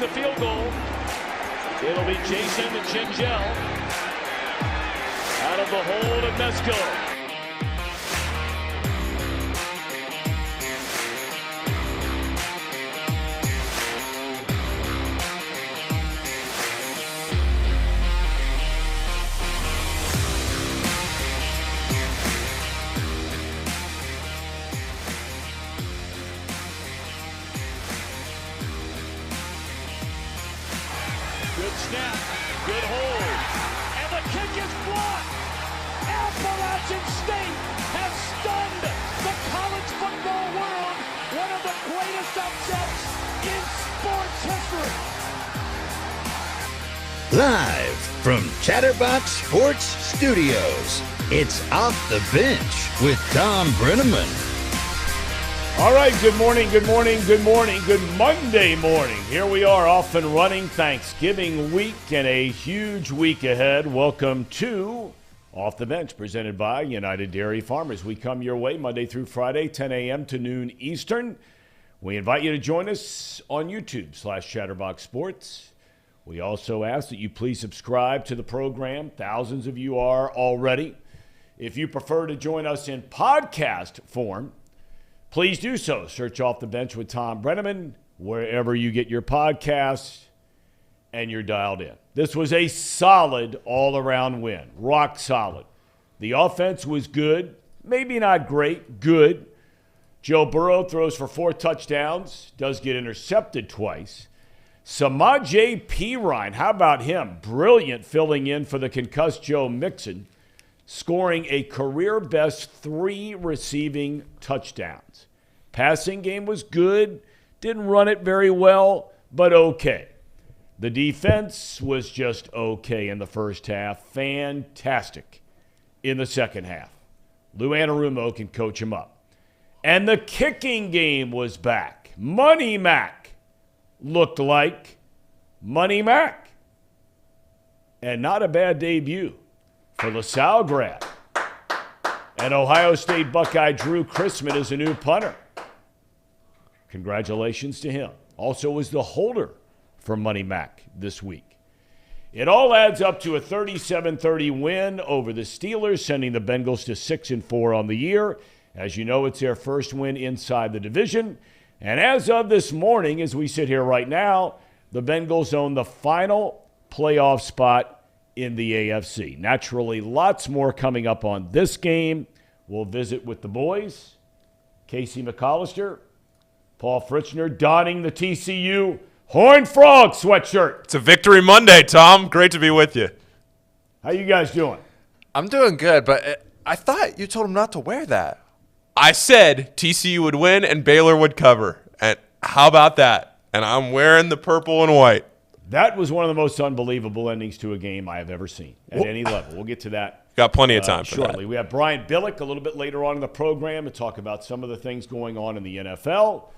the field goal. It'll be Jason Chingel out of the hold of Mesco. Good snap, good hold, and the kick is blocked. Appalachian State has stunned the college football world. One of the greatest upsets in sports history. Live from Chatterbox Sports Studios, it's Off the Bench with Thom Brennaman. All right, good morning, good Monday morning. Here we are off and running, Thanksgiving week and a huge week ahead. Welcome to Off the Bench, presented by United Dairy Farmers. We come your way Monday through Friday, 10 a.m. to noon Eastern. We invite you to join us on YouTube/Chatterbox Sports. We also ask that you please subscribe to the program. Thousands of you are already. If you prefer to join us in podcast form, please do so. Search Off the Bench with Thom Brennaman wherever you get your podcasts, and you're dialed in. This was a solid all-around win, rock solid. The offense was good, maybe not great, good. Joe Burrow throws for 4 touchdowns, does get intercepted twice. Samaje Perine, how about him? Brilliant, filling in for the concussed Joe Mixon, scoring a career-best 3 receiving touchdowns. Passing game was good, didn't run it very well, but okay. The defense was just okay in the first half, fantastic in the second half. Lou Anarumo can coach him up. And the kicking game was back. Money Mac looked like Money Mac. And not a bad debut for LaSalle grad. And Ohio State Buckeye Drew Chrisman is a new punter. Congratulations to him. Also was the holder for Money Mac this week. It all adds up to a 37-30 win over the Steelers, sending the Bengals to 6-4 on the year. As you know, it's their first win inside the division. And as of this morning, as we sit here right now, the Bengals own the final playoff spot in the AFC. Naturally, lots more coming up on this game. We'll visit with the boys. Casey McAllister, Paul Fritchner donning the TCU Horned Frog sweatshirt. It's a Victory Monday, Tom. Great to be with you. How you guys doing? I'm doing good, but I thought you told him not to wear that. I said TCU would win and Baylor would cover. And how about that? And I'm wearing the purple and white. That was one of the most unbelievable endings to a game I have ever seen at any level. We'll get to that. Got plenty of time for shortly. that. We have Brian Billick a little bit later on in the program to talk about some of the things going on in the NFL.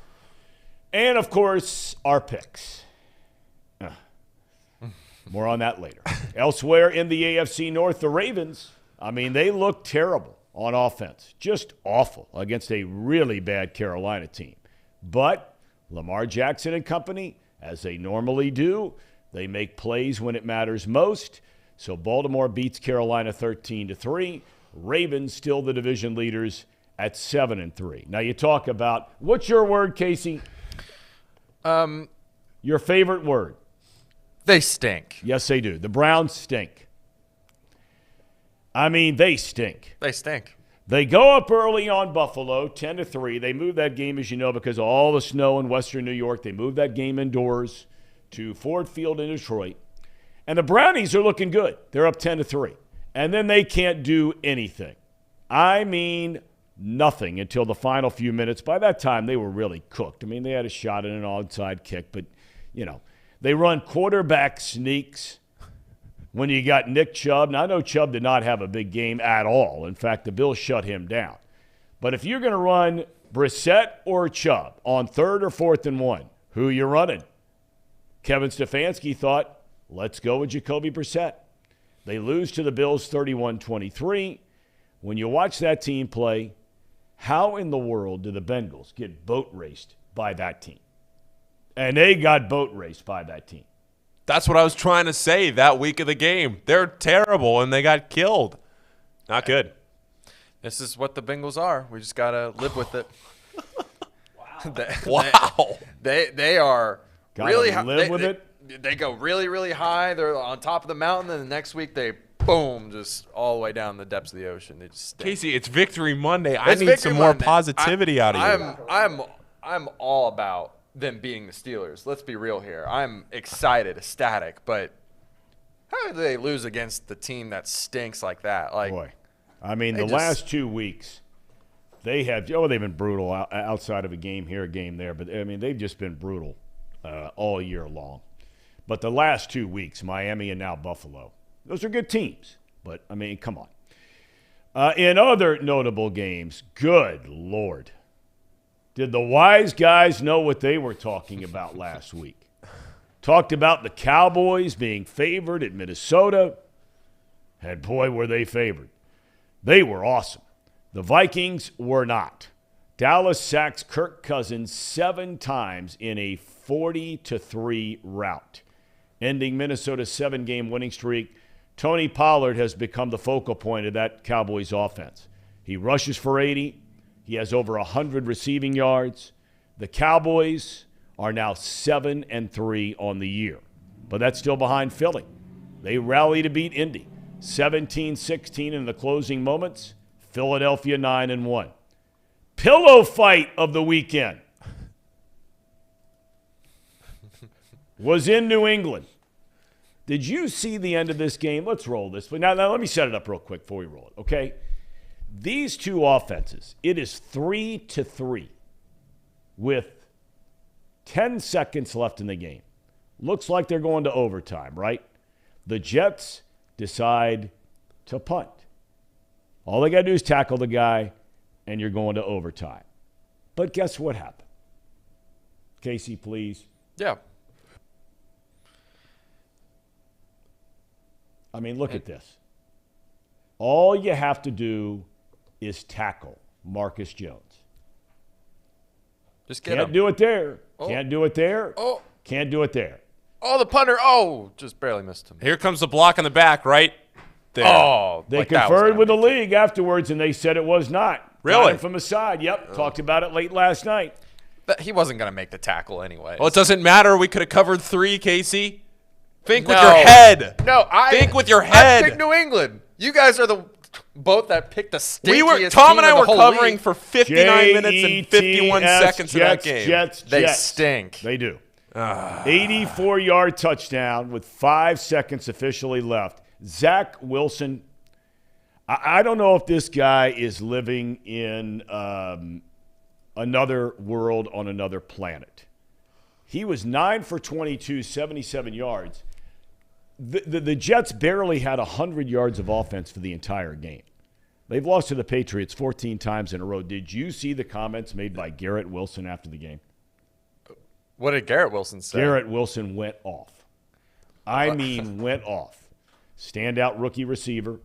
And, of course, our picks. More on that later. Elsewhere in the AFC North, the Ravens, they look terrible on offense. Just awful against a really bad Carolina team. But Lamar Jackson and company, as they normally do, they make plays when it matters most. So Baltimore beats Carolina 13-3. Ravens still the division leaders at 7-3. Now you talk about, what's your word, Casey? Your favorite word? They stink. Yes, they do. The Browns stink. They stink. They stink. They go up early on Buffalo, 10-3. They moved that game, as you know, because of all the snow in western New York. They moved that game indoors to Ford Field in Detroit. And the Brownies are looking good. They're up 10-3. And then they can't do anything. Nothing until the final few minutes. By that time, they were really cooked. They had a shot at an onside kick, but, they run quarterback sneaks when you got Nick Chubb. Now, I know Chubb did not have a big game at all. In fact, the Bills shut him down. But if you're going to run Brissett or Chubb on 3rd or 4th and 1, who you running? Kevin Stefanski thought, let's go with Jacoby Brissett. They lose to the Bills 31-23. When you watch that team play, how in the world do the Bengals get boat raced by that team? And they got boat raced by that team. That's what I was trying to say that week of the game. They're terrible, and they got killed. Not good. This is what the Bengals are. We just got to live with it. Wow. They are really high. Live with it? They go really, really high. They're on top of the mountain. Then the next week, they, boom, just all the way down the depths of the ocean. They just stink. Casey, it's Victory Monday. I need some more positivity out of you. I'm all about them beating the Steelers. Let's be real here. I'm excited, ecstatic, but how did they lose against the team that stinks like that? Like, boy, I mean, the last 2 weeks, they've been brutal outside of a game here, a game there, but I mean, they've just been brutal all year long. But the last 2 weeks, Miami and now Buffalo, those are good teams. But I mean, come on. In other notable games, good Lord. Did the wise guys know what they were talking about last week? Talked about the Cowboys being favored at Minnesota. And boy, were they favored. They were awesome. The Vikings were not. Dallas sacks Kirk Cousins 7 times in a 40-3 rout, ending Minnesota's 7-game winning streak. Tony Pollard has become the focal point of that Cowboys offense. He rushes for 80. He has over 100 receiving yards. The Cowboys are now 7-3 on the year, but that's still behind Philly. They rally to beat Indy, 17-16 in the closing moments. Philadelphia 9-1. Pillow fight of the weekend was in New England. Did you see the end of this game? Let's roll this. Now let me set it up real quick before we roll it, okay? These two offenses, it is 3-3 with 10 seconds left in the game. Looks like they're going to overtime, right? The Jets decide to punt. All they got to do is tackle the guy, and you're going to overtime. But guess what happened? Casey, please. Yeah. I mean, look at this. All you have to do is tackle Marcus Jones. Just get Can't him. do it there. Oh. Can't do it there. Oh. Can't do it there. Oh, the punter. Oh, just barely missed him. Here comes the block in the back, right there. Oh, They like that was conferred gonna with the be- league afterwards, and they said it was not. Really? Got him from the side. Yep. Talked about it late last night. But he wasn't going to make the tackle anyway. Well, it doesn't matter. We could have covered 3, Casey. Think with No. your head. No, Think with your head. I picked New England. You guys are the both that picked the stinkiest Tom team and I in the were whole covering league. for 59 minutes and 51 seconds of that Jets, game. Jets, They Jets. stink. They do. 84-yard touchdown with 5 seconds officially left. Zach Wilson, I don't know if this guy is living in another world on another planet. He was 9 for 22, 77 yards. The Jets barely had 100 yards of offense for the entire game. They've lost to the Patriots 14 times in a row. Did you see the comments made by Garrett Wilson after the game? What did Garrett Wilson say? Garrett Wilson went off. I mean, went off. Standout rookie receiver.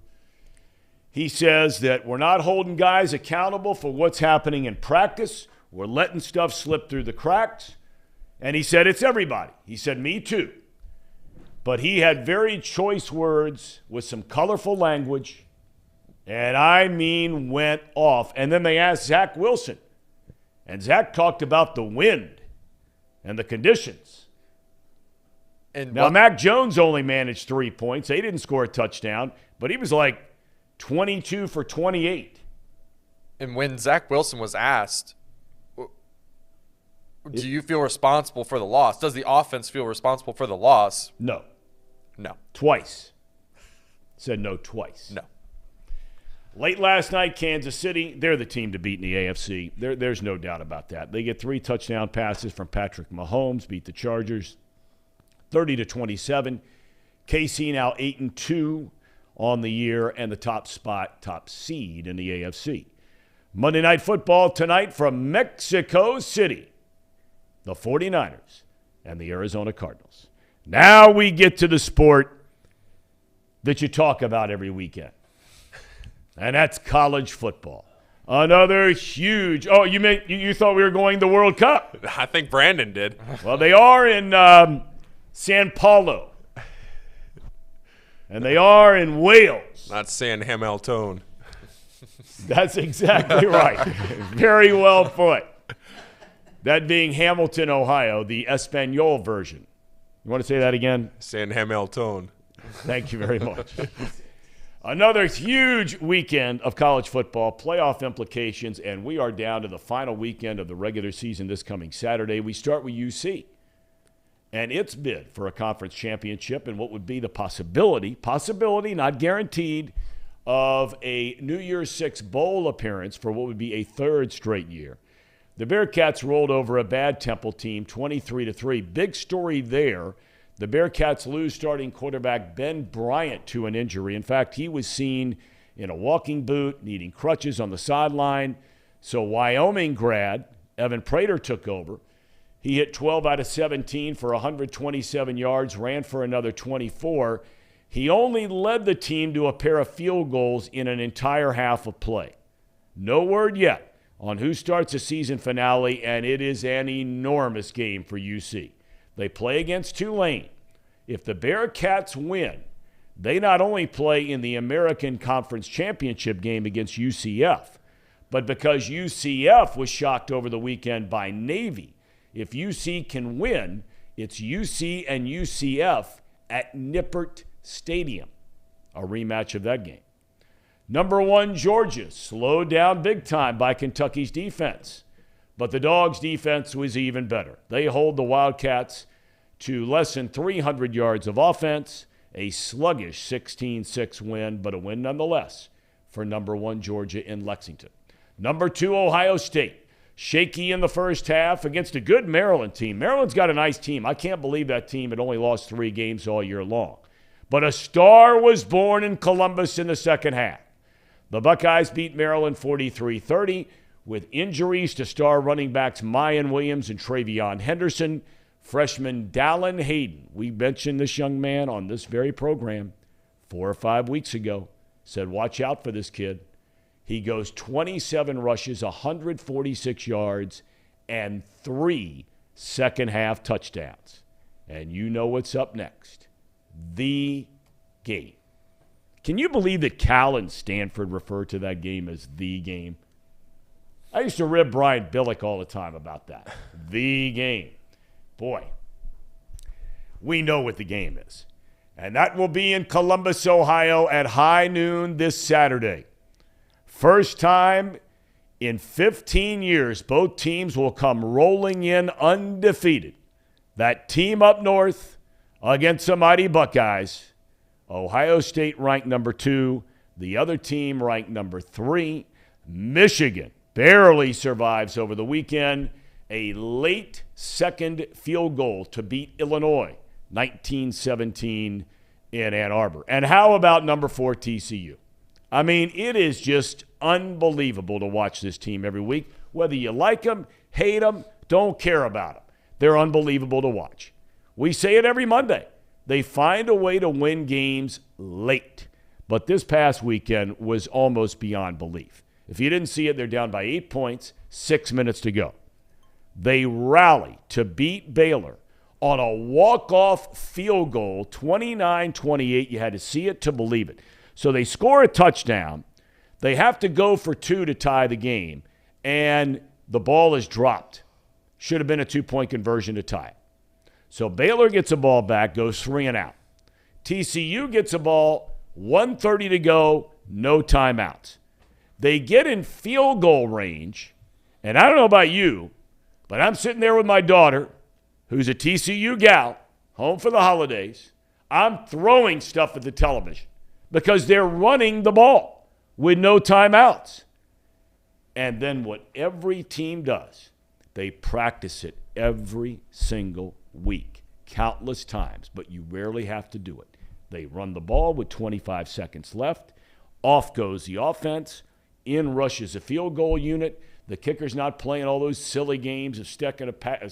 He says that we're not holding guys accountable for what's happening in practice. We're letting stuff slip through the cracks. And he said, it's everybody. He said, me too. But he had very choice words with some colorful language. And I mean, went off. And then they asked Zach Wilson. And Zach talked about the wind and the conditions. And Now, Mac Jones only managed 3 points. They didn't score a touchdown, but he was like 22 for 28. And when Zach Wilson was asked, do you feel responsible for the loss? Does the offense feel responsible for the loss? No. No. Twice. Said no twice. No. Late last night, Kansas City, they're the team to beat in the AFC. There's no doubt about that. They get 3 touchdown passes from Patrick Mahomes, beat the Chargers 30-27. KC now 8-2 on the year and the top seed in the AFC. Monday Night Football tonight from Mexico City. The 49ers and the Arizona Cardinals. Now we get to the sport that you talk about every weekend, and that's college football. Another huge. Oh, you thought we were going to the World Cup? I think Brandon did. Well, they are in San Paulo, and they are in Wales. Not San Hamilton. That's exactly right. Very well put. That being Hamilton, Ohio, the Espanol version. You want to say that again? San Hamilton. Thank you very much. Another huge weekend of college football, playoff implications, and we are down to the final weekend of the regular season this coming Saturday. We start with UC and its bid for a conference championship and what would be the possibility, not guaranteed, of a New Year's Six bowl appearance for what would be a third straight year. The Bearcats rolled over a bad Temple team 23-3. Big story there. The Bearcats lose starting quarterback Ben Bryant to an injury. In fact, he was seen in a walking boot, needing crutches on the sideline. So Wyoming grad Evan Prater took over. He hit 12 out of 17 for 127 yards, ran for another 24. He only led the team to a pair of field goals in an entire half of play. No word yet on who starts the season finale, and it is an enormous game for UC. They play against Tulane. If the Bearcats win, they not only play in the American Conference Championship game against UCF, but because UCF was shocked over the weekend by Navy, if UC can win, it's UC and UCF at Nippert Stadium, a rematch of that game. Number 1, Georgia, slowed down big time by Kentucky's defense. But the Dogs' defense was even better. They hold the Wildcats to less than 300 yards of offense, a sluggish 16-6 win, but a win nonetheless for number 1, Georgia in Lexington. Number 2, Ohio State, shaky in the first half against a good Maryland team. Maryland's got a nice team. I can't believe that team had only lost 3 games all year long. But a star was born in Columbus in the second half. The Buckeyes beat Maryland 43-30 with injuries to star running backs Mayan Williams and Travion Henderson. Freshman Dallin Hayden, we mentioned this young man on this very program 4 or 5 weeks ago, said watch out for this kid. He goes 27 rushes, 146 yards, and 3 second-half touchdowns. And you know what's up next. The game. Can you believe that Cal and Stanford refer to that game as the game? I used to rib Brian Billick all the time about that. The game. Boy, we know what the game is. And that will be in Columbus, Ohio at high noon this Saturday. First time in 15 years, both teams will come rolling in undefeated. That team up north against the mighty Buckeyes. Ohio State ranked number 2. The other team ranked number 3. Michigan barely survives over the weekend. A late second field goal to beat Illinois, 19-17 in Ann Arbor. And how about number 4 TCU? I mean, it is just unbelievable to watch this team every week. Whether you like them, hate them, don't care about them. They're unbelievable to watch. We say it every Monday. They find a way to win games late. But this past weekend was almost beyond belief. If you didn't see it, they're down by 8 points, 6 minutes to go. They rally to beat Baylor on a walk-off field goal, 29-28. You had to see it to believe it. So they score a touchdown. They have to go for 2 to tie the game, and the ball is dropped. Should have been a 2-point conversion to tie it. So Baylor gets a ball back, goes 3 and out. TCU gets a ball, 1:30 to go, no timeouts. They get in field goal range, and I don't know about you, but I'm sitting there with my daughter, who's a TCU gal, home for the holidays. I'm throwing stuff at the television because they're running the ball with no timeouts. And then what every team does, they practice it every single week, countless times, but you rarely have to do it. They run the ball with 25 seconds left. Off goes the offense. In rushes a field goal unit. The kicker's not playing all those silly games of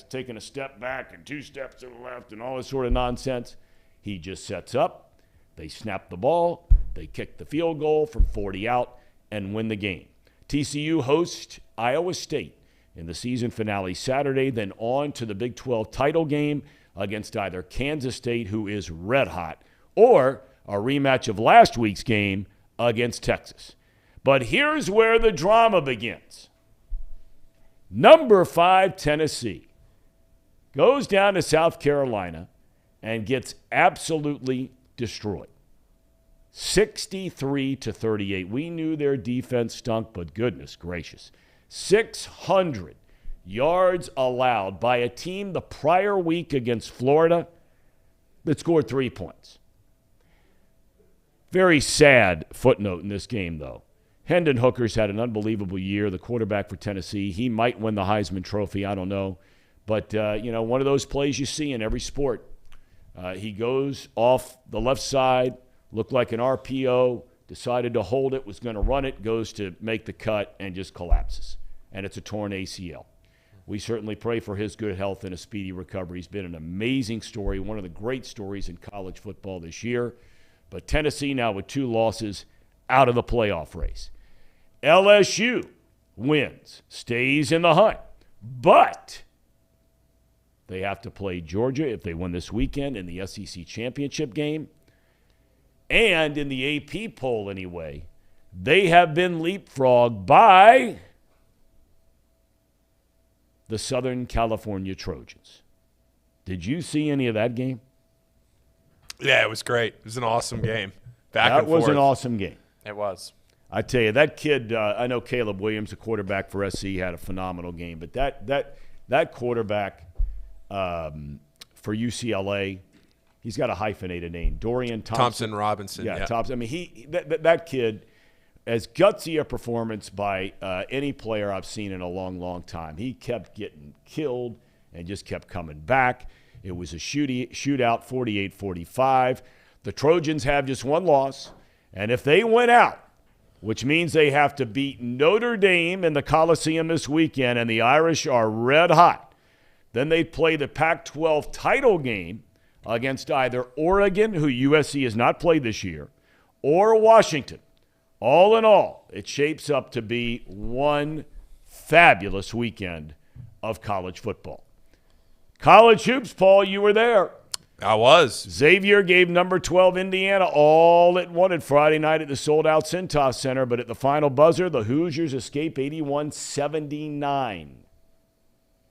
taking a step back and 2 steps to the left and all this sort of nonsense. He just sets up. They snap the ball. They kick the field goal from 40 out and win the game. TCU hosts Iowa State in the season finale Saturday, then on to the Big 12 title game against either Kansas State, who is red hot, or a rematch of last week's game against Texas. But here's where the drama begins. Number 5, Tennessee, goes down to South Carolina and gets absolutely destroyed. 63-38. We knew their defense stunk, but goodness gracious. 600 yards allowed by a team the prior week against Florida that scored 3 points. Very sad footnote in this game, though. Hendon Hooker's had an unbelievable year, the quarterback for Tennessee. He might win the Heisman Trophy, I don't know. But, one of those plays you see in every sport. He goes off the left side, looked like an RPO, decided to hold it, was going to run it, goes to make the cut, and just collapses. And it's a torn ACL. We certainly pray for his good health and a speedy recovery. He's been an amazing story, one of the great stories in college football this year. But Tennessee now with 2 losses out of the playoff race. LSU wins, stays in the hunt, but they have to play Georgia if they win this weekend in the SEC championship game. And in the AP poll anyway, they have been leapfrogged by the Southern California Trojans. Did you see any of that game? Yeah, it was great. It was an awesome game. That was an awesome game. It was. I tell you, that kid, I know Caleb Williams, the quarterback for SC, had a phenomenal game. But that quarterback for UCLA, he's got a hyphenated name, Dorian Thompson Robinson. Yeah, Thompson. I mean, that kid, as gutsy a performance by any player I've seen in a long, long time. He kept getting killed and just kept coming back. It was a shootout, 48-45. The Trojans have just 1 loss, and if they win out, which means they have to beat Notre Dame in the Coliseum this weekend, and the Irish are red hot, then they play the Pac-12 title game against either Oregon, who USC has not played this year, or Washington. All in all, it shapes up to be one fabulous weekend of college football. College hoops, Paul, you were there. I was. Xavier gave number 12 Indiana all it wanted Friday night at the sold-out Cintas Center, but at the final buzzer, the Hoosiers escape 81-79.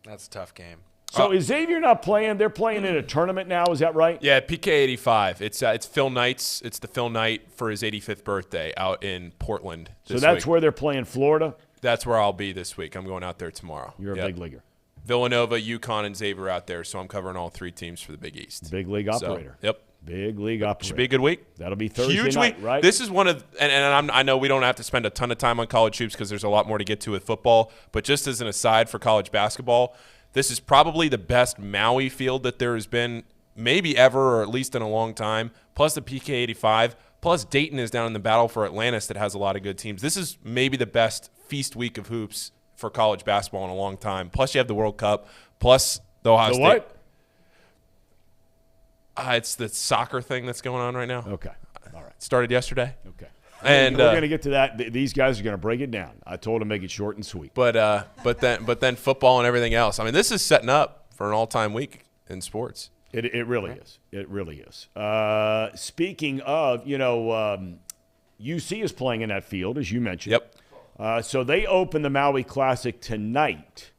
That's a tough game. So is Xavier not playing? They're playing in a tournament now, is that right? Yeah, PK 85. It's Phil Knight's. It's the Phil Knight for his 85th birthday out in Portland this So that's week. where they're playing Florida? That's where I'll be this week. I'm going out there tomorrow. You're a big leaguer. Villanova, UConn, and Xavier out there, so I'm covering all 3 teams for the Big East. Big league operator. Yep. Big league operator. Should be a good week. That'll be Thursday Huge night, week. right? This is one of, I know we don't have to spend a ton of time on college hoops because there's a lot more to get to with football, but just as an aside for college basketball, this is probably the best Maui field that there has been maybe ever, or at least in a long time, plus the PK 85, plus Dayton is down in the battle for Atlantis that has a lot of good teams. This is maybe the best feast week of hoops for college basketball in a long time. Plus you have the World Cup, plus the Ohio State. What? It's the soccer thing that's going on right now. Okay. All right. Started yesterday. Okay. And we're going to get to that. These guys are going to break it down. I told them to make it short and sweet. But then football and everything else. I mean, this is setting up for an all-time week in sports. It really is. It really is. Speaking of, UC is playing in that field, as you mentioned. Yep. So they open the Maui Classic tonight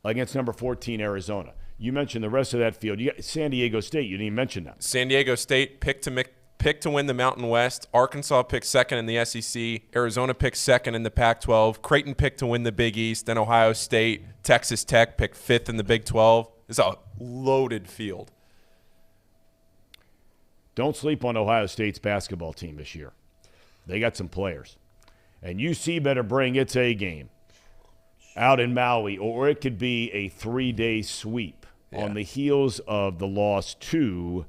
against number 14 Arizona. You mentioned the rest of that field. You got San Diego State. You didn't even mention that. San Diego State picked to win the Mountain West. Arkansas picked second in the SEC. Arizona picked second in the Pac-12. Creighton picked to win the Big East. Then Ohio State, Texas Tech picked 5th in the Big 12. It's a loaded field. Don't sleep on Ohio State's basketball team this year. They got some players. And UC better bring its A game out in Maui, or it could be a 3-day sweep on the heels of the loss to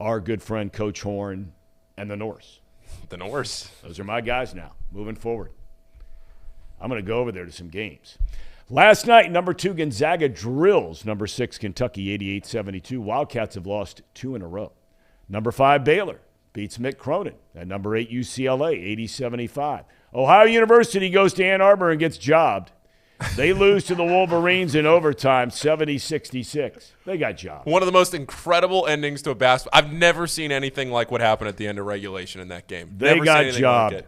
our good friend Coach Horn and the Norse. The Norse. Those are my guys now, moving forward. I'm going to go over there to some games. Last night, number 2 Gonzaga drills number 6 Kentucky 88-72. Wildcats have lost 2 in a row. Number 5 Baylor beats Mick Cronin at number 8 UCLA, 80-75. Ohio University goes to Ann Arbor and gets jobbed. They lose to the Wolverines in overtime, 70-66. They got jobbed. One of the most incredible endings to a basketball. I've never seen anything like what happened at the end of regulation in that game. They never got jobbed. Like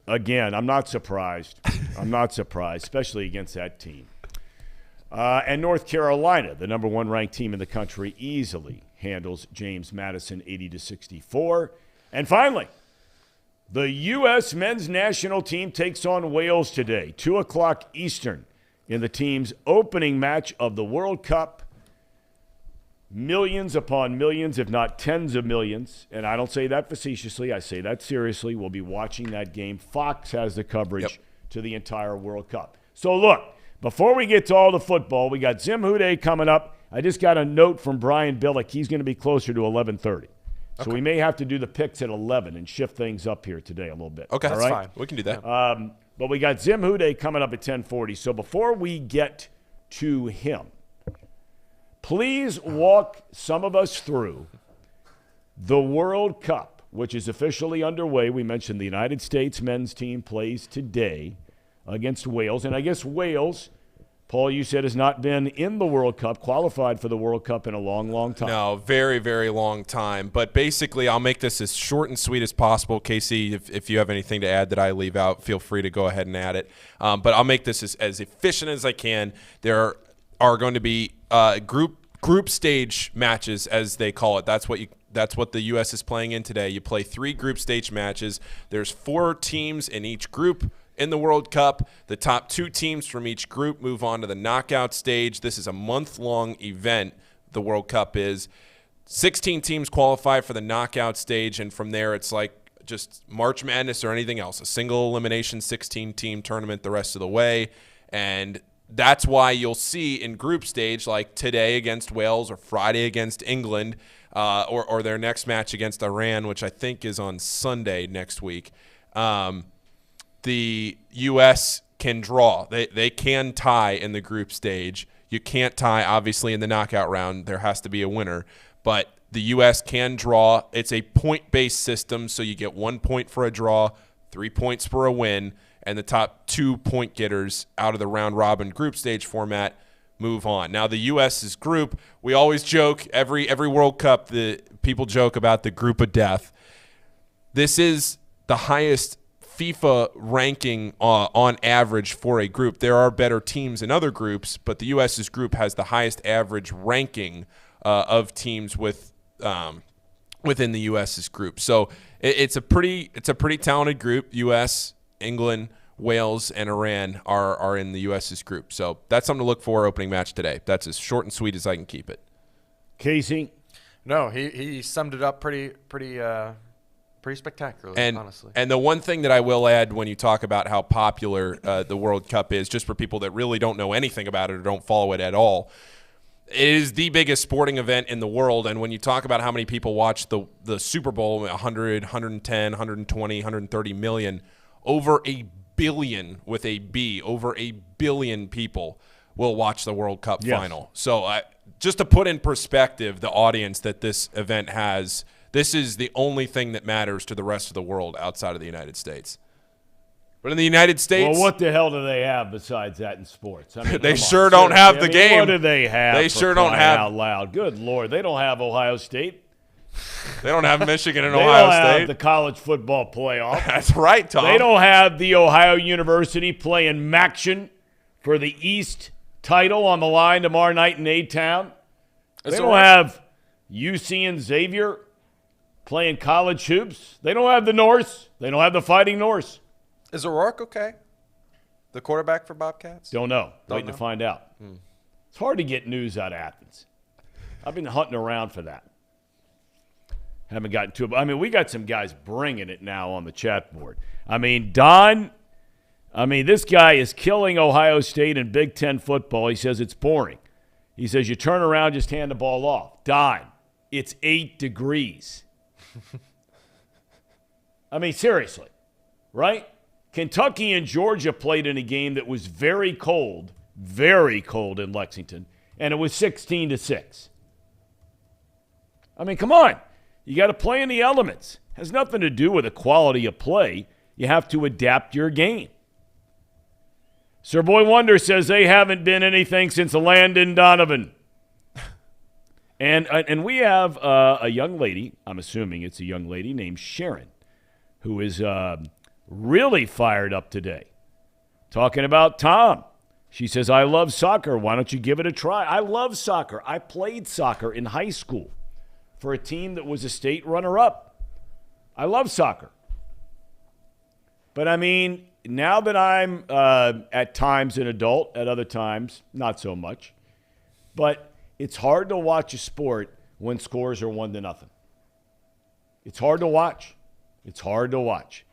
again, I'm not surprised. I'm not surprised, especially against that team. And North Carolina, the number 1 ranked team in the country, easily handles James Madison 80-64. And finally, the U.S. men's national team takes on Wales today, 2 o'clock Eastern, in the team's opening match of the World Cup. Millions upon millions, if not tens of millions, and I don't say that facetiously, I say that seriously, we'll be watching that game. Fox has the coverage to the entire World Cup. So look, before we get to all the football, we got Zim Who coming up. I just got a note from Brian Billick. He's going to be closer to 11:30. So we may have to do the picks at 11 and shift things up here today a little bit. Okay, all that's right? fine. We can do that. But we got Zim Who coming up at 10:40. So before we get to him, please walk some of us through the World Cup, which is officially underway. We mentioned the United States men's team plays today against Wales. And I guess Wales, Paul, you said, has not been in the World Cup, qualified for the World Cup in a long, long time. No, very, very long time. But basically, I'll make this as short and sweet as possible. Casey, if you have anything to add that I leave out, feel free to go ahead and add it. But I'll make this as efficient as I can. There are going to be group stage matches, as they call it. That's what the U.S. is playing in today. You play 3 group stage matches. There's 4 teams in each group. In the World Cup, the top 2 teams from each group move on to the knockout stage. This is a month-long event, the World Cup is. 16 teams qualify for the knockout stage, and from there it's like just March Madness or anything else, a single elimination 16-team tournament the rest of the way. And that's why you'll see in group stage, like today against Wales or Friday against England, or their next match against Iran, which I think is on Sunday next week, the U.S. can draw. They can tie in the group stage. You can't tie, obviously, in the knockout round. There has to be a winner. But the U.S. can draw. It's a point-based system, so you get 1 point for a draw, 3 points for a win, and the top 2 point getters out of the round-robin group stage format move on. Now, the U.S.'s group, we always joke, every World Cup, the people joke about the group of death. This is the highest FIFA ranking on average for a group. There are better teams in other groups, but the U.S.'s group has the highest average ranking of teams within the U.S.'s group. So it's a pretty talented group. U.S., England, Wales, and Iran are in the U.S.'s group. So that's something to look for opening match today. That's as short and sweet as I can keep it. Casey? No, he summed it up pretty spectacularly, honestly. And the one thing that I will add when you talk about how popular the World Cup is, just for people that really don't know anything about it or don't follow it at all, it is the biggest sporting event in the world. And when you talk about how many people watch the Super Bowl, 100, 110, 120, 130 million, over a billion with a B, over a billion people will watch the World Cup final. So just to put in perspective the audience that this event has, this is the only thing that matters to the rest of the world outside of the United States. But in the United States... Well, what the hell do they have besides that in sports? I mean, they sure don't have the game. What do they have? They sure don't have... out loud. Good Lord. They don't have Ohio State. They don't have Michigan and Ohio Ohio State. They don't State. have the college football playoff. That's right, Tom. They don't have the Ohio University playing Maction for the East title on the line tomorrow night in A-Town. They don't have UC and Xavier playing college hoops. They don't have the Norse. They don't have the Fighting Norse. Is O'Rourke okay? The quarterback for Bobcats? Don't know. Waiting to find out. It's hard to get news out of Athens. I've been hunting around for that. Haven't gotten to it. I mean, we got some guys bringing it now on the chat board. I mean, Don, this guy is killing Ohio State in Big Ten football. He says it's boring. He says you turn around, just hand the ball off. Don, it's 8 degrees. I mean, seriously, right? Kentucky and Georgia played in a game that was very cold in Lexington, and it was 16-6. I mean, come on. You got to play in the elements. Has nothing to do with the quality of play. You have to adapt your game. Sir Boy Wonder says they haven't been anything since Landon Donovan. And we have a young lady, I'm assuming it's a young lady named Sharon, who is really fired up today. Talking about Tom. She says, I love soccer. Why don't you give it a try? I love soccer. I played soccer in high school for a team that was a state runner-up. I love soccer. But, I mean, now that I'm at times an adult, at other times not so much, but it's hard to watch a sport when scores are 1-0. It's hard to watch. It's hard to watch.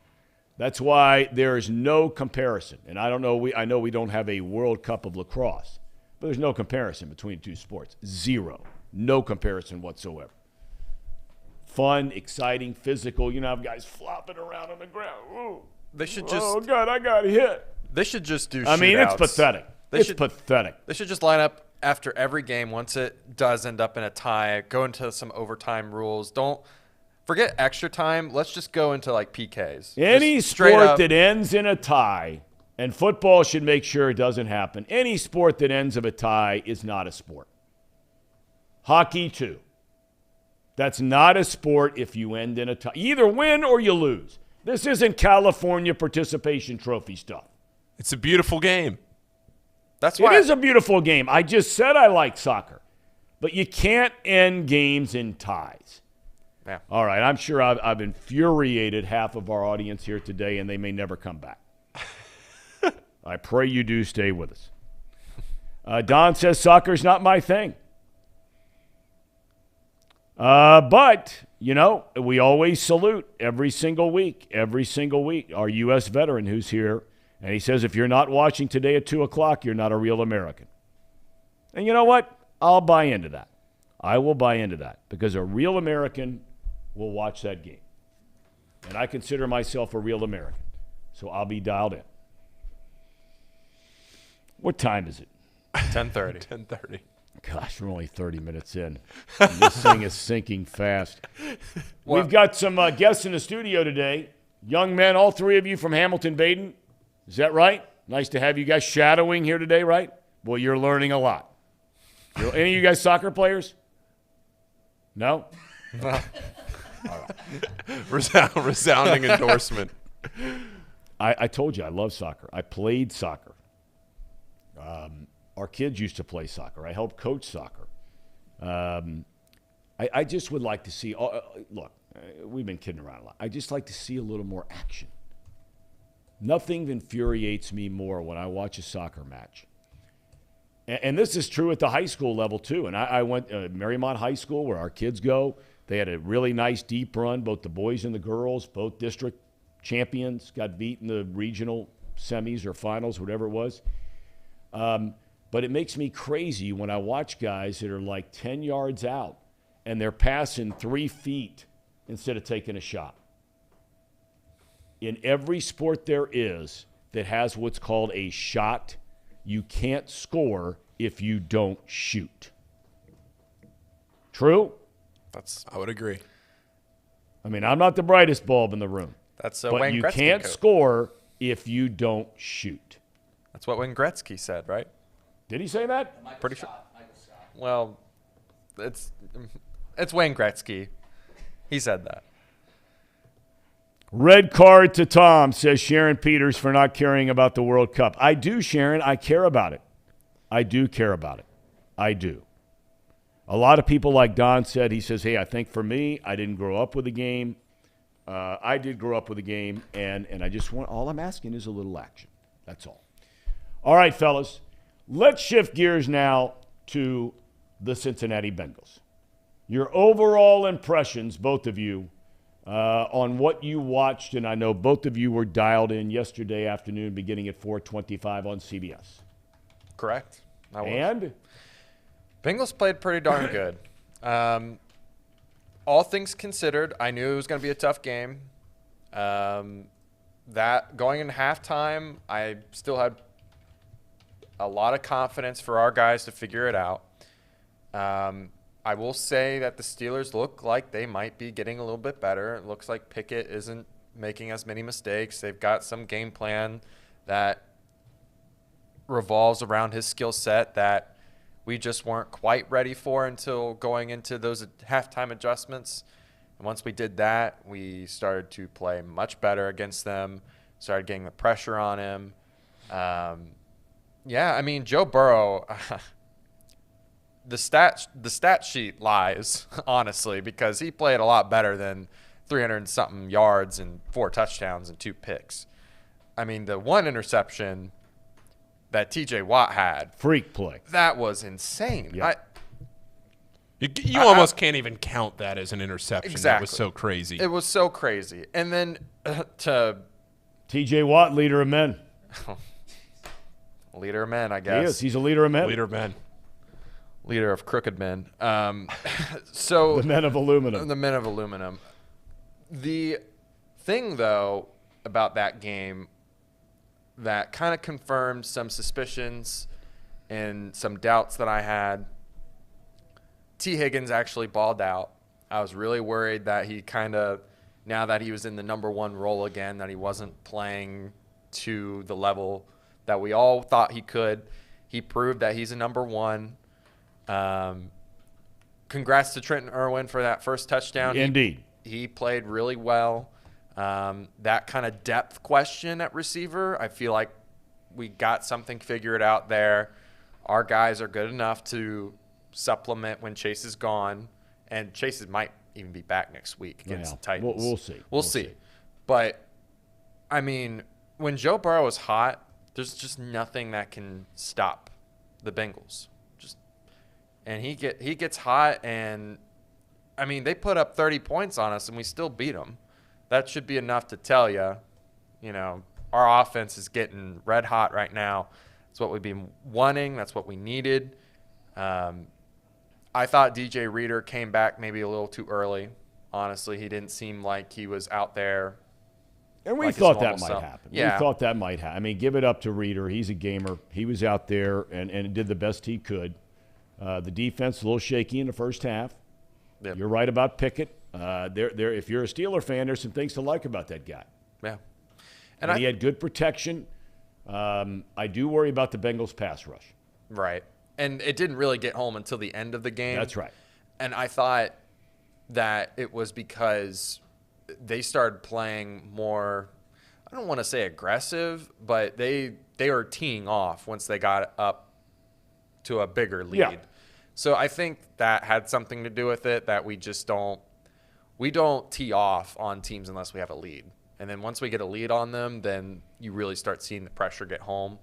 That's why there is no comparison. And I know we don't have a World Cup of lacrosse, but there's no comparison between two sports. Zero. No comparison whatsoever. Fun, exciting, physical. You know, have guys flopping around on the ground. Ooh. They should just. Oh God, I got hit. They should just do. I mean, it's pathetic. It's pathetic. They should just line up after every game. Once it does end up in a tie, go into some overtime rules. Don't forget extra time. Let's just go into like PKs. Any sport that ends in a tie, and football should make sure it doesn't happen. Any sport that ends of a tie is not a sport. Hockey too. That's not a sport if you end in a tie. You either win or you lose. This isn't California participation trophy stuff. It's a beautiful game. That's why it is a beautiful game. I just said I like soccer. But you can't end games in ties. Yeah. All right, I'm sure I've infuriated half of our audience here today, and they may never come back. I pray you do stay with us. Don says soccer's not my thing. But, you know, we always salute every single week, our U.S. veteran who's here. And he says, if you're not watching today at 2 o'clock, you're not a real American. And you know what? I'll buy into that. I will buy into that because a real American will watch that game. And I consider myself a real American. So I'll be dialed in. What time is it? 10:30. 10:30. Gosh, we're only 30 minutes in. And this thing is sinking fast. We've got some guests in the studio today. Young men, all three of you from Hamilton-Baden. Is that right? Nice to have you guys shadowing here today, right? Boy, you're learning a lot. Any of you guys soccer players? No? No. All right. Resounding endorsement. I told you I love soccer. I played soccer. Our kids used to play soccer. I helped coach soccer. I just would like to see look, we've been kidding around a lot. I just like to see a little more action. Nothing infuriates me more when I watch a soccer match. And this is true at the high school level, too. And I went to Marymount High School, where our kids go. They had a really nice deep run, both the boys and the girls, both district champions, got beat in the regional semis or finals, whatever it was. But it makes me crazy when I watch guys that are like 10 yards out, and they're passing 3 feet instead of taking a shot. In every sport there is that has what's called a shot, you can't score if you don't shoot. True? I would agree. I mean, I'm not the brightest bulb in the room. That's but Wayne you Gretzky can't quote. score if you don't shoot. That's what Wayne Gretzky said, right? Did he say that? Pretty sure. Well, it's Wayne Gretzky. He said that. Red card to Tom, says Sharon Peters, for not caring about the World Cup. I do, Sharon. I care about it. I do care about it. I do. A lot of people, like Don said, he says, hey, I think for me, I didn't grow up with the game. I did grow up with the game, and I just want, all I'm asking is a little action. That's all. All right, fellas, let's shift gears now to the Cincinnati Bengals. Your overall impressions, both of you, on what you watched, and I know both of you were dialed in yesterday afternoon beginning at 4:25 on CBS. Correct. I was. And? Bengals played pretty darn good. All things considered, I knew it was going to be a tough game. That going in halftime, I still had a lot of confidence for our guys to figure it out. I will say that the Steelers look like they might be getting a little bit better. It looks like Pickett isn't making as many mistakes. They've got some game plan that revolves around his skill set that we just weren't quite ready for until going into those halftime adjustments. And once we did that, we started to play much better against them, started getting the pressure on him. Yeah, I mean, Joe Burrow, the stat sheet lies, honestly, because he played a lot better than 300-something yards and 4 touchdowns and 2 picks. I mean, the one interception that T.J. Watt had. Freak play. That was insane. Yeah. You almost can't even count that as an interception. Exactly. That was so crazy. It was so crazy. And then to T.J. Watt, leader of men. leader of men, I guess. He is. He's a leader of men. Leader of men. Leader of crooked men. So The men of aluminum. The men of aluminum. The thing, though, about that game that kind of confirmed some suspicions and some doubts that I had, T. Higgins actually balled out. I was really worried that he kind of, now that he was in the number 1 role again, that he wasn't playing to the level that we all thought he could. He proved that he's a number 1. Congrats to Trenton Irwin for that first touchdown. Indeed. He played really well. That kind of depth question at receiver, I feel like we got something figured out there. Our guys are good enough to supplement when Chase is gone, and Chase might even be back next week against the Titans. We'll see. We'll see. But, I mean, when Joe Burrow is hot, there's just nothing that can stop the Bengals. And he gets hot, and, I mean, they put up 30 points on us, and we still beat them. That should be enough to tell you, our offense is getting red hot right now. That's what we've been wanting. That's what we needed. I thought DJ Reader came back maybe a little too early. Honestly, he didn't seem like he was out there. And we like thought that might happen. Yeah. We thought that might happen. I mean, give it up to Reader. He's a gamer. He was out there and did the best he could. The defense a little shaky in the first half. Yep. You're right about Pickett. If you're a Steeler fan, there's some things to like about that guy. Yeah. And he had good protection. I do worry about the Bengals pass rush. Right. And it didn't really get home until the end of the game. That's right. And I thought that it was because they started playing more, I don't want to say aggressive, but they were teeing off once they got up to a bigger lead. Yeah. So I think that had something to do with it, that we don't tee off on teams unless we have a lead. And then once we get a lead on them, then you really start seeing the pressure get home.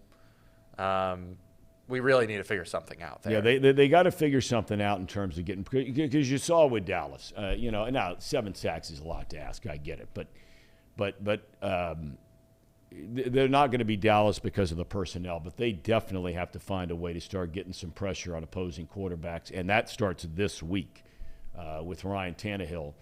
We really need to figure something out there. Yeah, they got to figure something out in terms of getting, because you saw with Dallas, now 7 sacks is a lot to ask. I get it, but they're not going to be Dallas because of the personnel, but they definitely have to find a way to start getting some pressure on opposing quarterbacks, and that starts this week with Ryan Tannehill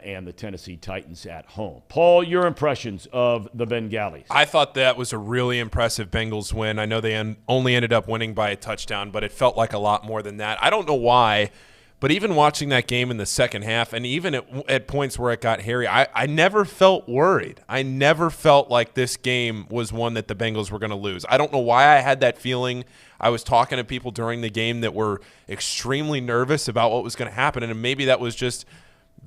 and the Tennessee Titans at home. Paul, your impressions of the Bengalis? I thought that was a really impressive Bengals win. I know they only ended up winning by a touchdown, but it felt like a lot more than that. I don't know why, but even watching that game in the second half, and even at points where it got hairy, I never felt worried. I never felt like this game was one that the Bengals were going to lose. I don't know why I had that feeling. I was talking to people during the game that were extremely nervous about what was going to happen, and maybe that was just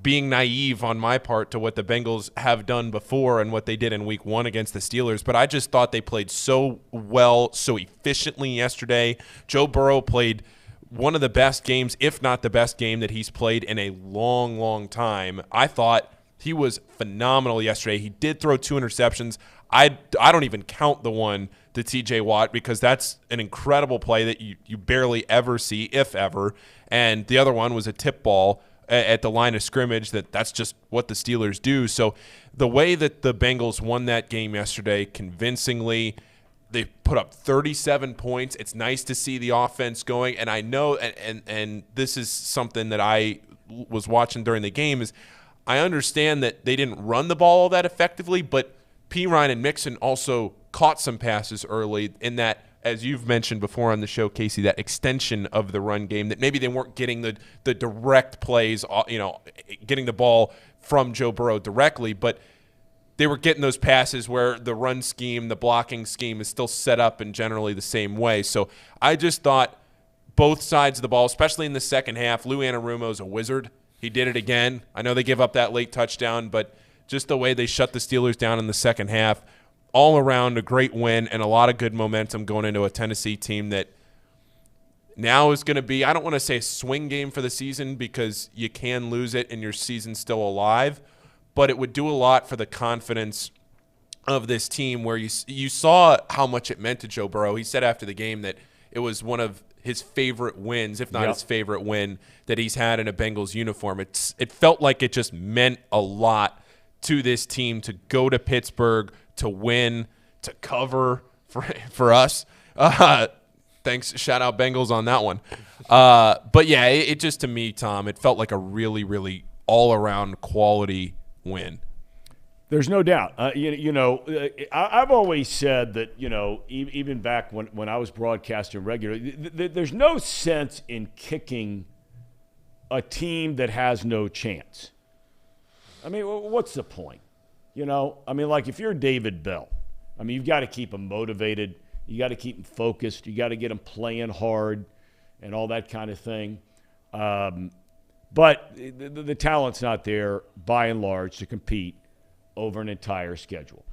being naive on my part to what the Bengals have done before and what they did in week 1 against the Steelers. But I just thought they played so well, so efficiently yesterday. Joe Burrow played one of the best games, if not the best game that he's played in a long, long time. I thought he was phenomenal yesterday. He did throw 2 interceptions. I don't even count the one to T.J. Watt because that's an incredible play that you barely ever see, if ever. And the other one was a tip ball at the line of scrimmage. That's just what the Steelers do. So the way that the Bengals won that game yesterday convincingly, they put up 37 points. It's nice to see the offense going. And I know, and this is something that I was watching during the game, is I understand that they didn't run the ball all that effectively, but P. Ryan and Mixon also caught some passes early in that as you've mentioned before on the show, Casey, that extension of the run game, that maybe they weren't getting the direct plays, getting the ball from Joe Burrow directly, but they were getting those passes where the run scheme, the blocking scheme is still set up in generally the same way. So I just thought both sides of the ball, especially in the second half, Lou Anarumo's a wizard. He did it again. I know they give up that late touchdown, but just the way they shut the Steelers down in the second half, all around a great win and a lot of good momentum going into a Tennessee team that now is going to be, I don't want to say a swing game for the season because you can lose it and your season's still alive, but it would do a lot for the confidence of this team where you saw how much it meant to Joe Burrow. He said after the game that it was one of his favorite wins, if not his favorite win that he's had in a Bengals uniform. It felt like it just meant a lot to this team to go to Pittsburgh, to win, to cover for us. Thanks. Shout out Bengals on that one. But, yeah, it just, to me, Tom, it felt like a really, really all-around quality win. There's no doubt. I've always said that, even back when I was broadcasting regularly, there's no sense in kicking a team that has no chance. I mean, what's the point? Like if you're David Bell, you've got to keep him motivated. You got to keep him focused. You got to get him playing hard and all that kind of thing. But the talent's not there, by and large, to compete over an entire schedule.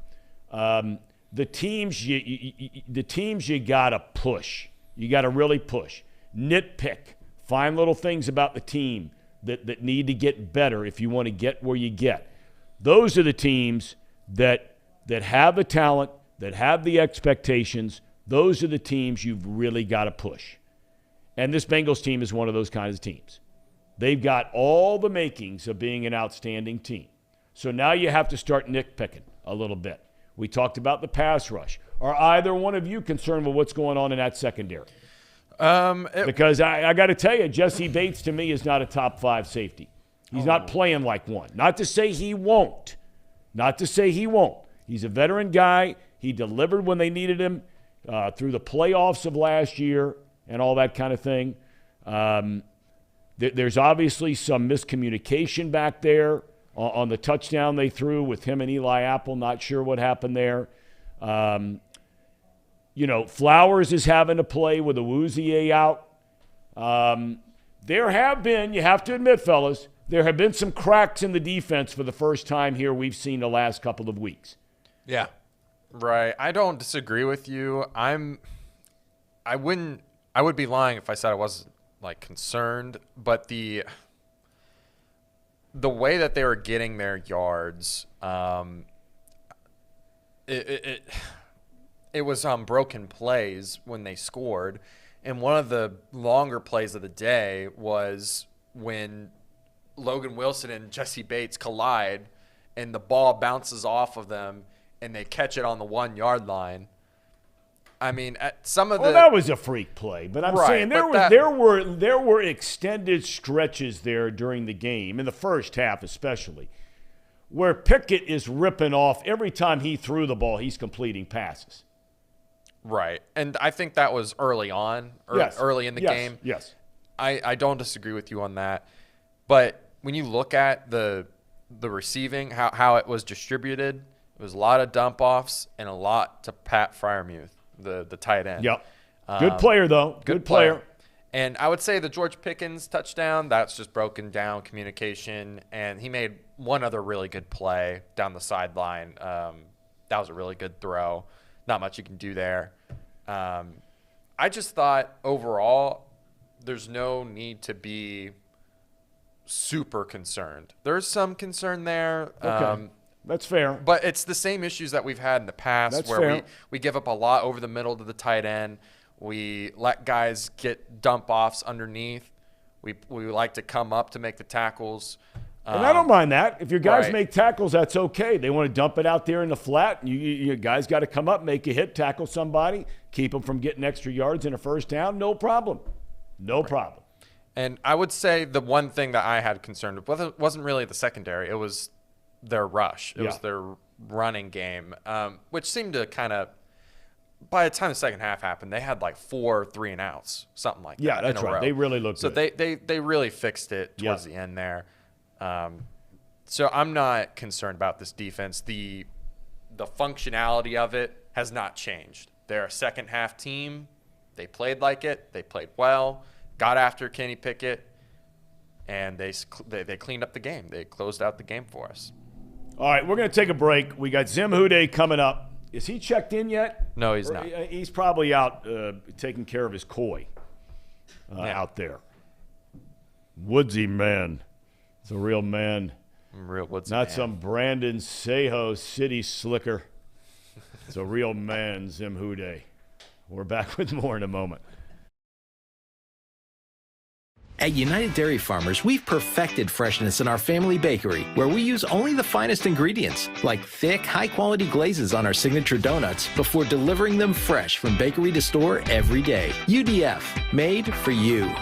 The teams you got to push. You got to really push. Nitpick. Find little things about the team that need to get better if you want to get where you get. Those are the teams that have the talent, that have the expectations. Those are the teams you've really got to push. And this Bengals team is one of those kinds of teams. They've got all the makings of being an outstanding team. So now you have to start nitpicking a little bit. We talked about the pass rush. Are either one of you concerned with what's going on in that secondary? Because I got to tell you, Jesse Bates to me is not a top 5 safety. He's not playing like one. Not to say he won't. He's a veteran guy. He delivered when they needed him through the playoffs of last year and all that kind of thing. There's obviously some miscommunication back there on the touchdown they threw with him and Eli Apple. Not sure what happened there. Flowers is having to play with Awuzie out. There have been, you have to admit, fellas, there have been some cracks in the defense for the first time here we've seen the last couple of weeks. Yeah. Right. I don't disagree with you. I would be lying if I said I wasn't concerned, but the way that they were getting their yards, it was on broken plays when they scored. And one of the longer plays of the day was when Logan Wilson and Jesse Bates collide and the ball bounces off of them and they catch it on the 1 yard line. That was a freak play, but I'm saying there were extended stretches there during the game, in the first half especially, where Pickett is ripping off every time he threw the ball, he's completing passes. Right, and I think that was early on, early in the game. Yes, I don't disagree with you on that, but when you look at the receiving, how it was distributed, it was a lot of dump offs and a lot to Pat Freiermuth, the tight end. Yep. Good player, though. Good player. And I would say the George Pickens touchdown, that's just broken down communication. And he made one other really good play down the sideline. That was a really good throw. Not much you can do there. I just thought overall there's no need to be super concerned. There's some concern there. Okay. That's fair. But it's the same issues that we've had in the past. That's where fair. we give up a lot over the middle to the tight end. We let guys get dump-offs underneath. We like to come up to make the tackles. And I don't mind that. If your guys make tackles, that's okay. They want to dump it out there in the flat. You guys got to come up, make a hit, tackle somebody, keep them from getting extra yards in a first down. No problem. No problem. And I would say the one thing that I had concern with wasn't really the secondary. It was their rush. It was their running game, which seemed to kind of by the time the second half happened, they had like 4 3-and-outs, something like that. Yeah, that's right. Row. They really looked so good. they really fixed it towards the end there. So I'm not concerned about this defense. The functionality of it has not changed. They're a second half team. They played like it. They played well. Got after Kenny Pickett, and they cleaned up the game. They closed out the game for us. All right, we're going to take a break. We got Zim Who coming up. Is he checked in yet? No, he's not. He's probably out taking care of his koi out there. Woodsy man. It's a real man. Real woodsy Not man. some Brandon Sejo city slicker. It's a real man, Zim Who. We're back with more in a moment. At United Dairy Farmers, we've perfected freshness in our family bakery, where we use only the finest ingredients, like thick, high-quality glazes on our signature donuts, before delivering them fresh from bakery to store every day. UDF, made for you.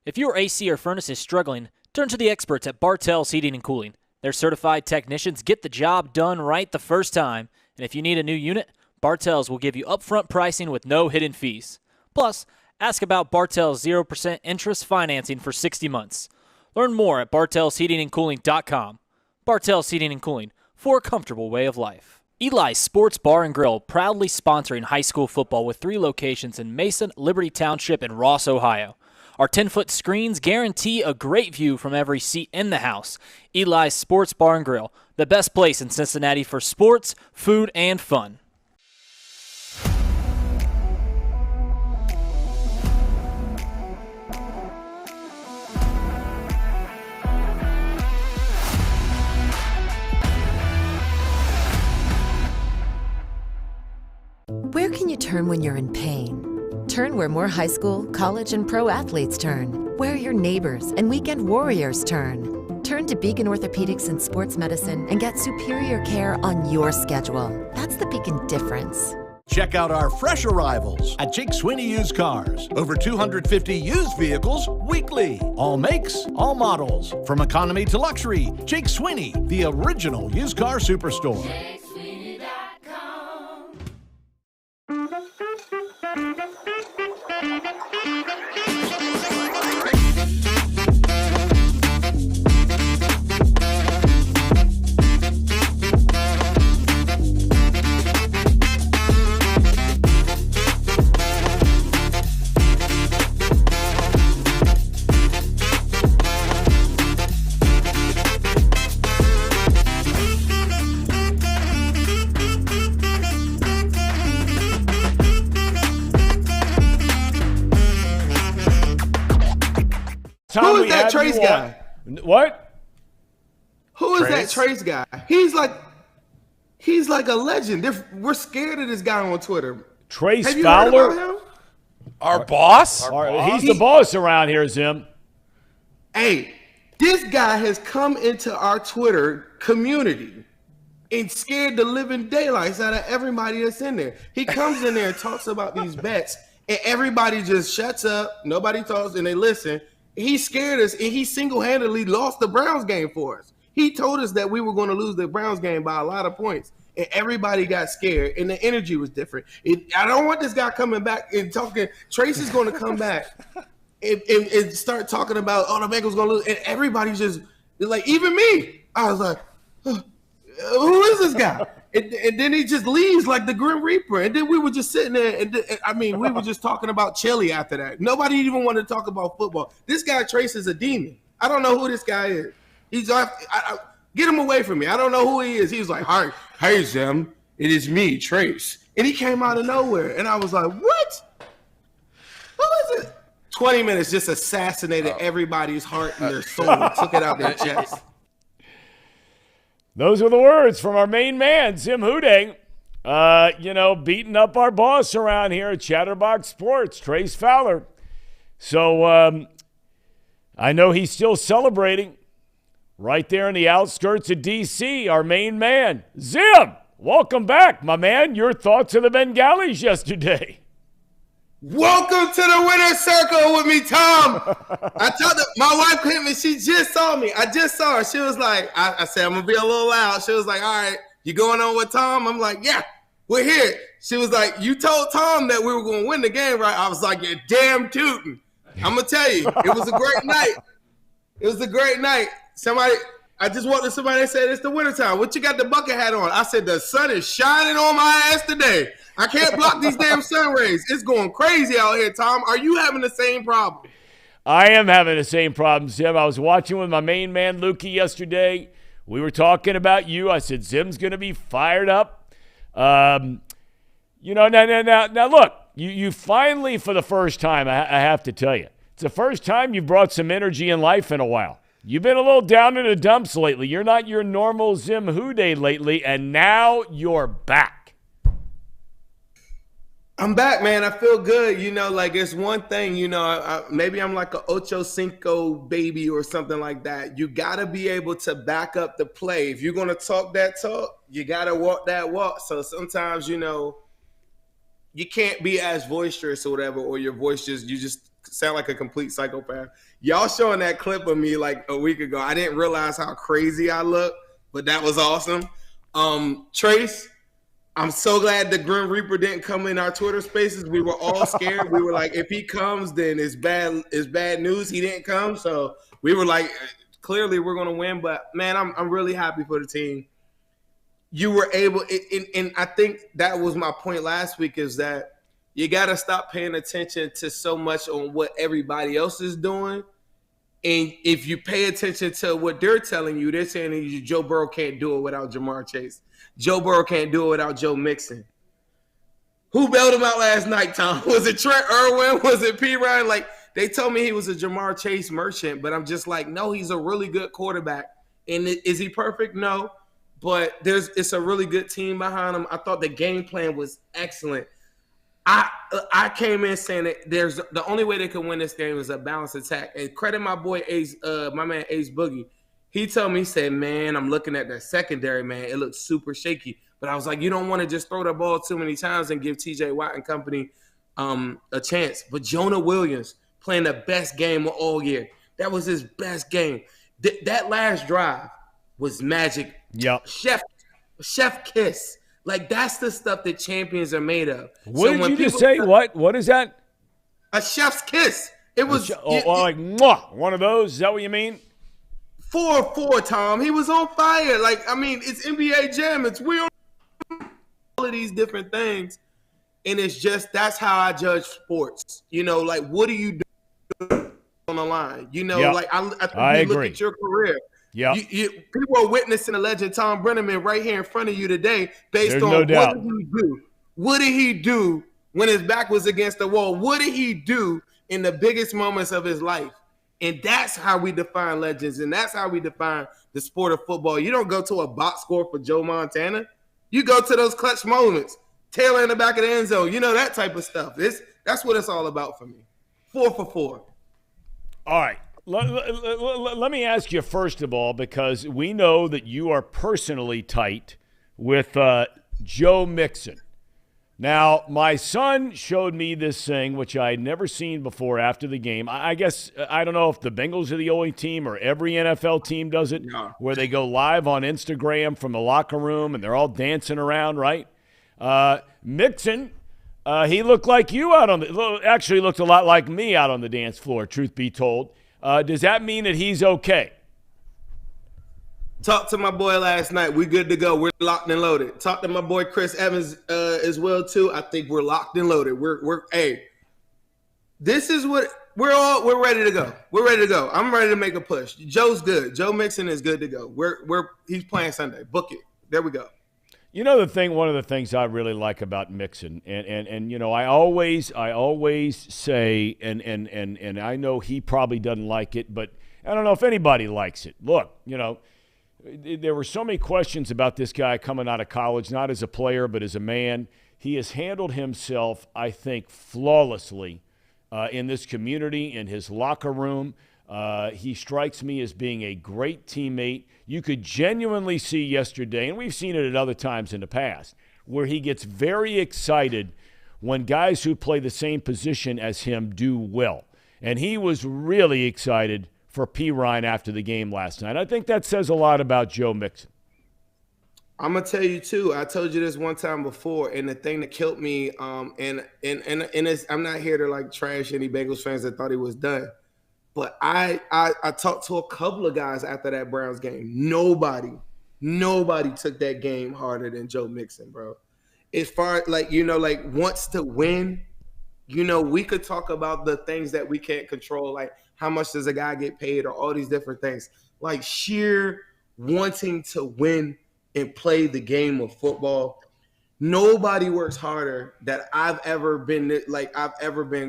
If your AC or furnace is struggling, turn to the experts at Bartell's Heating and Cooling. Their certified technicians get the job done right the first time, and if you need a new unit, Bartell's will give you upfront pricing with no hidden fees. Plus, ask about Bartell's 0% interest financing for 60 months. Learn more at bartellsheatingandcooling.com. Bartell's Heating and Cooling, for a comfortable way of life. Eli's Sports Bar and Grill, proudly sponsoring high school football with 3 locations in Mason, Liberty Township, and Ross, Ohio. Our 10-foot screens guarantee a great view from every seat in the house. Eli's Sports Bar and Grill, the best place in Cincinnati for sports, food, and fun. Where can you turn when you're in pain? Turn where more high school, college, and pro athletes turn. Where your neighbors and weekend warriors turn. Turn to Beacon Orthopedics and Sports Medicine and get superior care on your schedule. That's the Beacon difference. Check out our fresh arrivals at Jake Sweeney Used Cars. Over 250 used vehicles weekly. All makes, all models. From economy to luxury, Jake Sweeney, the original used car superstore. Who is that Trace guy? What? Who is that Trace guy? He's like a legend. We're scared of this guy on Twitter. Trace Have you Fowler? heard about him? Our boss? He's the boss around here, Zim. Hey, this guy has come into our Twitter community and scared the living daylights out of everybody that's in there. He comes in there and talks about these bets, and everybody just shuts up. Nobody talks, and they listen. He scared us, and he single-handedly lost the Browns game for us. He told us that we were going to lose the Browns game by a lot of points, and everybody got scared, and the energy was different. I don't want this guy coming back and talking. Trace is going to come back and start talking about, the Bengals going to lose, and everybody's just like, even me. I was like, who is this guy? And then he just leaves like the Grim Reaper. And then we were just sitting there, we were just talking about chili after that. Nobody even wanted to talk about football. This guy Trace is a demon. I don't know who this guy is. He's get him away from me. I don't know who he is. He was like, hey, Zim, it is me, Trace. And he came out of nowhere. And I was like, what? Who is it? 20 minutes just assassinated everybody's heart and their soul, took it out their chest. Those were the words from our main man, Zim Who. Beating up our boss around here at Chatterbox Sports, Trace Fowler. So I know he's still celebrating right there in the outskirts of D.C., our main man. Zim, welcome back, my man. Your thoughts of the Bengalis yesterday. Welcome to the winner's circle with me, Tom. I told her, my wife hit me. She just saw me. I just saw her. She was like, I said, I'm going to be a little loud. She was like, all right, you going on with Tom? I'm like, yeah. We're here. She was like, you told Tom that we were going to win the game, right? I was like, you're damn tootin'. I'm going to tell you, it was a great night. It was a great night. I just walked to somebody and said, it's the wintertime. What you got the bucket hat on? I said, the sun is shining on my ass today. I can't block these damn sun rays. It's going crazy out here, Tom. Are you having the same problem? I am having the same problem, Zim. I was watching with my main man, Lukey, yesterday. We were talking about you. I said, Zim's going to be fired up. Now look, you finally, for the first time, I have to tell you, it's the first time you've brought some energy in life in a while. You've been a little down in the dumps lately. You're not your normal Zim Who day lately, and now you're back. I'm back, man. I feel good. It's one thing, maybe I'm like a Ocho Cinco baby or something like that. You got to be able to back up the play. If you're going to talk that talk, you got to walk that walk. So sometimes, you can't be as boisterous or whatever, or your voice you just sound like a complete psychopath. Y'all showing that clip of me like a week ago. I didn't realize how crazy I look, but that was awesome. Trace, I'm so glad the Grim Reaper didn't come in our Twitter spaces. We were all scared. We were like, if he comes, then it's bad news. He didn't come. So we were like, clearly we're going to win. But, man, I'm really happy for the team. You were able – and I think that was my point last week, is that you got to stop paying attention to so much on what everybody else is doing. And if you pay attention to what they're telling you, they're saying Joe Burrow can't do it without Jamar Chase. Joe Burrow can't do it without Joe Mixon. Who bailed him out last night, Tom? Was it Trent Irwin? Was it P. Ryan? Like, they told me he was a Jamar Chase merchant, but I'm just like, no, he's a really good quarterback. And is he perfect? No. But it's a really good team behind him. I thought the game plan was excellent. I came in saying that the only way they could win this game is a balanced attack. And credit my boy Ace, my man Ace Boogie. He told me, he said, man, I'm looking at that secondary, man. It looks super shaky. But I was like, you don't want to just throw the ball too many times and give T.J. Watt and company a chance. But Jonah Williams playing the best game all year. That was his best game. That last drive was magic. Yep. Chef kiss. Like, that's the stuff that champions are made of. What did you just say? What is that? A chef's kiss. It was like mwah, one of those. Is that what you mean? 4-4, Tom. He was on fire. Like, I mean, it's NBA Jam. It's real. All of these different things. And it's just, that's how I judge sports. Like, what do you do on the line? Yep. Like, I think I you agree. look at your career. Yeah. People are witnessing the legend Thom Brennaman right here in front of you today based There's on no doubt. What did he do? What did he do when his back was against the wall? What did he do in the biggest moments of his life? And that's how we define legends, and that's how we define the sport of football. You don't go to a box score for Joe Montana. You go to those clutch moments, Taylor in the back of the end zone, that type of stuff. That's what it's all about for me. 4 for 4. All right. Let me ask you first of all, because we know that you are personally tight with Joe Mixon. Now, my son showed me this thing, which I had never seen before after the game. I guess, I don't know if the Bengals are the only team or every NFL team does it, where they go live on Instagram from the locker room and they're all dancing around, right? Mixon, he looked like you actually looked a lot like me out on the dance floor, truth be told. Does that mean that he's okay? Talked to my boy last night. We good to go. We're locked and loaded. Talked to my boy Chris Evans as well too. I think we're locked and loaded. This is what we're ready to go. We're ready to go. I'm ready to make a push. Joe's good. Joe Mixon is good to go. He's playing Sunday. Book it. There we go. One of the things I really like about Mixon, and I always say, and I know he probably doesn't like it, but I don't know if anybody likes it. Look, there were so many questions about this guy coming out of college, not as a player, but as a man. He has handled himself, I think, flawlessly in this community, in his locker room. He strikes me as being a great teammate. You could genuinely see yesterday, and we've seen it at other times in the past, where he gets very excited when guys who play the same position as him do well. And he was really excited for P. Ryan after the game last night. I think that says a lot about Joe Mixon. I'm gonna tell you too. I told you this one time before, and the thing that killed me, and it's, I'm not here to like trash any Bengals fans that thought he was done, but I talked to a couple of guys after that Browns game. Nobody took that game harder than Joe Mixon, bro. As far as like wants to win, we could talk about the things that we can't control, like how much does a guy get paid or all these different things, like sheer wanting to win and play the game of football. Nobody works harder that I've ever been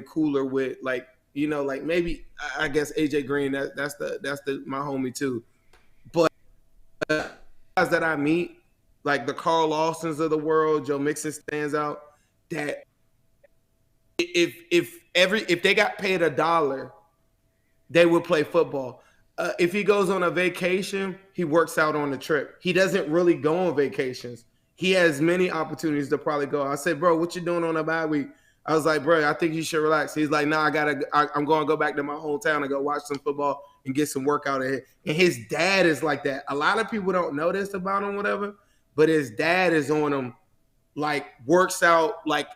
cooler with, like maybe I guess AJ Green, that's my homie too. But guys that I meet, like the Carl Lawsons of the world, Joe Mixon stands out, that if they got paid $1, they would play football. If he goes on a vacation, he works out on the trip. He doesn't really go on vacations. He has many opportunities to probably go. I said, bro, what you doing on a bye week? I was like, bro, I think you should relax. He's like, nah, I'm going to go back to my hometown and go watch some football and get some workout in. And his dad is like that. A lot of people don't know this about him, whatever, but his dad is on him, like works out like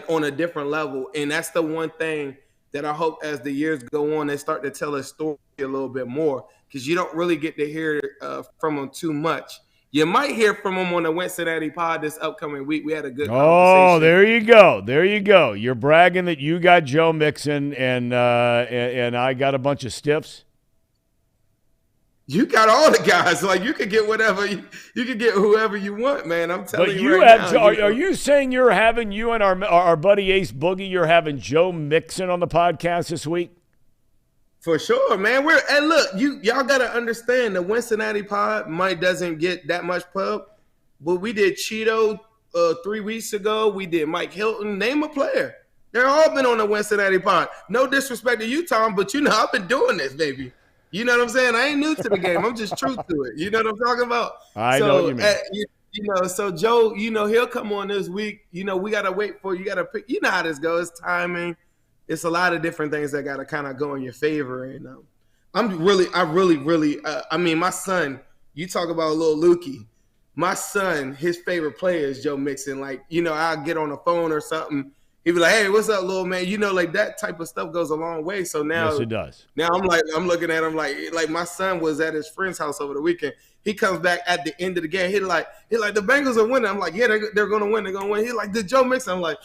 on a different level. And that's the one thing that I hope as the years go on, they start to tell his story a little bit more, because you don't really get to hear from him too much. You might hear from him on the Cincinnati pod this upcoming week. We had a good conversation. Oh, there you go. There you go. You're bragging that you got Joe Mixon and I got a bunch of stiffs. You got all the guys. Like, you could get whatever. You could get whoever you want, man. I'm telling but you right now. Are you saying you're having, you and our buddy Ace Boogie, you're having Joe Mixon on the podcast this week? For sure, man. And look, y'all got to understand, the Cincinnati pod doesn't get that much pub, but we did Cheeto 3 weeks ago. We did Mike Hilton. Name a player. They're all been on the Cincinnati pod. No disrespect to you, Tom, but I've been doing this, baby. You know what I'm saying? I ain't new to the game. I'm just true to it. You know what I'm talking about? I know what you mean. So Joe, he'll come on this week. We got to wait for, you got to pick. You know how this goes. It's timing. It's a lot of different things that got to kind of go in your favor. And I mean, my son, you talk about little Lukey. My son, his favorite player is Joe Mixon. Like, I'll get on the phone or something. He'd be like, hey, what's up, little man? Like that type of stuff goes a long way. So now, yes, it does. Now I'm looking at him like my son was at his friend's house over the weekend. He comes back at the end of the game. He like the Bengals are winning. I'm like, yeah, they're going to win. They're going to win. He like, the Joe Mixon. I'm like,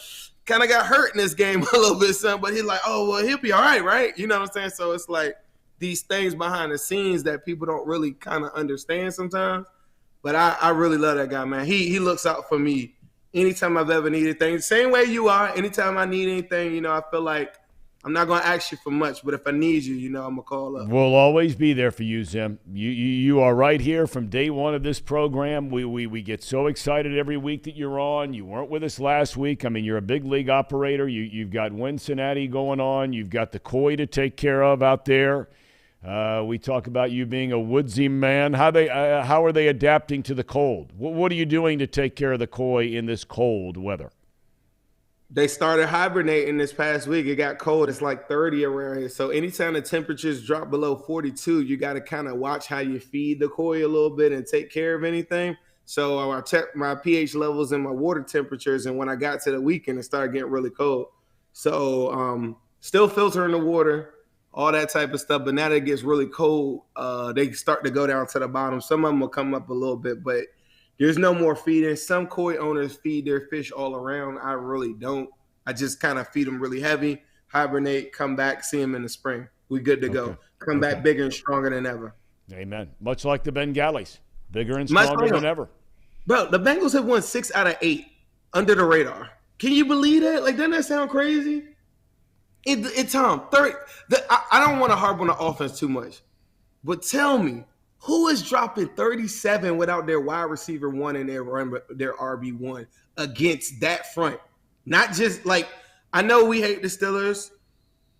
kind of got hurt in this game a little bit, son. But he's like, oh, well, he'll be all right? You know what I'm saying? So it's like these things behind the scenes that people don't really kind of understand sometimes. But I really love that guy, man. He looks out for me anytime I've ever needed things. Same way you are. Anytime I need anything, I feel like I'm not going to ask you for much, but if I need you, I'm going to call up. We'll always be there for you, Zim. You are right here from day one of this program. We get so excited every week that you're on. You weren't with us last week. I mean, you're a big league operator. You've got Cincinnati going on. You've got the Koi to take care of out there. We talk about you being a woodsy man. How are they adapting to the cold? What are you doing to take care of the Koi in this cold weather? They started hibernating this past week. It got cold. It's like 30 around here. So anytime the temperatures drop below 42, you got to kind of watch how you feed the Koi a little bit and take care of anything. So I checked my pH levels and my water temperatures, and when I got to the weekend, it started getting really cold. So still filtering the water, all that type of stuff. But now that it gets really cold, they start to go down to the bottom. Some of them will come up a little bit, but there's no more feeding. Some Koi owners feed their fish all around. I really don't. I just kind of feed them really heavy, hibernate, come back, see them in the spring. We good to go. Come back bigger and stronger than ever. Amen. Much like the Bengalis, bigger and stronger than ever. Bro, the Bengals have won 6 out of 8 under the radar. Can you believe that? Like, doesn't that sound crazy? Tom, I don't want to harp on the offense too much, but tell me, who is dropping 37 without their wide receiver one and their RB1 against that front? Not just like, I know we hate the Steelers,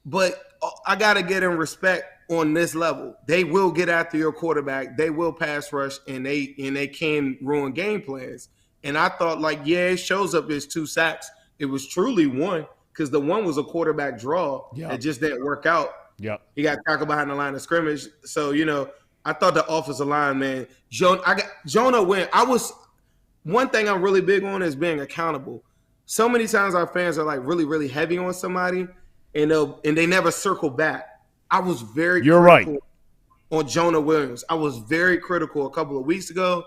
but I got to get them respect on this level. They will get after your quarterback. They will pass rush, and they can ruin game plans. And I thought, like, yeah, it shows up as 2 sacks. It was truly 1, because the one was a quarterback draw. It just didn't work out. Yeah, he got tackled behind the line of scrimmage. So, I thought the offensive line, man, Jonah went. One thing I'm really big on is being accountable. So many times our fans are like really, really heavy on somebody, and they never circle back. I was very critical on Jonah Williams. I was very critical a couple of weeks ago.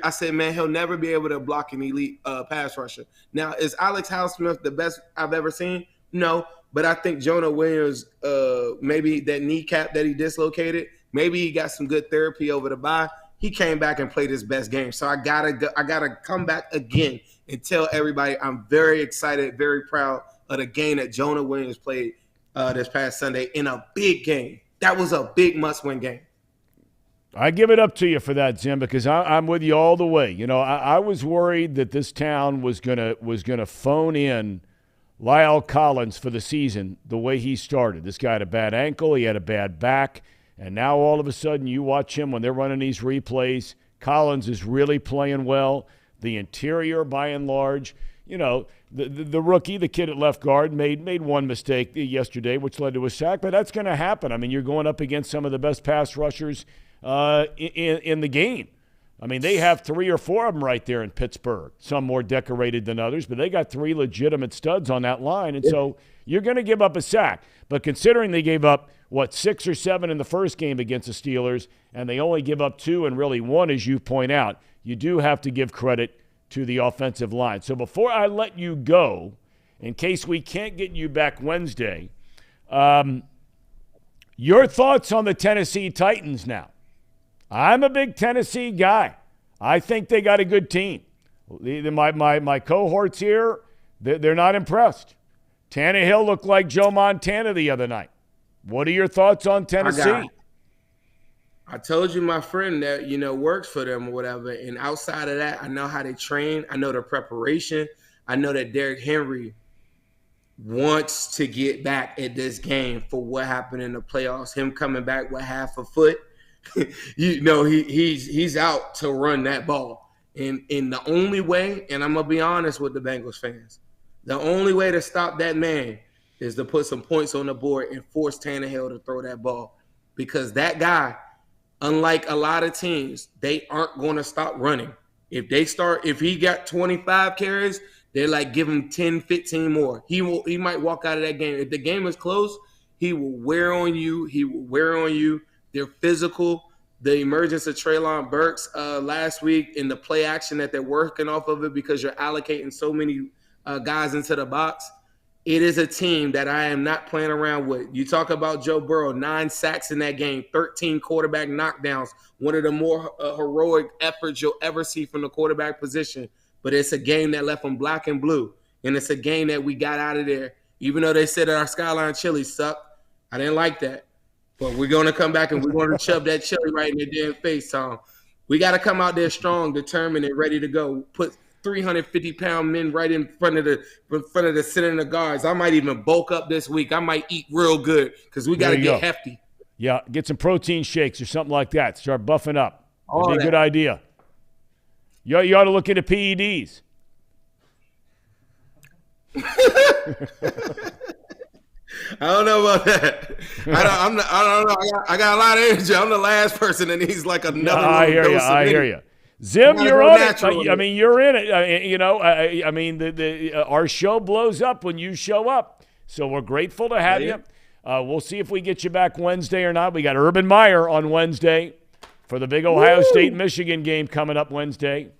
I said, man, he'll never be able to block an elite pass rusher. Now, is Alex Highsmith the best I've ever seen? No, but I think Jonah Williams, maybe that kneecap that he dislocated, maybe he got some good therapy over the bye. He came back and played his best game. So I gotta come back again and tell everybody I'm very excited, very proud of the game that Jonah Williams played this past Sunday in a big game. That was a big must-win game. I give it up to you for that, Zim, because I'm with you all the way. You know, I was worried that this town was gonna phone in Lyle Collins for the season the way he started. This guy had a bad ankle, he had a bad back, and now all of a sudden you watch him when they're running these replays. Collins is really playing well. The interior, by and large, you know, the rookie, the kid at left guard, made one mistake yesterday, which led to a sack, but that's going to happen. I mean, you're going up against some of the best pass rushers in the game. I mean, they have 3 or 4 of them right there in Pittsburgh, some more decorated than others, but they got 3 legitimate studs on that line, and so you're going to give up a sack. But considering they gave up, 6 or 7 in the first game against the Steelers, and they only give up 2 and really 1, as you point out, you do have to give credit to the offensive line. So before I let you go, in case we can't get you back Wednesday, your thoughts on the Tennessee Titans now. I'm a big Tennessee guy. I think they got a good team. My cohorts here, they're not impressed. Tannehill looked like Joe Montana the other night. What are your thoughts on Tennessee? I told you my friend that, works for them or whatever. And outside of that, I know how they train. I know their preparation. I know that Derrick Henry wants to get back at this game for what happened in the playoffs. Him coming back with half a foot. He's out to run that ball. And the only way, and I'm going to be honest with the Bengals fans, the only way to stop that man is to put some points on the board and force Tannehill to throw that ball. Because that guy, unlike a lot of teams, they aren't going to stop running. If he got 25 carries, they're like, give him 10, 15 more. He might walk out of that game. If the game is close, he will wear on you. They're physical. The emergence of Treylon Burks last week in the play action that they're working off of it because you're allocating so many guys into the box. It is a team that I am not playing around with. You talk about Joe Burrow, 9 sacks in that game, 13 quarterback knockdowns, one of the more heroic efforts you'll ever see from the quarterback position. But it's a game that left them black and blue, and it's a game that we got out of there. Even though they said that our Skyline chili sucked, I didn't like that. But we're going to come back and we're going to shove that chili right in their damn face, Tom. We got to come out there strong, determined, and ready to go. Put 350-pound men right in front of the center of the guards. I might even bulk up this week. I might eat real good because we got to get hefty. Yeah, get some protein shakes or something like that. Start buffing up. That'd be a good idea. You ought to look into PEDs. I don't know about that. I don't know. I got a lot of energy. I'm the last person that needs like another. I hear you. Zim, you're on it. I mean, you're in it. I mean, our show blows up when you show up. So we're grateful to have you. We'll see if we get you back Wednesday or not. We got Urban Meyer on Wednesday for the big Ohio State-Michigan game coming up Wednesday.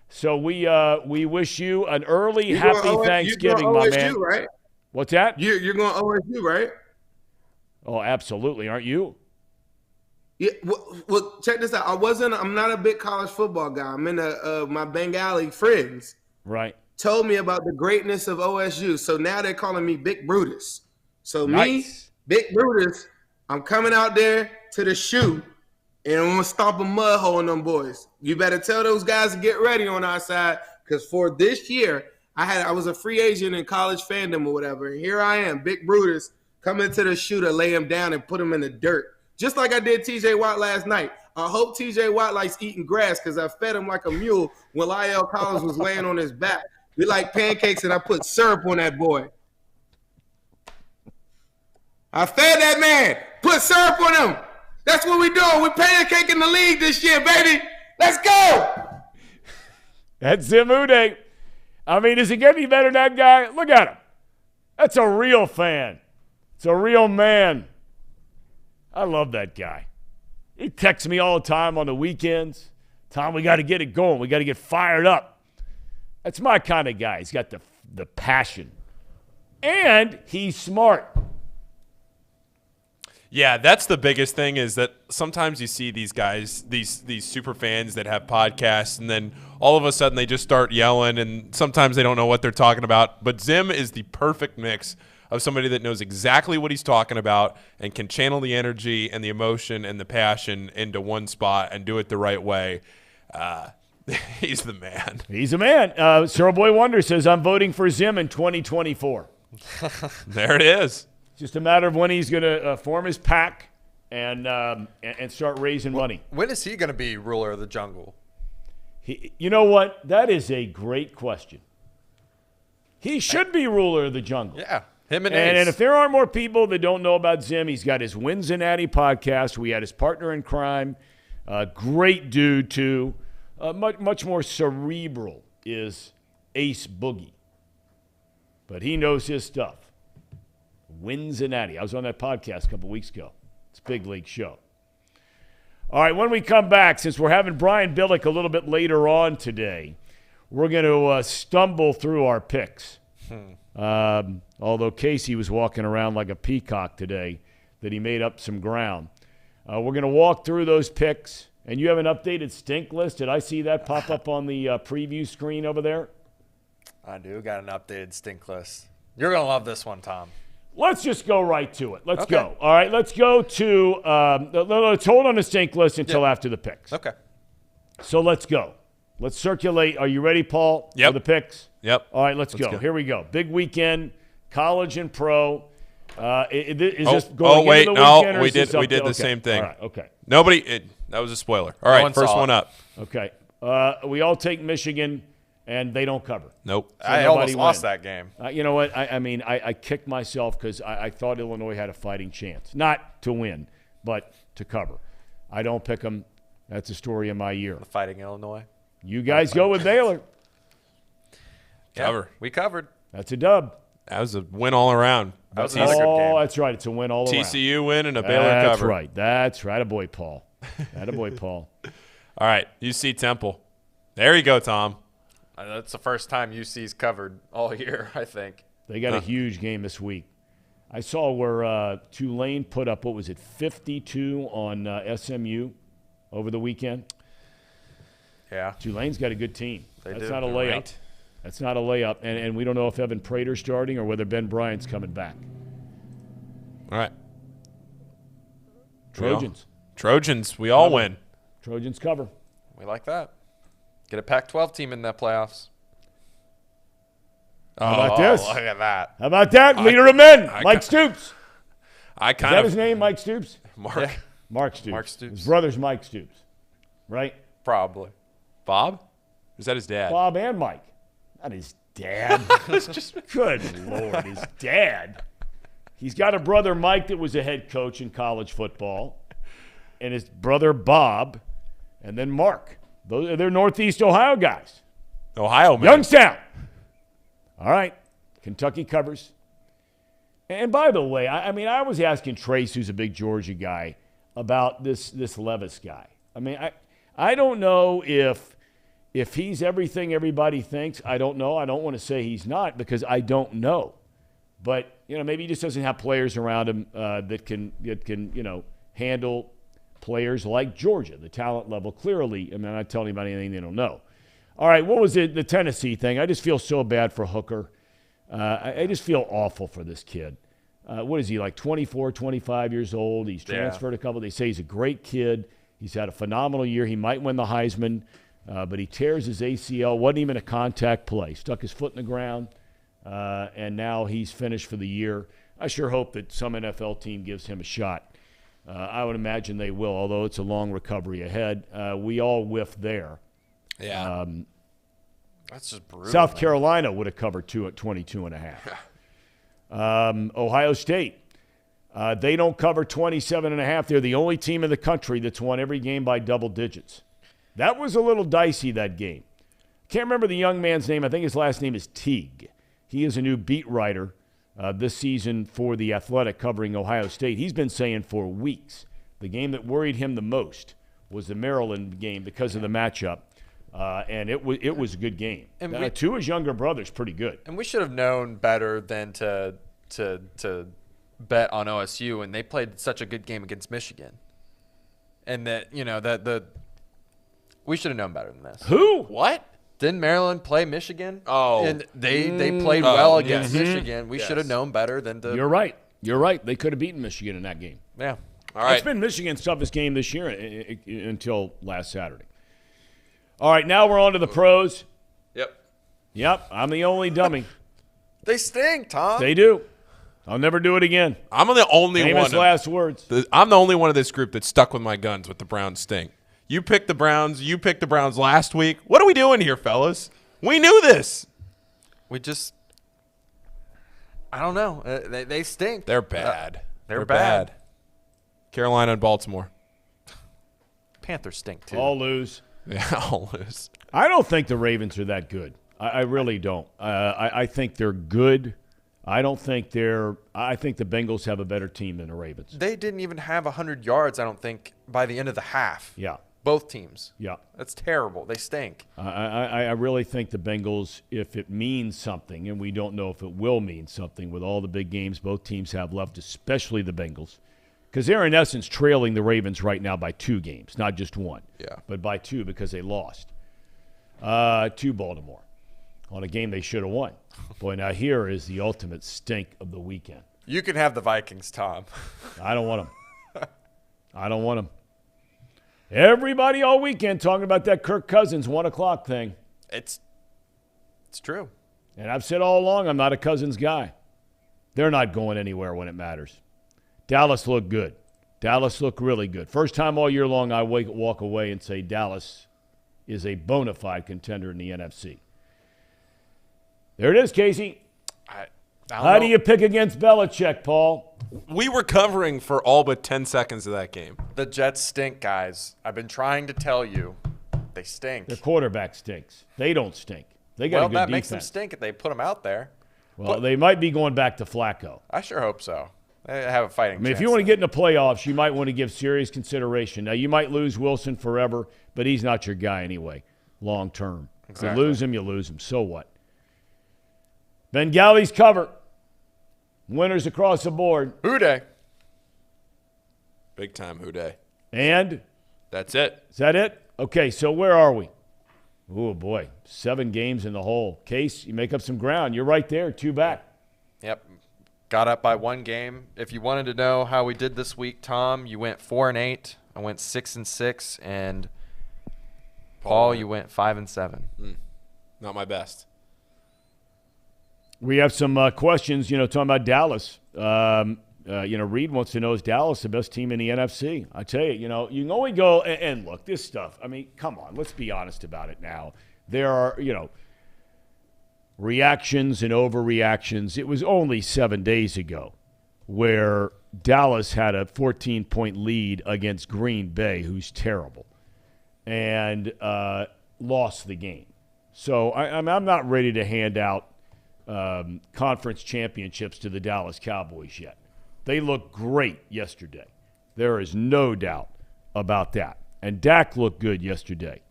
So we wish you an early happy Thanksgiving, my man. Right? What's that? You're going to OSU, right? Oh, absolutely. Aren't you? Yeah. Well, check this out. I'm not a big college football guy. I'm in my Bengali friends. Right. Told me about the greatness of OSU. So now they're calling me Big Brutus. So nice. Me, Big Brutus, I'm coming out there to the shoe, and I'm going to stomp a mud hole in them boys. You better tell those guys to get ready on our side, because for this year, I was a free agent in college fandom or whatever, and here I am, Big Brutus, coming to the shoe to lay him down and put him in the dirt, just like I did T.J. Watt last night. I hope T.J. Watt likes eating grass because I fed him like a mule when Lyle Collins was laying on his back. We like pancakes, and I put syrup on that boy. I fed that man. Put syrup on him. That's what we doing. We're pancaking the league this year, baby. Let's go. That's Zim Who Day. I mean, does it get any better than that guy? Look at him. That's a real fan. It's a real man. I love that guy. He texts me all the time on the weekends. Tom, we got to get it going. We got to get fired up. That's my kind of guy. He's got the passion. And he's smart. Yeah, that's the biggest thing is that sometimes you see these guys, these super fans that have podcasts, and then all of a sudden they just start yelling, and sometimes they don't know what they're talking about. But Zim is the perfect mix of somebody that knows exactly what he's talking about and can channel the energy and the emotion and the passion into one spot and do it the right way. He's the man. He's a man. Cyril Boy Wonder says, I'm voting for Zim in 2024. There it is. Just a matter of when he's going to form his pack and start raising money. When is he going to be ruler of the jungle? You know what? That is a great question. He should be ruler of the jungle. Yeah, him and Ace. Ace. And if there are more people that don't know about Zim, he's got his Cincinnati podcast. We had his partner in crime. Great dude, too. Much more cerebral is Ace Boogie. But he knows his stuff. Cincinnati. I was on that podcast a couple weeks ago. It's a big league show. All right, when we come back, since we're having Brian Billick a little bit later on today, we're going to stumble through our picks. Although Casey was walking around like a peacock today, that he made up some ground. We're going to walk through those picks. And you have an updated stink list. Did I see that pop up on the preview screen over there? I do. Got an updated stink list. You're going to love this one, Tom. Let's just go right to it. Let's go. All right, let's go to let's hold on the stink list until after the picks. Okay. So let's go. Let's circulate. Are you ready, Paul, Yep. for the picks? Yep. All right, let's go. Here we go. Big weekend, college and pro. Is this going into the weekend? Or we is this did. We up did to- the okay. same thing. All right, okay. That was a spoiler. All right, first one up. Okay. We all take Michigan, and they don't cover. Nope. So I nobody almost lost wins. that game. You know what? I kicked myself because I thought Illinois had a fighting chance. Not to win, but to cover. I don't pick them. That's the story of my year. Fighting Illinois. You guys go with Baylor. Cover. We covered. That's a dub. That was a win all around. That was another good game. Oh, that's right. It's a win all around. TCU win and a Baylor That's cover. right. That's right. Attaboy, Paul. Attaboy, Paul. All right, UC Temple. There you go, Tom. That's the first time UC's covered all year, I think. They got a huge game this week. I saw where Tulane put up, 52 on SMU over the weekend. Yeah. Tulane's got a good team. That's do. not a They're layup. ranked. That's not a layup. And we don't know if Evan Prater's starting or whether Ben Bryant's coming back. All right. Trojans. We all win. Trojans cover. We like that. Get a Pac-12 team in the playoffs. How about this? Look at that. How about that? Leader of men, Mike Stoops. Is that his name, Mike Stoops? Mark. Yeah. Mark Stoops. Mark Stoops. His brother's Mike Stoops, right? Probably. Bob? Is that his dad? Bob and Mike. Not his dad. Good Lord, his dad. He's got a brother, Mike, that was a head coach in college football, and his brother, Bob, and then Mark. They're Northeast Ohio guys. Ohio, man. Youngstown. All right. Kentucky covers. And by the way, I was asking Trace, who's a big Georgia guy, about this Levis guy. I don't know if he's everything everybody thinks. I don't know. I don't want to say he's not because I don't know. But, maybe he just doesn't have players around him that can handle players like Georgia. The talent level clearly, I'm not telling anybody anything they don't know. All right, what was it? The Tennessee thing. I just feel so bad for Hooker. I just feel awful for this kid. What is he, like 24, 25 years old? He's transferred a couple. They say he's a great kid. He's had a phenomenal year. He might win the Heisman, but he tears his ACL. Wasn't even a contact play. Stuck his foot in the ground, and now he's finished for the year. I sure hope that some NFL team gives him a shot. I would imagine they will, although it's a long recovery ahead. We all whiffed there. Yeah. That's just brutal. South Carolina would have covered 22.5. Ohio State. They don't cover 27.5. They're the only team in the country that's won every game by double digits. That was a little dicey, that game. Can't remember the young man's name. I think his last name is Teague. He is a new beat writer this season for The Athletic covering Ohio State. He's been saying for weeks the game that worried him the most was the Maryland game because of the matchup, and it was a good game. And to his younger brother's pretty good. And we should have known better than to bet on OSU, and they played such a good game against Michigan. And that, we should have known better than this. Who? What? Didn't Maryland play Michigan? Oh. And they played well against yes. Michigan. We should have known better than to. You're right. You're right. They could have beaten Michigan in that game. Yeah. All right. It's been Michigan's toughest game this year until last Saturday. All right, now we're on to the pros. Yep, I'm the only dummy. They stink, Tom. They do. I'll never do it again. I'm the only Famous one. last words. I'm the only one of this group that's stuck with my guns with the Browns stink. You picked the Browns. You picked the Browns last week. What are we doing here, fellas? We knew this. We just – I don't know. They stink. They're bad. They're bad. Carolina and Baltimore. Panthers stink, too. All lose. Yeah, all lose. I don't think the Ravens are that good. I really don't. I think they're good. I think the Bengals have a better team than the Ravens. They didn't even have 100 yards, I don't think, by the end of the half. Yeah. Both teams. Yeah. That's terrible. They stink. I really think the Bengals, if it means something, and we don't know if it will mean something with all the big games both teams have left, especially the Bengals, because they're in essence trailing the Ravens right now by 2 games, not just 1. Yeah. But by 2 because they lost to Baltimore on a game they should have won. Boy, now here is the ultimate stink of the weekend. You can have the Vikings, Tom. I don't want them. I don't want them. Everybody all weekend talking about that Kirk Cousins 1 o'clock thing. It's true. And I've said all along I'm not a Cousins guy. They're not going anywhere when it matters. Dallas looked good. Dallas looked really good. First time all year long I walk away and say Dallas is a bona fide contender in the NFC. There it is, Casey. How do you pick against Belichick, Paul? We were covering for all but 10 seconds of that game. The Jets stink, guys. I've been trying to tell you. They stink. Their quarterback stinks. They don't stink. They got a good that defense. makes them stink if they put them out there. Well, they might be going back to Flacco. I sure hope so. They have a fighting chance. If you want to get in the playoffs, you might want to give serious consideration. Now, you might lose Wilson forever, but he's not your guy anyway, long term. Exactly. You lose him. So what? Bengals cover. Winners across the board. Who day? Big time who day. And? That's it. Is that it? Okay, so where are we? Oh, boy. 7 games in the hole. Case, you make up some ground. You're right there, 2 back. Yep. Got up by 1 game. If you wanted to know how we did this week, Tom, you went 4-8. I went 6-6. And Paul, you went 5-7. Not my best. We have some questions, talking about Dallas. Reed wants to know, is Dallas the best team in the NFC? I tell you, you can only go and look, this stuff. I mean, come on, let's be honest about it now. There are, reactions and overreactions. It was only 7 days ago where Dallas had a 14-point lead against Green Bay, who's terrible, and lost the game. So I'm not ready to hand out conference championships to the Dallas Cowboys yet. They looked great yesterday. There is no doubt about that. And Dak looked good yesterday.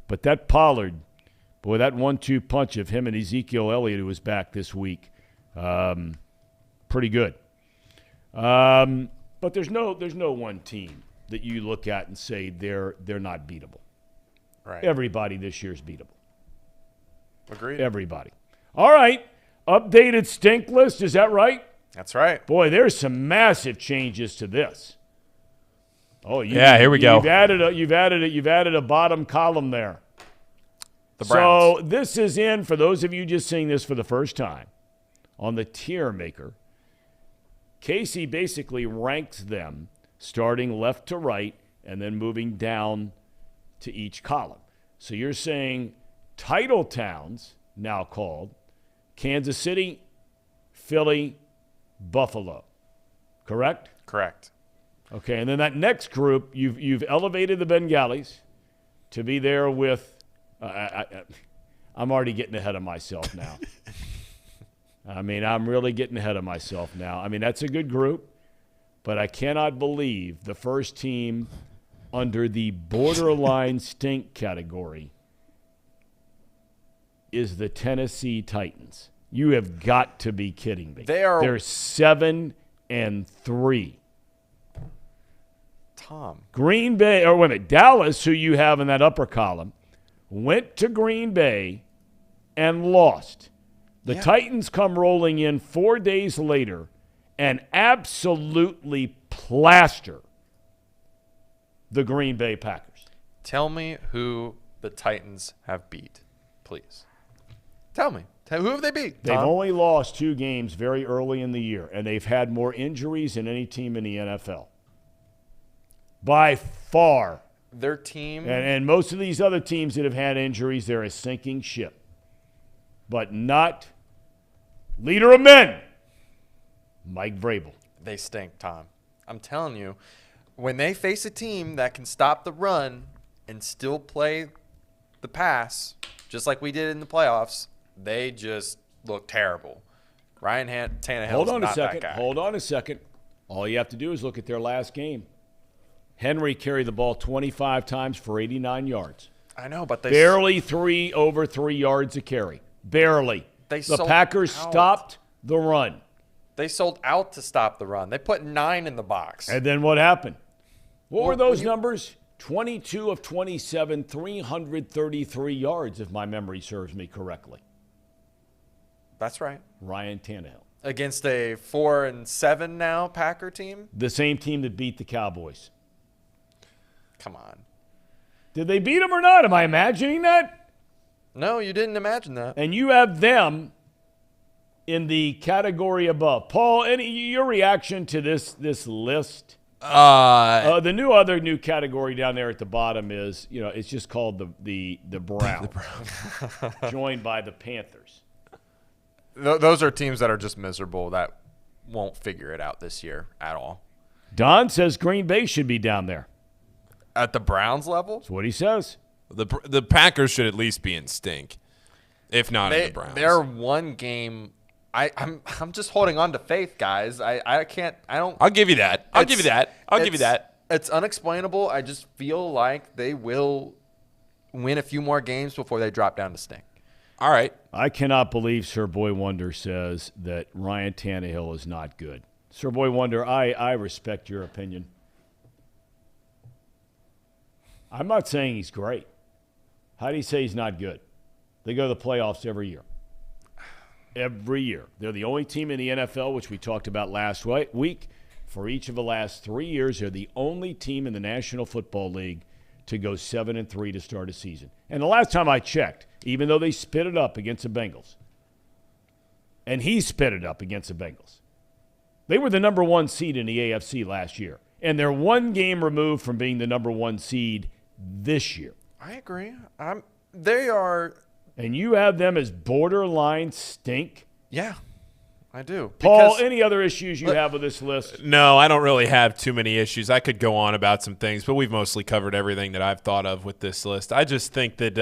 But that Pollard, boy, that 1-2 punch of him and Ezekiel Elliott, who was back this week, pretty good. But there's no one team that you look at and say they're not beatable. Right. Everybody this year is beatable. Agreed. Everybody. All right. Updated stink list. Is that right? That's right. Boy, there's some massive changes to this. Oh, here we go. You've added a bottom column there. The Browns. So this is in, for those of you just seeing this for the first time, on the tier maker. Casey basically ranks them starting left to right and then moving down to each column. So you're saying title towns, now called Kansas City, Philly, Buffalo. Correct? Correct. Okay, and then that next group, you've elevated the Bengalis to be there with I'm already getting ahead of myself now. I'm really getting ahead of myself now. That's a good group, but I cannot believe the first team under the borderline stink category is the Tennessee Titans. You have got to be kidding me. They're 7-3. Tom. Green Bay, or wait a minute, Dallas, who you have in that upper column, went to Green Bay and lost. The Titans come rolling in 4 days later and absolutely plaster the Green Bay Packers. Tell me who the Titans have beat, please. Tell me. Who have they beat? They've Tom? only lost 2 games very early in the year, and they've had more injuries than any team in the NFL. By far. Their team. And most of these other teams that have had injuries, they're a sinking ship. But not leader of men, Mike Vrabel. They stink, Tom. I'm telling you, when they face a team that can stop the run and still play the pass, just like we did in the playoffs, they just look terrible. Ryan Tannehill's not that guy. Hold on a second. All you have to do is look at their last game. Henry carried the ball 25 times for 89 yards. I know, but they barely over 3 yards a carry. Barely. The Packers stopped the run. They sold out to stop the run. They put 9 in the box. And then what happened? What were those numbers? 22 of 27, 333 yards, if my memory serves me correctly. That's right. Ryan Tannehill. Against a 4-7 now Packer team? The same team that beat the Cowboys. Come on. Did they beat them or not? Am I imagining that? No, you didn't imagine that. And you have them in the category above. Paul, your reaction to this list? The other new category down there at the bottom is, it's just called the Browns, joined by the Panthers. Those are teams that are just miserable that won't figure it out this year at all. Don says Green Bay should be down there. At the Browns level? That's what he says. The Packers should at least be in stink, if not in the Browns. They're one game. I'm just holding on to faith, guys. I can't. I don't. I'll give you that. I'll give you that. It's unexplainable. I just feel like they will win a few more games before they drop down to stink. All right. I cannot believe Sir Boy Wonder says that Ryan Tannehill is not good. Sir Boy Wonder, I respect your opinion. I'm not saying he's great. How do you say he's not good? They go to the playoffs every year. Every year. They're the only team in the NFL, which we talked about last week. For each of the last 3 years, they're the only team in the National Football League to go 7-3 to start a season. And the last time I checked, even though they spit it up against the Bengals, and he spit it up against the Bengals, they were the number 1 seed in the AFC last year. And they're 1 game removed from being the number 1 seed this year. I agree. They are. And you have them as borderline stink? Yeah, I do. Paul, any other issues you have with this list? No, I don't really have too many issues. I could go on about some things, but we've mostly covered everything that I've thought of with this list. I just think that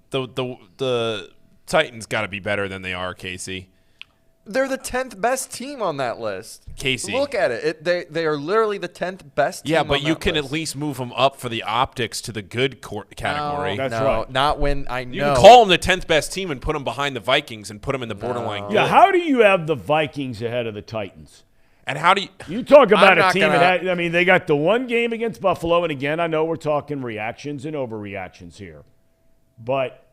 the Titans got to be better than they are, Casey. They're the 10th best team on that list. Casey. Look at it. They are literally the 10th best team. Yeah, but you can list. at least move them up for the optics to the good category. That's right. Not when I know. You can call them the 10th best team and put them behind the Vikings and put them in the borderline. Yeah, how do you have the Vikings ahead of the Titans? And how do you – You talk about a team they got the 1 game against Buffalo, and again, I know we're talking reactions and overreactions here. But,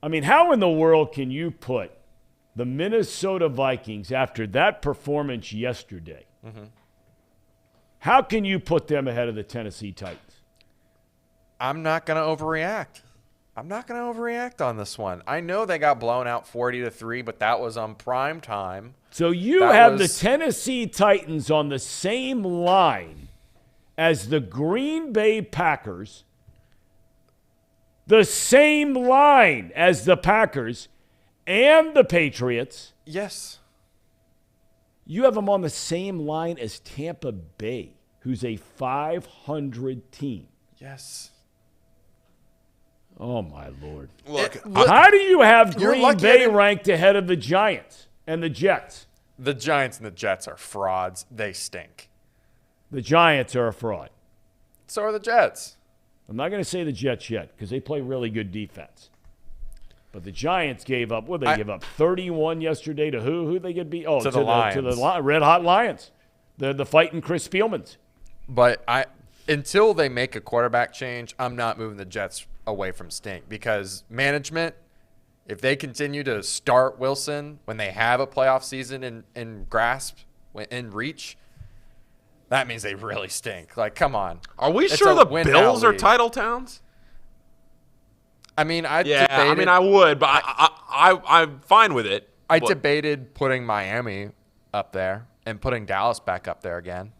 how in the world can you put the Minnesota Vikings, after that performance yesterday, how can you put them ahead of the Tennessee Titans? I'm not going to overreact. I'm not going to overreact on this one. I know they got blown out 40-3, but that was on prime time. So you have the Tennessee Titans on the same line as the Green Bay Packers, the same line as the Packers, and the Patriots. Yes. You have them on the same line as Tampa Bay, who's a 500 team. Yes. Oh, my Lord. Look, how do you have Green lucky Bay ranked ahead of the Giants and the Jets? The Giants and the Jets are frauds. They stink. The Giants are a fraud. So are the Jets. I'm not going to say the Jets yet because they play really good defense. But the Giants gave up. What did they give up? 31 yesterday to who? Who they get beat? Oh, to the Lions. To the Red Hot Lions. The fighting Chris Spielmans. But until they make a quarterback change, I'm not moving the Jets away from stink because management, if they continue to start Wilson when they have a playoff season in grasp, in reach, that means they really stink. Like, come on. Are we sure the Bills are title towns? I mean, I would, but I'm fine with it. I debated putting Miami up there and putting Dallas back up there again.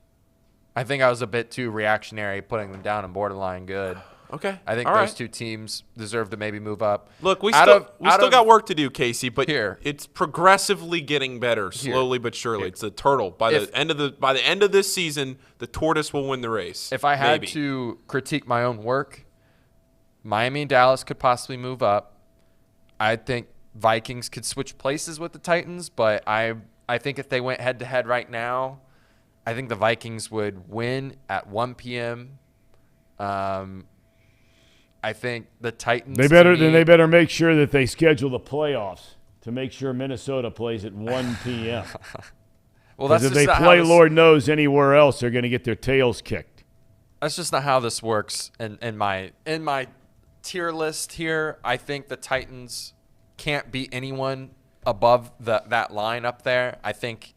I think I was a bit too reactionary putting them down and borderline good. Okay. I think those two teams deserve to maybe move up. Look, we still got work to do, Casey, but it's progressively getting better, slowly but surely. It's a turtle. By the end of this season, the tortoise will win the race. If I had to critique my own work, Miami and Dallas could possibly move up. I think Vikings could switch places with the Titans, but I think if they went head-to-head right now, I think the Vikings would win at 1 p.m. I think the Titans. They better make sure that they schedule the playoffs to make sure Minnesota plays at 1 p.m. Well, that's if they play, Lord knows, anywhere else, they're going to get their tails kicked. That's just not how this works. In my tier list here, I think the Titans can't beat anyone above that line up there. I think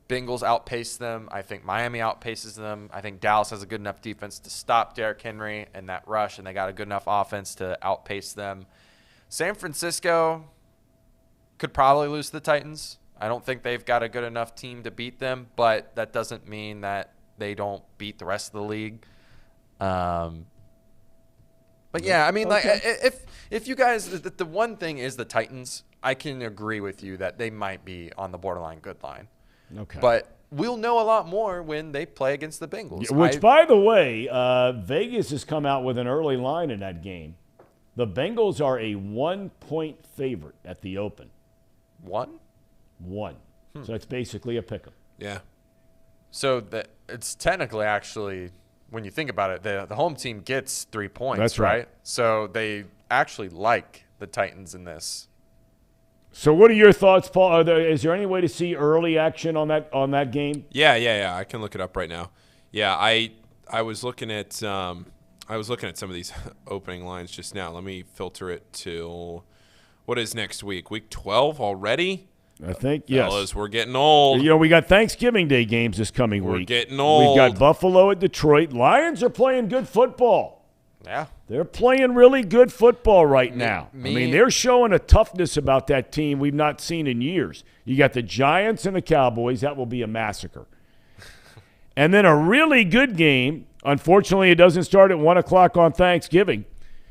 Bengals outpace them. I think Miami outpaces them. I think Dallas has a good enough defense to stop Derrick Henry and that rush, and they got a good enough offense to outpace them. San Francisco could probably lose to the Titans. I don't think they've got a good enough team to beat them, but that doesn't mean that they don't beat the rest of the league. But yeah, I mean, like if you guys, the one thing is the Titans, I can agree with you that they might be on the borderline good line. Okay. But we'll know a lot more when they play against the Bengals. Which, by the way, Vegas has come out with an early line in that game. The Bengals are a 1-point favorite at the open. 1? 1. So it's basically a pick 'em. Yeah. So it's technically actually, when you think about it, the home team gets 3 points. That's right. So they actually like the Titans in this. So what are your thoughts, Paul? Is there any way to see early action on that game? Yeah. I can look it up right now. Yeah, I was looking at some of these opening lines just now. Let me filter it to what is next week? Week 12 already? I think, yes. Fellas, we're getting old. We got Thanksgiving Day games this coming week. We're getting old. We've got Buffalo at Detroit. Lions are playing good football. Yeah. They're playing really good football right now. I mean, they're showing a toughness about that team we've not seen in years. You got the Giants and the Cowboys. That will be a massacre. And then a really good game. Unfortunately, it doesn't start at 1 o'clock on Thanksgiving.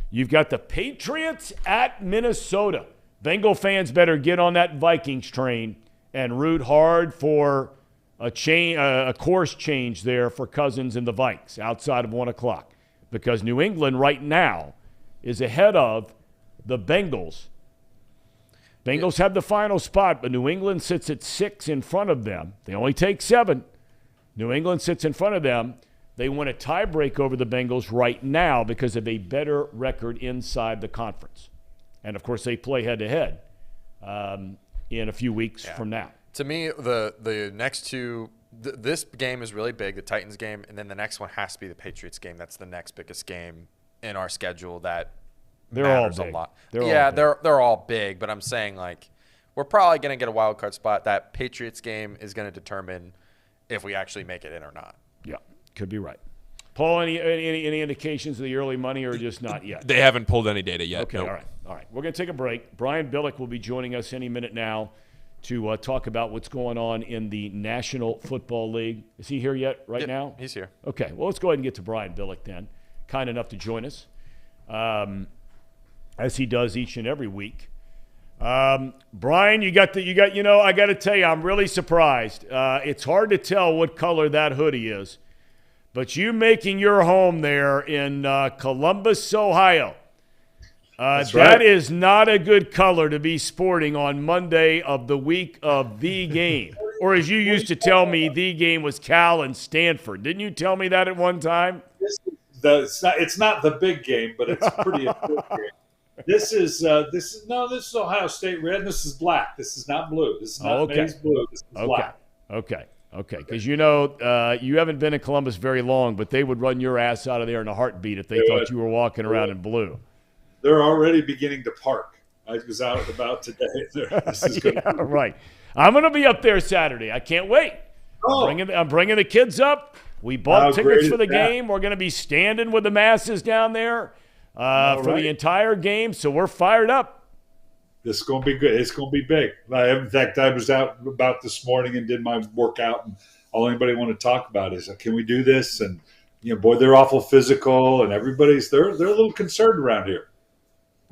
You've got the Patriots at Minnesota. Bengal fans better get on that Vikings train and root hard for a course change there for Cousins and the Vikes outside of 1 o'clock. Because New England right now is ahead of the Bengals. Bengals have the final spot, but New England sits at 6 in front of them. They only take 7. New England sits in front of them. They win a tiebreak over the Bengals right now because of a better record inside the conference. And, of course, they play head-to-head in a few weeks from now. To me, the next two this game is really big, the Titans game, and then the next one has to be the Patriots game. That's the next biggest game in our schedule that matters a lot. They're all big, but I'm saying, like, we're probably going to get a wild card spot. That Patriots game is going to determine if we actually make it in or not. Yeah, could be right. Paul, any indications of the early money or just not yet? They haven't pulled any data yet. Okay, nope. All right. We're going to take a break. Brian Billick will be joining us any minute now to talk about what's going on in the National Football League. Is he here yet now? He's here. Okay, well, let's go ahead and get to Brian Billick then. Kind enough to join us, as he does each and every week. Brian, I got to tell you, I'm really surprised. It's hard to tell what color that hoodie is, but you making your home there in Columbus, Ohio, That's that right. is not a good color to be sporting on Monday of the week of the game. Or as you used to tell me, the game was Cal and Stanford. Didn't you tell me that at one time? It's not the big game, but it's a pretty important game. This is Ohio State red. This is black. This is not blue. This is not maize blue. This is black. Okay. Because you haven't been in Columbus very long, but they would run your ass out of there in a heartbeat if they thought you were walking around in blue. They're already beginning to park. I was out and about today. This is good. Yeah, right. I'm going to be up there Saturday. I can't wait. Oh. I'm bringing the kids up. We bought tickets for the game. We're going to be standing with the masses down there for the entire game, so we're fired up. This is going to be good. It's going to be big. In fact, I was out about this morning and did my workout, and all anybody want to talk about is, can we do this? And boy, they're awful physical, and they're a little concerned around here.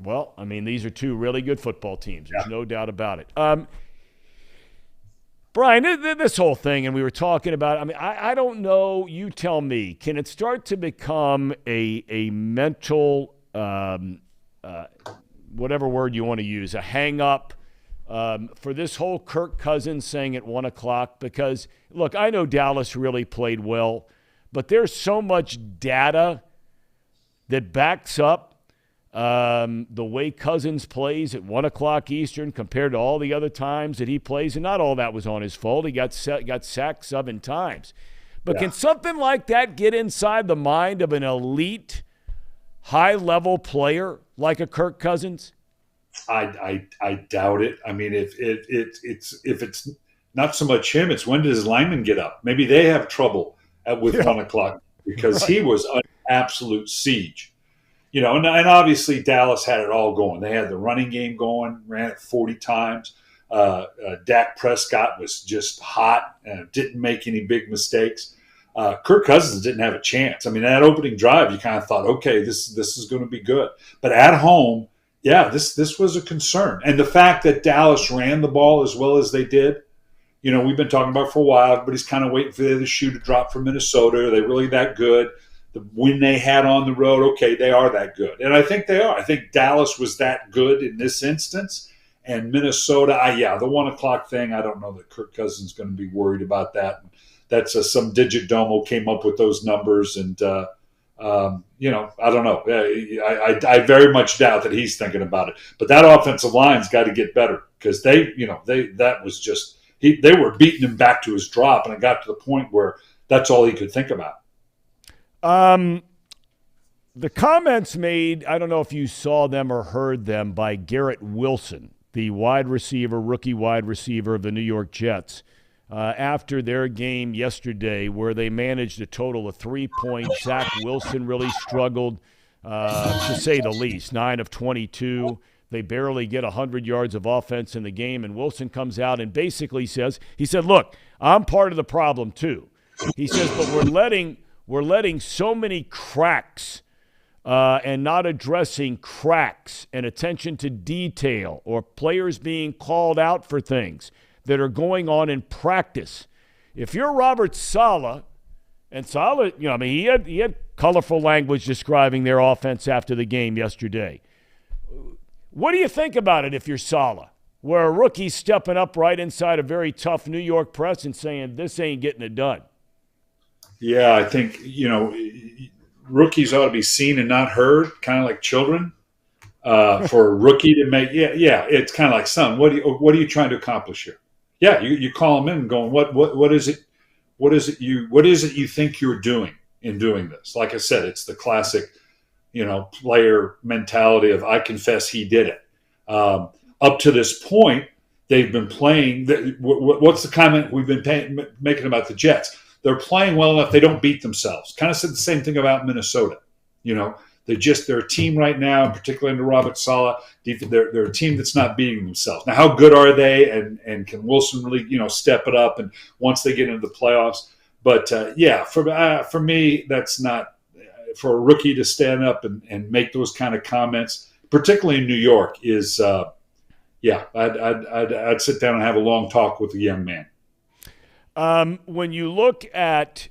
Well, I mean, these are two really good football teams. There's no doubt about it. Brian, this whole thing, and we were talking about, I don't know, you tell me, can it start to become a mental, whatever word you want to use, a hang-up for this whole Kirk Cousins saying at 1 o'clock? Because, look, I know Dallas really played well, but there's so much data that backs up the way Cousins plays at 1 o'clock Eastern compared to all the other times that he plays, and not all that was on his fault. He got sacked 7 times. But can something like that get inside the mind of an elite, high-level player like a Kirk Cousins? I doubt it. I mean, if it's not so much him, it's when does his lineman get up? Maybe they have trouble with 1 o'clock because he was an absolute siege. And obviously Dallas had it all going. They had the running game going, ran it 40 times. Dak Prescott was just hot and didn't make any big mistakes. Kirk Cousins didn't have a chance. I mean, that opening drive, you kind of thought, okay, this is going to be good. But at home, this was a concern. And the fact that Dallas ran the ball as well as they did, we've been talking about for a while. Everybody's kind of waiting for the shoe to drop from Minnesota. Are they really that good? The win they had on the road, okay, they are that good. And I think they are. I think Dallas was that good in this instance. And Minnesota, the 1 o'clock thing, I don't know that Kirk Cousins is going to be worried about that. That's some digit domo came up with those numbers. And, I don't know. I very much doubt that he's thinking about it. But that offensive line's got to get better because they were beating him back to his drop. And it got to the point where that's all he could think about. The comments made, I don't know if you saw them or heard them, by Garrett Wilson, the rookie wide receiver of the New York Jets, after their game yesterday where they managed a total of 3 points. Zach Wilson really struggled, to say the least, 9 of 22. They barely get 100 yards of offense in the game, and Wilson comes out and basically said, look, I'm part of the problem too. He says, but we're letting so many cracks and not addressing cracks and attention to detail or players being called out for things that are going on in practice. If you're Robert Saleh, and Saleh, he had colorful language describing their offense after the game yesterday. What do you think about it if you're Saleh, where a rookie's stepping up right inside a very tough New York press and saying, this ain't getting it done? Yeah, I think, rookies ought to be seen and not heard, kind of like children. For a rookie to make, it's kind of like, son, what are you trying to accomplish here? Yeah, you call them in and going, what is it you think you're doing in doing this? Like I said, it's the classic, player mentality of I confess he did it. Up to this point, they've been playing. What's the comment we've been making about the Jets? They're playing well enough. They don't beat themselves. Kind of said the same thing about Minnesota. They're a team right now, particularly under Robert Saleh. They're a team that's not beating themselves. Now, how good are they? And can Wilson really, step it up? And once they get into the playoffs, but for me, that's not for a rookie to stand up and make those kind of comments, particularly in New York, is yeah, I'd sit down and have a long talk with the young man. When you look at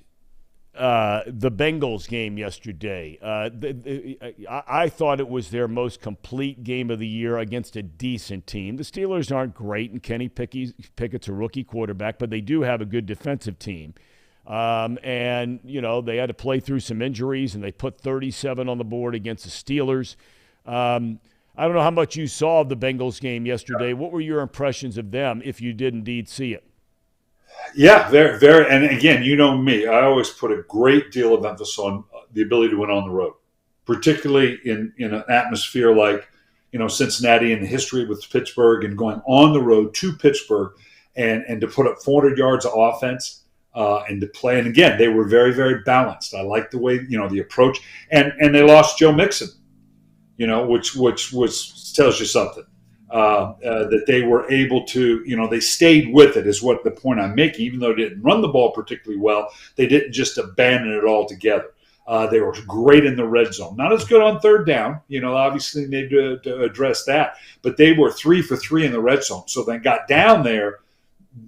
the Bengals game yesterday, I thought it was their most complete game of the year against a decent team. The Steelers aren't great, and Kenny Pickett's a rookie quarterback, but they do have a good defensive team. And, they had to play through some injuries, and they put 37 on the board against the Steelers. I don't know how much you saw of the Bengals game yesterday. What were your impressions of them if you did indeed see it? Yeah, very, very. And again, you know me, I always put a great deal of emphasis on the ability to win on the road, particularly in an atmosphere like, Cincinnati and the history with Pittsburgh and going on the road to Pittsburgh and to put up 400 yards of offense and to play. And again, they were very, very balanced. I like the way, the approach. And they lost Joe Mixon, which tells you something. That they were able to, they stayed with it is what the point I'm making. Even though they didn't run the ball particularly well, they didn't just abandon it altogether. They were great in the red zone. Not as good on third down. Obviously they need to address that. But they were 3 for 3 in the red zone. So they got down there,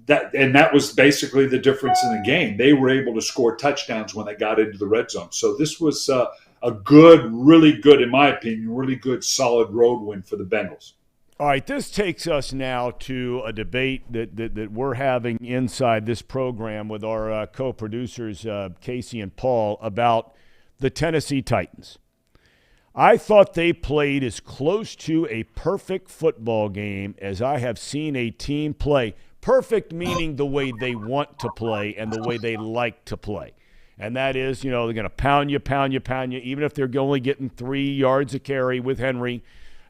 that was basically the difference in the game. They were able to score touchdowns when they got into the red zone. So this was a good, really good, in my opinion, really good, solid road win for the Bengals. All right, this takes us now to a debate that we're having inside this program with our co-producers, Casey and Paul, about the Tennessee Titans. I thought they played as close to a perfect football game as I have seen a team play. Perfect meaning the way they want to play and the way they like to play. And that is, they're going to pound you, even if they're only getting 3 yards a carry with Henry.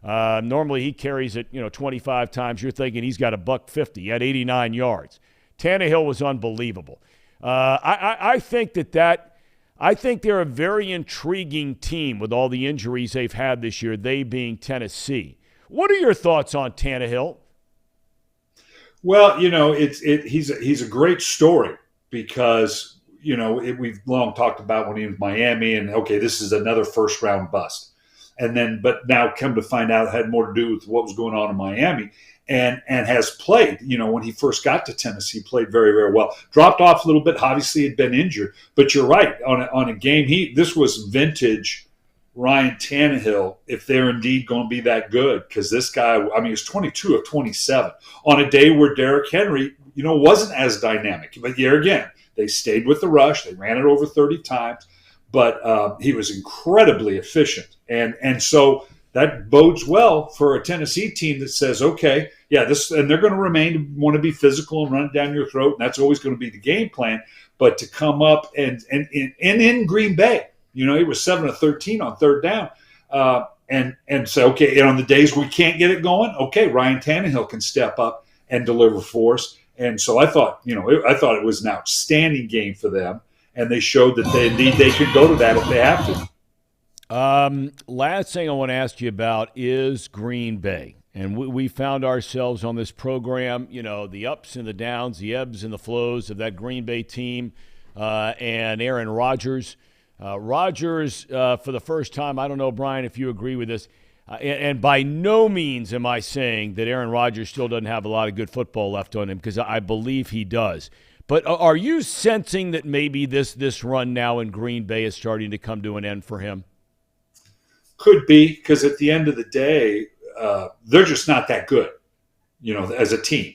Normally he carries it, 25 times. You're thinking he's got $150. He had 89 yards. Tannehill was unbelievable. I think I think they're a very intriguing team with all the injuries they've had this year, they being Tennessee. What are your thoughts on Tannehill? Well, he's a great story because, we've long talked about when he was in Miami and, okay, this is another first-round bust. But now come to find out it had more to do with what was going on in Miami and has played, when he first got to Tennessee, played very, very well. Dropped off a little bit, obviously had been injured. But you're right, on a game, this was vintage Ryan Tannehill, if they're indeed going to be that good. Because this guy, he's 22 of 27 on a day where Derrick Henry, wasn't as dynamic. But here again, they stayed with the rush. They ran it over 30 times. But he was incredibly efficient. And so that bodes well for a Tennessee team that says, okay, and they're going to want to be physical and run it down your throat, and that's always going to be the game plan. But to come up and in Green Bay, he was 7 of 13 on third down, and say, okay, and on the days we can't get it going, okay, Ryan Tannehill can step up and deliver for us. And so I thought it was an outstanding game for them. And they showed that they could go to that if they have to. Last thing I want to ask you about is Green Bay. And we found ourselves on this program, the ups and the downs, the ebbs and the flows of that Green Bay team and Aaron Rodgers. Rodgers, for the first time, I don't know, Brian, if you agree with this, and by no means am I saying that Aaron Rodgers still doesn't have a lot of good football left on him, because I believe he does. But are you sensing that maybe this run now in Green Bay is starting to come to an end for him? Could be, because at the end of the day, they're just not that good, as a team.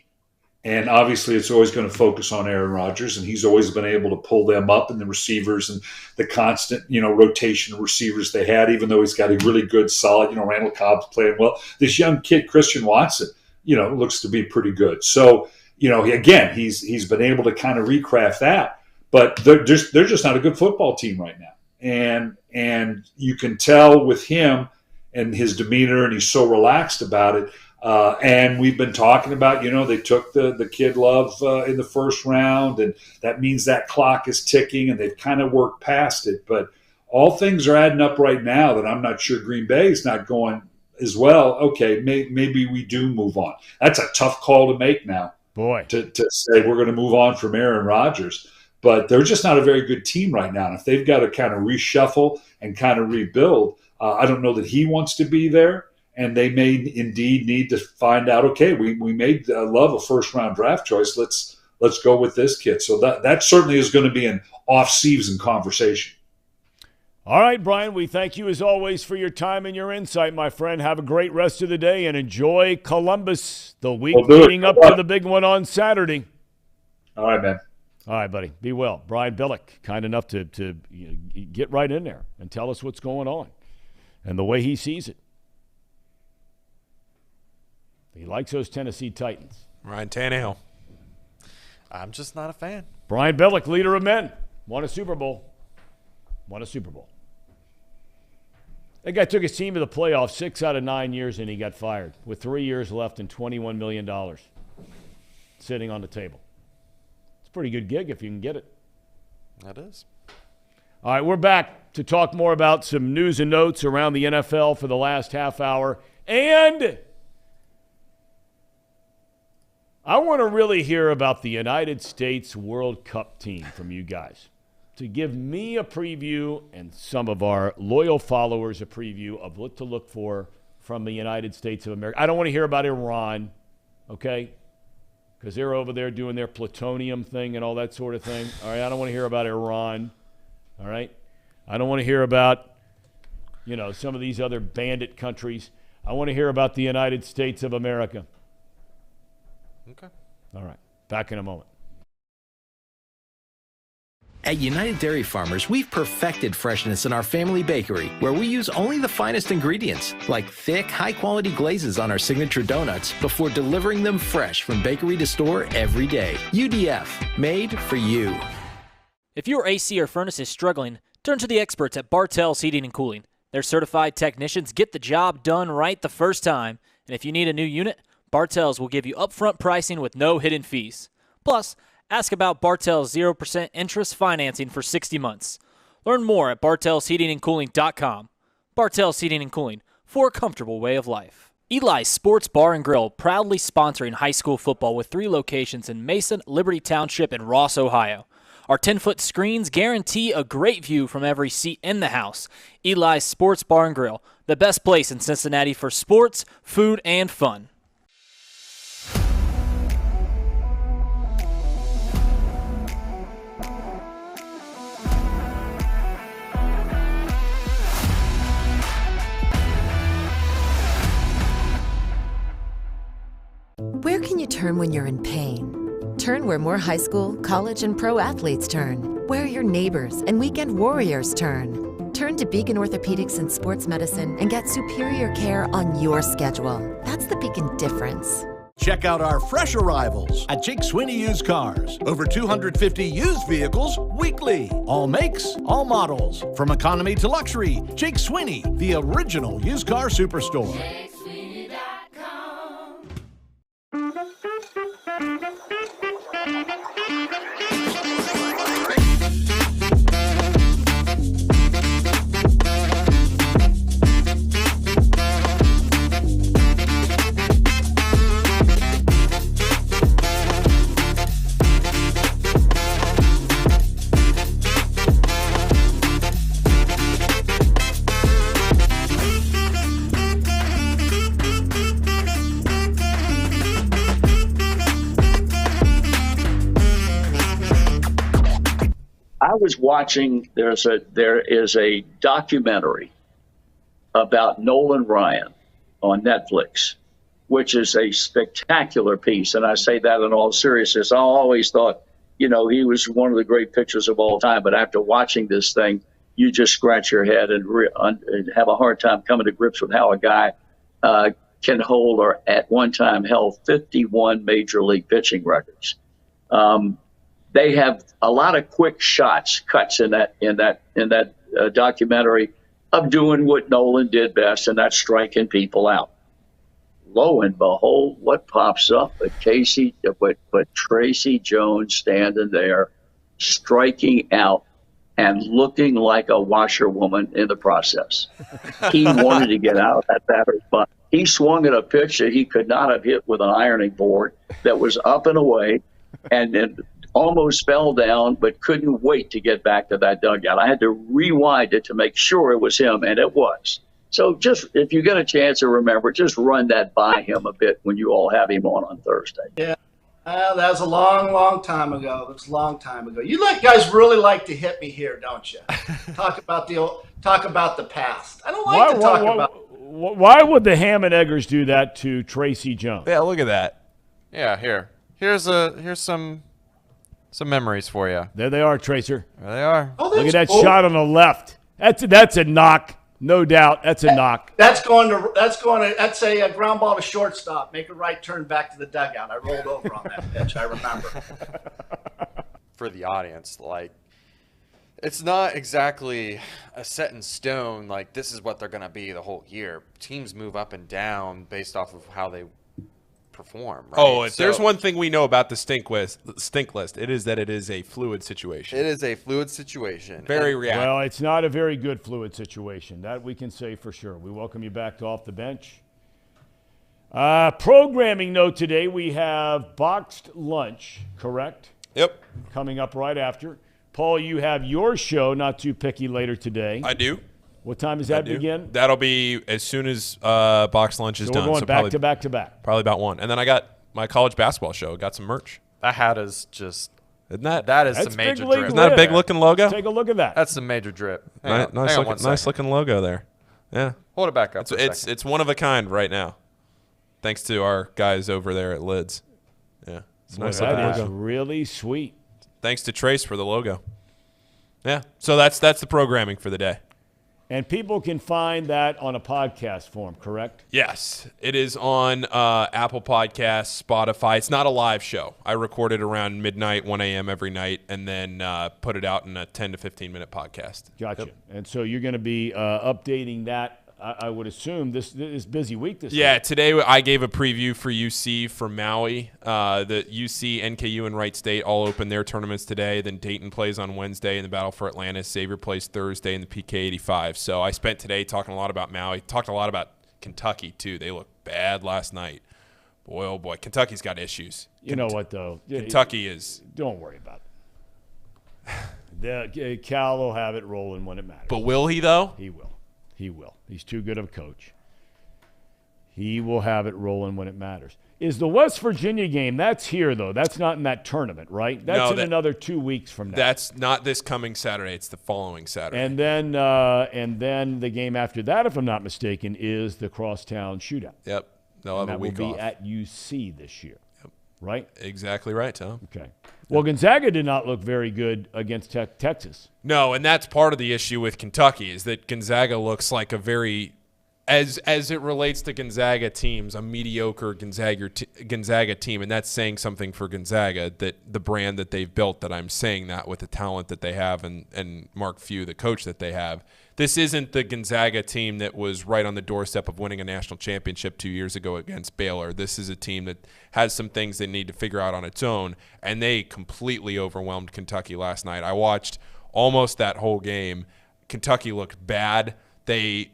And obviously it's always going to focus on Aaron Rodgers, and he's always been able to pull them up, and the receivers and the constant, rotation of receivers they had, even though he's got a really good, solid, Randall Cobb's playing well. This young kid, Christian Watson, looks to be pretty good. So, again, he's been able to kind of recraft that, but they're just not a good football team right now. And you can tell with him and his demeanor, and he's so relaxed about it. And we've been talking about, they took the kid Love in the first round, and that means that clock is ticking, and they've kind of worked past it. But all things are adding up right now that I'm not sure Green Bay is not going as well. Okay, maybe we do move on. That's a tough call to make now. Boy, to say we're going to move on from Aaron Rodgers. But they're just not a very good team right now. And if they've got to kind of reshuffle and kind of rebuild, I don't know that he wants to be there. and they may indeed need to find out, okay, we made Love a first-round draft choice. Let's go with this kid. So that certainly is going to be an off-season conversation. All right, Brian, we thank you as always for your time and your insight, my friend. Have a great rest of the day and enjoy Columbus the week leading up to the big one on Saturday. All right, man. All right, buddy. Be well. Brian Billick, kind enough to get right in there and tell us what's going on and the way he sees it. He likes those Tennessee Titans. Ryan Tannehill. I'm just not a fan. Brian Billick, leader of men, won a Super Bowl. That guy took his team to the playoffs 6 out of 9 years, and he got fired with 3 years left and $21 million sitting on the table. It's a pretty good gig if you can get it. That is. All right, we're back to talk more about some news and notes around the NFL for the last half hour. And I want to really hear about the United States World Cup team from you guys. To give me a preview and some of our loyal followers a preview of what to look for from the United States of America. I don't want to hear about Iran, okay? Because they're over there doing their plutonium thing and all that sort of thing. All right, I don't want to hear about Iran, all right? I don't want to hear about, some of these other bandit countries. I want to hear about the United States of America. Okay. All right, back in a moment. At United Dairy Farmers, we've perfected freshness in our family bakery, where we use only the finest ingredients, like thick, high-quality glazes on our signature donuts, before delivering them fresh from bakery to store every day. UDF, made for you. If your AC or furnace is struggling, turn to the experts at Bartell's Heating and Cooling. Their certified technicians get the job done right the first time, and if you need a new unit, Bartell's will give you upfront pricing with no hidden fees. Plus, ask about Bartell's 0% interest financing for 60 months. Learn more at bartellsheatingandcooling.com. Bartell's Heating and Cooling, for a comfortable way of life. Eli's Sports Bar and Grill, proudly sponsoring high school football with 3 locations in Mason, Liberty Township, and Ross, Ohio. Our 10-foot screens guarantee a great view from every seat in the house. Eli's Sports Bar and Grill, the best place in Cincinnati for sports, food, and fun. Where can you turn when you're in pain? Turn where more high school, college, and pro athletes turn. Where your neighbors and weekend warriors turn. Turn to Beacon Orthopedics and Sports Medicine and get superior care on your schedule. That's the Beacon difference. Check out our fresh arrivals at Jake Sweeney Used Cars. Over 250 used vehicles weekly. All makes, all models. From economy to luxury, Jake Sweeney, the original used car superstore. I was watching, there is a documentary about Nolan Ryan on Netflix, which is a spectacular piece. And I say that in all seriousness. I always thought, he was one of the great pitchers of all time. But after watching this thing, you just scratch your head and have a hard time coming to grips with how a guy can hold, or at one time held, 51 major league pitching records. They have a lot of quick cuts in that documentary of doing what Nolan did best, and that's striking people out. Lo and behold, what pops up? But Tracy Jones standing there, striking out and looking like a washerwoman in the process. He wanted to get out of that batter's butt. He swung at a pitch that he could not have hit with an ironing board that was up and away, and then almost fell down, but couldn't wait to get back to that dugout. I had to rewind it to make sure it was him, and it was. So just if you get a chance to remember, just run that by him a bit when you all have him on Thursday. Yeah. That was a long, long time ago. It was a long time ago. You guys really like to hit me here, don't you? Talk about the past. I don't like to talk about. Why would the Ham and Eggers do that to Tracy Jones? Yeah, look at that. Yeah, here's some memories for you. There they are, Tracer. There they are. Oh, look at that shot on the left. That's a knock. No doubt, that's a knock. That's a ground ball to shortstop. Make a right turn back to the dugout. I rolled over on that pitch. I remember. For the audience, like, it's not exactly a set in stone. Like, this is what they're going to be the whole year. Teams move up and down based off of how they perform. Right? Oh, there's one thing we know about the stink list. It is that it is a fluid situation. It is a fluid situation. Very reactive. Well, it's not a very good fluid situation. That we can say for sure. We welcome you back to Off the Bench. Programming note today, we have boxed lunch, correct? Yep. Coming up right after. Paul, you have your show, Not Too Picky, later today. I do. What time does that begin? That'll be as soon as box lunch is done. We're going back to back. Probably about 1. And then I got my college basketball show. Got some merch. That hat is just Isn't that? That is some major drip. Isn't that a big looking logo? Take a look at that. That's some major drip. Nice looking logo there. Yeah. Hold it back up. It's one of a kind right now. Thanks to our guys over there at Lids. Yeah. It's a nice looking logo. That is really sweet. Thanks to Trace for the logo. Yeah. So that's the programming for the day. And people can find that on a podcast form, correct? Yes. It is on Apple Podcasts, Spotify. It's not a live show. I record it around midnight, 1 a.m. every night, and then put it out in a 10 to 15-minute podcast. Gotcha. Yep. And so you're going to be updating that, I would assume, this busy week this week. Yeah, today I gave a preview for UC for Maui. The UC, NKU, and Wright State all open their tournaments today. Then Dayton plays on Wednesday in the Battle for Atlantis. Xavier plays Thursday in the PK 85. So I spent today talking a lot about Maui. Talked a lot about Kentucky, too. They looked bad last night. Boy, oh boy. Kentucky's got issues. You know what, though? Kentucky is. Don't worry about it. Cal will have it rolling when it matters. But will he, though? He will. He will. He's too good of a coach. He will have it rolling when it matters. Is the West Virginia game, that's here, though. That's not in that tournament, right? That's in another 2 weeks from now. That's not this coming Saturday. It's the following Saturday. And then the game after that, if I'm not mistaken, is the Crosstown Shootout. Yep. They'll have a week off. That will be at UC this year, right? Exactly right, Tom. Okay. Well, Gonzaga did not look very good against Texas. No, and that's part of the issue with Kentucky is that Gonzaga looks like a very, as it relates to Gonzaga teams, a mediocre Gonzaga team, and that's saying something for Gonzaga, that the brand that they've built, that I'm saying that with the talent that they have and Mark Few, the coach that they have. This isn't the Gonzaga team that was right on the doorstep of winning a national championship 2 years ago against Baylor. This is a team that has some things they need to figure out on its own, and they completely overwhelmed Kentucky last night. I watched almost that whole game. Kentucky looked bad. They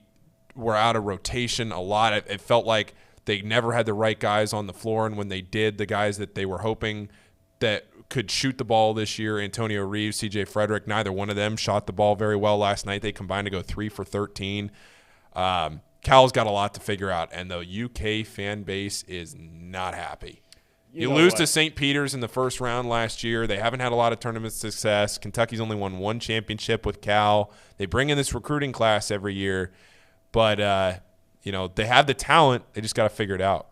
were out of rotation a lot. It felt like they never had the right guys on the floor, and when they did, the guys that they were hoping that could shoot the ball this year, Antonio Reeves, C.J. Frederick, neither one of them shot the ball very well last night. They combined to go 3 for 13. Cal's got a lot to figure out, and the UK fan base is not happy. You lose to St. Peter's in the first round last year. They haven't had a lot of tournament success. Kentucky's only won one championship with Cal. They bring in this recruiting class every year, but they have the talent. They just got to figure it out.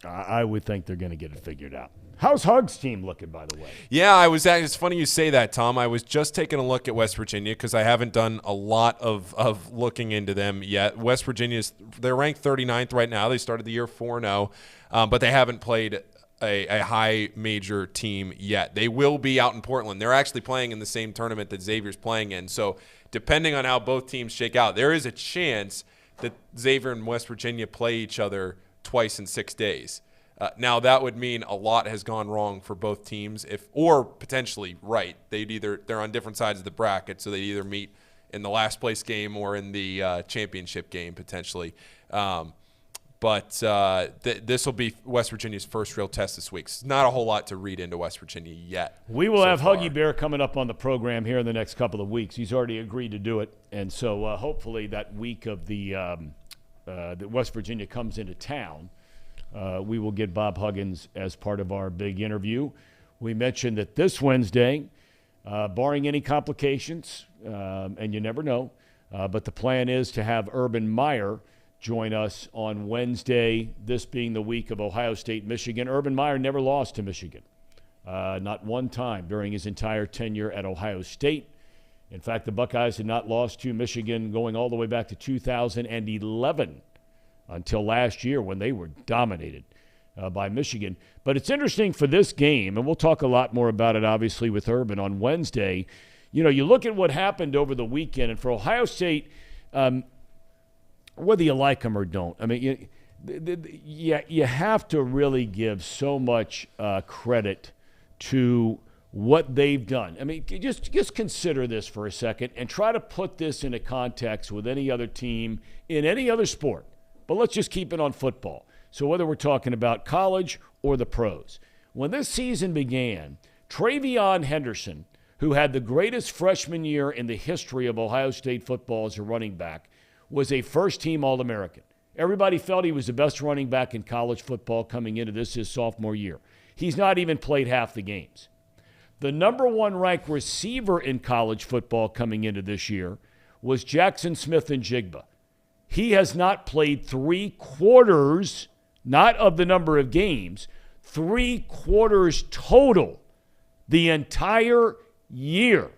I would think they're going to get it figured out. How's Hug's team looking, by the way? Yeah, it's funny you say that, Tom. I was just taking a look at West Virginia because I haven't done a lot of looking into them yet. West they're ranked 39th right now. They started the year 4-0, but they haven't played a high major team yet. They will be out in Portland. They're actually playing in the same tournament that Xavier's playing in. So depending on how both teams shake out, there is a chance that Xavier and West Virginia play each other twice in 6 days. Now that would mean a lot has gone wrong for both teams, or potentially right. They're on different sides of the bracket, so they either meet in the last place game or in the championship game potentially. But But this will be West Virginia's first real test this week. It's not a whole lot to read into West Virginia yet. We will have Huggy Bear coming up on the program here in the next couple of weeks. He's already agreed to do it. And so hopefully that week of that West Virginia comes into town, we will get Bob Huggins as part of our big interview. We mentioned that this Wednesday, barring any complications, and you never know, but the plan is to have Urban Meyer join us on Wednesday, this being the week of Ohio State, Michigan. Urban Meyer never lost to Michigan, not one time during his entire tenure at Ohio State. In fact, the Buckeyes had not lost to Michigan going all the way back to 2011 until last year when they were dominated by Michigan. But it's interesting for this game, and we'll talk a lot more about it, obviously, with Urban on Wednesday. You know, you look at what happened over the weekend, and for Ohio State, whether you like them or don't, I mean, you have to really give so much credit to what they've done. I mean, just consider this for a second and try to put this into context with any other team in any other sport. But let's just keep it on football. So whether we're talking about college or the pros. When this season began, Travion Henderson, who had the greatest freshman year in the history of Ohio State football as a running back, was a first-team All-American. Everybody felt he was the best running back in college football coming into this his sophomore year. He's not even played half the games. The number one ranked receiver in college football coming into this year was Jackson Smith-Njigba. He has not played 3/4, not of the number of games, 3/4 total the entire year.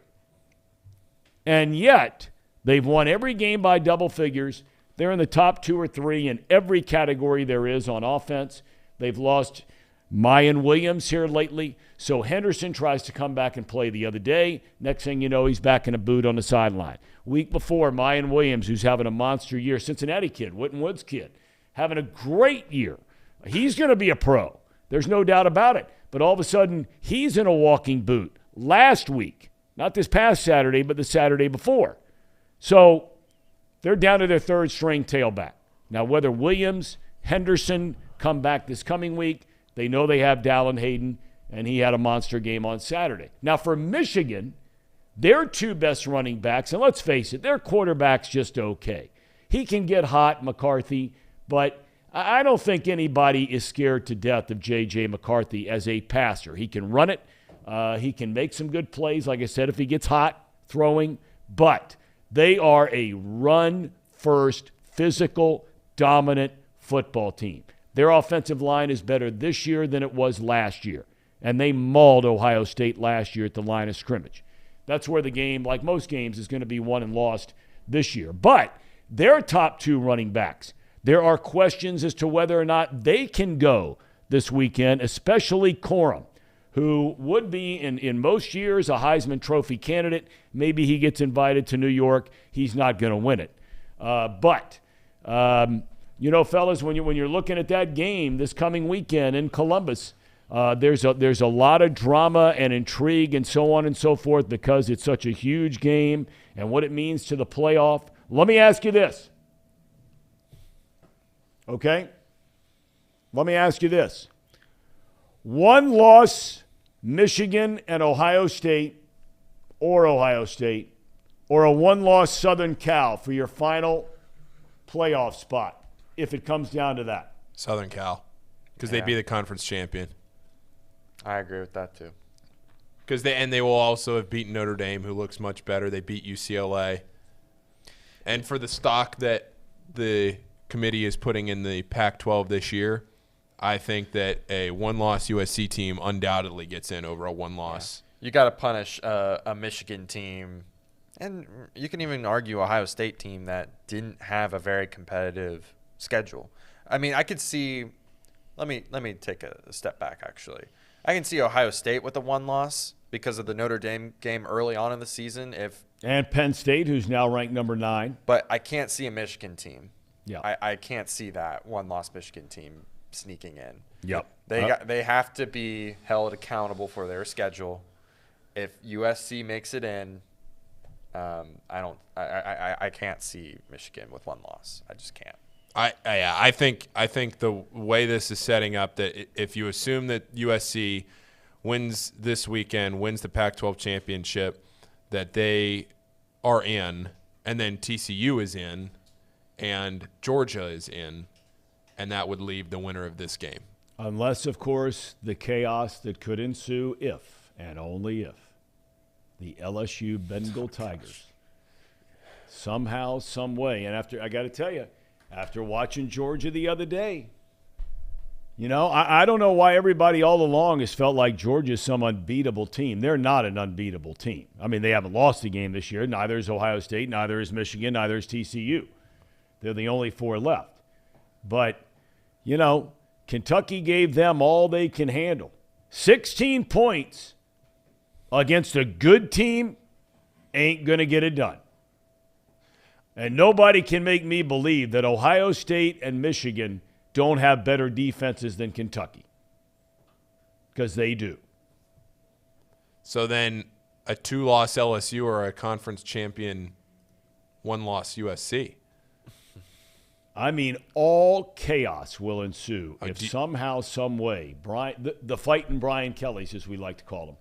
And yet, they've won every game by double figures. They're in the top 2 or 3 in every category there is on offense. They've lost Mayan Williams here lately. So Henderson tries to come back and play the other day. Next thing you know, he's back in a boot on the sideline. Week before, Mayan Williams, who's having a monster year, Cincinnati kid, Whitten Woods kid, having a great year. He's going to be a pro. There's no doubt about it. But all of a sudden, he's in a walking boot last week. Not this past Saturday, but the Saturday before. So they're down to their third-string tailback. Now, whether Williams, Henderson come back this coming week, they know they have Dallin Hayden, and he had a monster game on Saturday. Now, for Michigan, their 2 best running backs, and let's face it, their quarterback's just okay. He can get hot, McCarthy, but I don't think anybody is scared to death of J.J. McCarthy as a passer. He can run it. He can make some good plays, like I said, if he gets hot throwing. But they are a run-first, physical, dominant football team. Their offensive line is better this year than it was last year. And they mauled Ohio State last year at the line of scrimmage. That's where the game, like most games, is going to be won and lost this year. But their top 2 running backs, there are questions as to whether or not they can go this weekend, especially Corum, who would be, in most years, a Heisman Trophy candidate. Maybe he gets invited to New York. He's not going to win it. You know, fellas, when you're looking at that game this coming weekend in Columbus, there's a lot of drama and intrigue and so on and so forth because it's such a huge game and what it means to the playoff. Let me ask you this. Okay? Let me ask you this. 1 loss, Michigan and Ohio State, or a 1-loss Southern Cal for your final playoff spot, if it comes down to that. Southern Cal, because they'd be the conference champion. I agree with that too. Because they will also have beaten Notre Dame, who looks much better. They beat UCLA. And for the stock that the committee is putting in the Pac-12 this year, I think that a 1-loss USC team undoubtedly gets in over a 1-loss. Yeah. You got to punish a Michigan team, and you can even argue Ohio State team that didn't have a very competitive schedule. I mean, I could see. Let me take a step back. Actually, I can see Ohio State with a 1-loss because of the Notre Dame game early on in the season. And Penn State, who's now ranked number 9. But I can't see a Michigan team. Yeah, I can't see that 1-loss Michigan team sneaking in. Yep. They have to be held accountable for their schedule. If USC makes it in, I can't see Michigan with 1 loss. I just can't. I think the way this is setting up, that if you assume that USC wins this weekend, wins the Pac-12 championship, that they are in, and then TCU is in, and Georgia is in, and that would leave the winner of this game. Unless, of course, the chaos that could ensue if, and only if, the LSU Bengal Tigers somehow, some way, and after, I got to tell you, after watching Georgia the other day, you know, I don't know why everybody all along has felt like Georgia's some unbeatable team. They're not an unbeatable team. I mean, they haven't lost a game this year. Neither is Ohio State. Neither is Michigan. Neither is TCU. They're the only 4 left. But, you know, Kentucky gave them all they can handle. 16 points against a good team ain't going to get it done. And nobody can make me believe that Ohio State and Michigan don't have better defenses than Kentucky, because they do. So then a 2-loss LSU or a conference champion 1-loss USC. I mean, all chaos will ensue if somehow, some way, the fighting Brian Kellys, as we like to call them.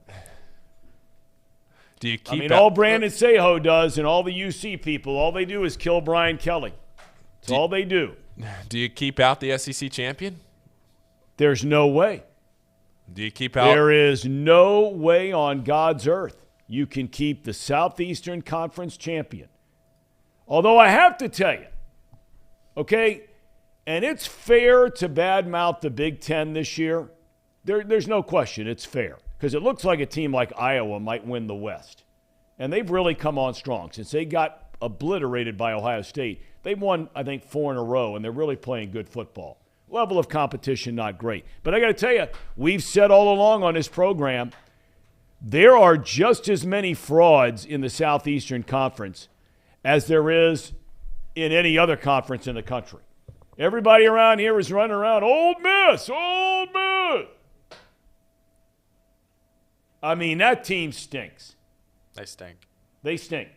Do you keep all Brandon Seho does and all the UC people, all they do is kill Brian Kelly. That's all they do. Do you keep out the SEC champion? There's no way. Do you keep out? There is no way on God's earth you can keep the Southeastern Conference champion. Although I have to tell you, okay, and it's fair to badmouth the Big Ten this year. There's no question it's fair, because it looks like a team like Iowa might win the West. And they've really come on strong since they got obliterated by Ohio State. They've won, I think, 4 in a row, and they're really playing good football. Level of competition, not great. But I got to tell you, we've said all along on this program, there are just as many frauds in the Southeastern Conference as there is in any other conference in the country. Everybody around here is running around, Ole Miss, Ole Miss. I mean, that team stinks. They stink. They stink.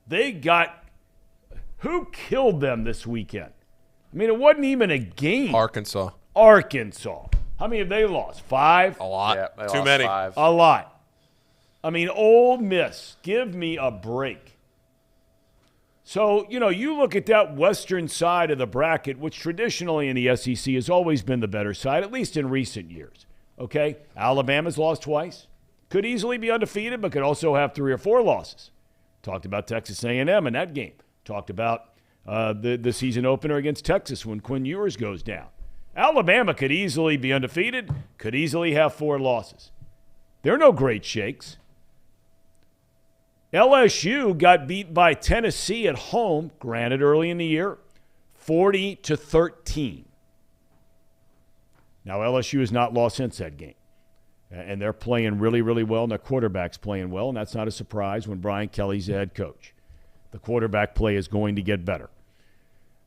They got – who killed them this weekend? I mean, it wasn't even a game. Arkansas. How many have they lost? 5? A lot. Yeah, Too many. 5. A lot. I mean, Ole Miss, give me a break. So, you know, you look at that western side of the bracket, which traditionally in the SEC has always been the better side, at least in recent years. Okay? Alabama's lost twice. Could easily be undefeated, but could also have 3 or 4 losses. Talked about Texas A&M in that game. Talked about the season opener against Texas when Quinn Ewers goes down. Alabama could easily be undefeated, could easily have 4 losses. They're no great shakes. LSU got beat by Tennessee at home, granted early in the year, 40-13. Now, LSU has not lost since that game. And they're playing really, really well, and their quarterback's playing well, and that's not a surprise when Brian Kelly's the head coach. The quarterback play is going to get better.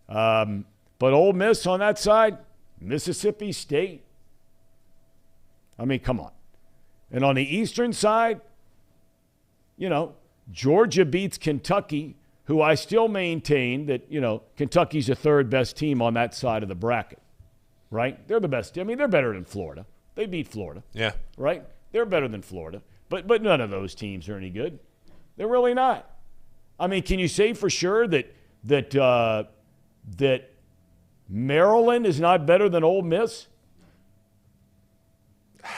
But Ole Miss on that side, Mississippi State. I mean, come on. And on the eastern side, you know, Georgia beats Kentucky, who I still maintain that, you know, Kentucky's the 3rd best team on that side of the bracket, right? They're the best. I mean, they're better than Florida. They beat Florida. Yeah. Right? They're better than Florida. But none of those teams are any good. They're really not. I mean, can you say for sure that Maryland is not better than Ole Miss?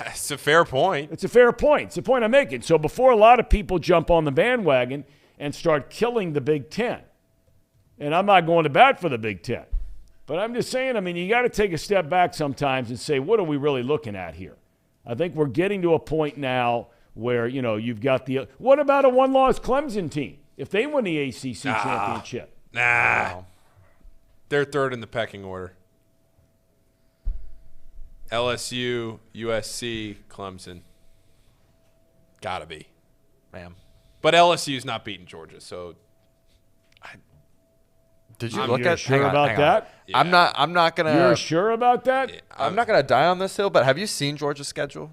It's a fair point. It's a fair point. It's the point I'm making. So before a lot of people jump on the bandwagon and start killing the Big Ten, and I'm not going to bat for the Big Ten, but I'm just saying, I mean, you got to take a step back sometimes and say, what are we really looking at here? I think we're getting to a point now where, you know, you've got the – what about a 1-loss Clemson team if they win the ACC championship? Wow. They're 3rd in the pecking order. LSU, USC, Clemson. Gotta be. Man. But LSU's not beating Georgia, so – Did you look at sure about that? Yeah. I'm not gonna. You're sure about that? Yeah, I'm not gonna die on this hill. But have you seen Georgia's schedule?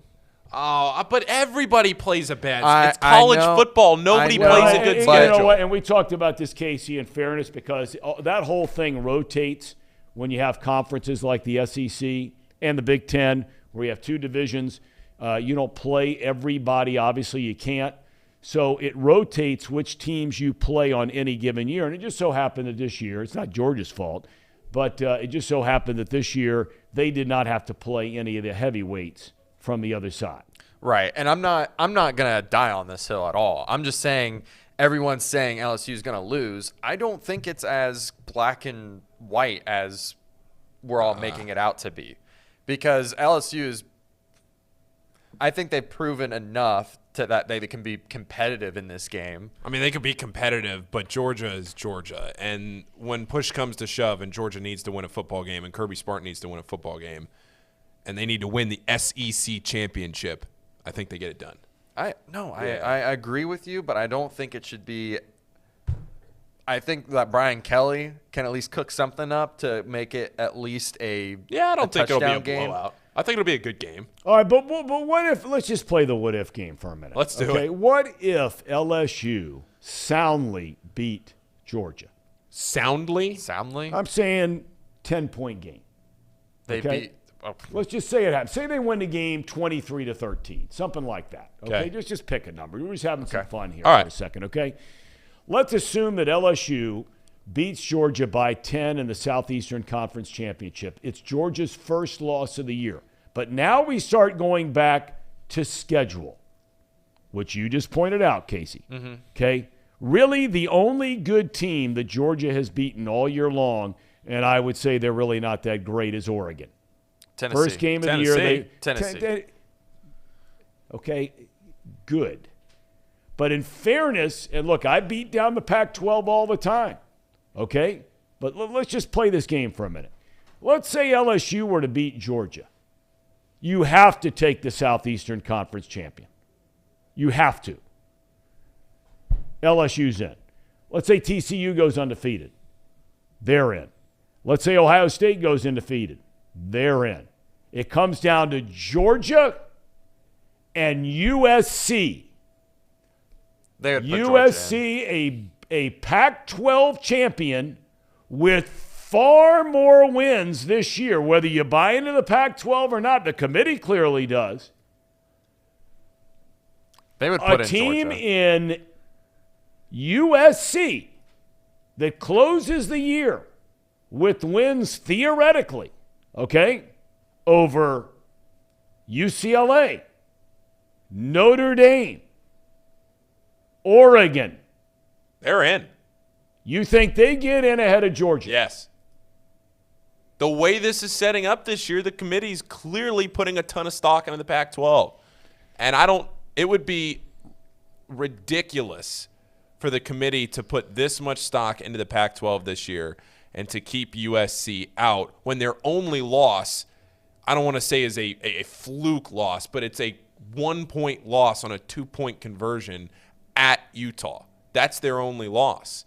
Oh, but everybody plays a bad. It's college football. Nobody plays a good schedule. You know what? And we talked about this, Casey, in fairness, because that whole thing rotates when you have conferences like the SEC and the Big Ten, where you have two divisions. You don't play everybody. Obviously, you can't. So it rotates which teams you play on any given year. And it just so happened that this year, it's not Georgia's fault, but it just so happened that this year they did not have to play any of the heavyweights from the other side. Right. And I'm not going to die on this hill at all. I'm just saying everyone's saying LSU is going to lose. I don't think it's as black and white as we're all making it out to be. Because LSU is, I think they've proven enough that they can be competitive in this game. I mean, they could be competitive, but Georgia is Georgia. And when push comes to shove and Georgia needs to win a football game and Kirby Smart needs to win a football game and they need to win the SEC championship, I think they get it done. I agree with you, but I don't think it should be – I think that Brian Kelly can at least cook something up to make it at least a I don't think it'll be a game. blowout. I think it'll be a good game. All right, but what if – let's just play the what-if game for a minute. Let's do it. What if LSU soundly beat Georgia? Soundly? I'm saying 10-point game. They beat – Let's just say it happens. Say they win the game 23-13, something like that. Okay, just pick a number. We're just having some fun here for a second, okay? Let's assume that LSU beats Georgia by 10 in the Southeastern Conference Championship. It's Georgia's first loss of the year. But now we start going back to schedule, which you just pointed out, Casey. Mm-hmm. Okay? Really the only good team that Georgia has beaten all year long, and I would say they're really not that great, is Oregon. Tennessee. First game of the year. Tennessee. Okay, good. But in fairness, and look, I beat down the Pac-12 all the time, okay? But let's just play this game for a minute. Let's say LSU were to beat Georgia. You have to take the Southeastern Conference champion. You have to. LSU's in. Let's say TCU goes undefeated. They're in. Let's say Ohio State goes undefeated. They're in. It comes down to Georgia and USC. They would put USC, a Pac-12 champion with far more wins this year, whether you buy into the Pac-12 or not. The committee clearly does. They would put a in team Georgia. in USC that closes the year with wins theoretically, okay, over UCLA, Notre Dame, Oregon. They're in. You think they get in ahead of Georgia? Yes. The way this is setting up this year, the committee's clearly putting a ton of stock into the Pac-12. And it would be ridiculous for the committee to put this much stock into the Pac-12 this year and to keep USC out when their only loss, I don't want to say is a fluke loss, but it's a 1-point loss on a 2-point conversion at Utah. That's their only loss.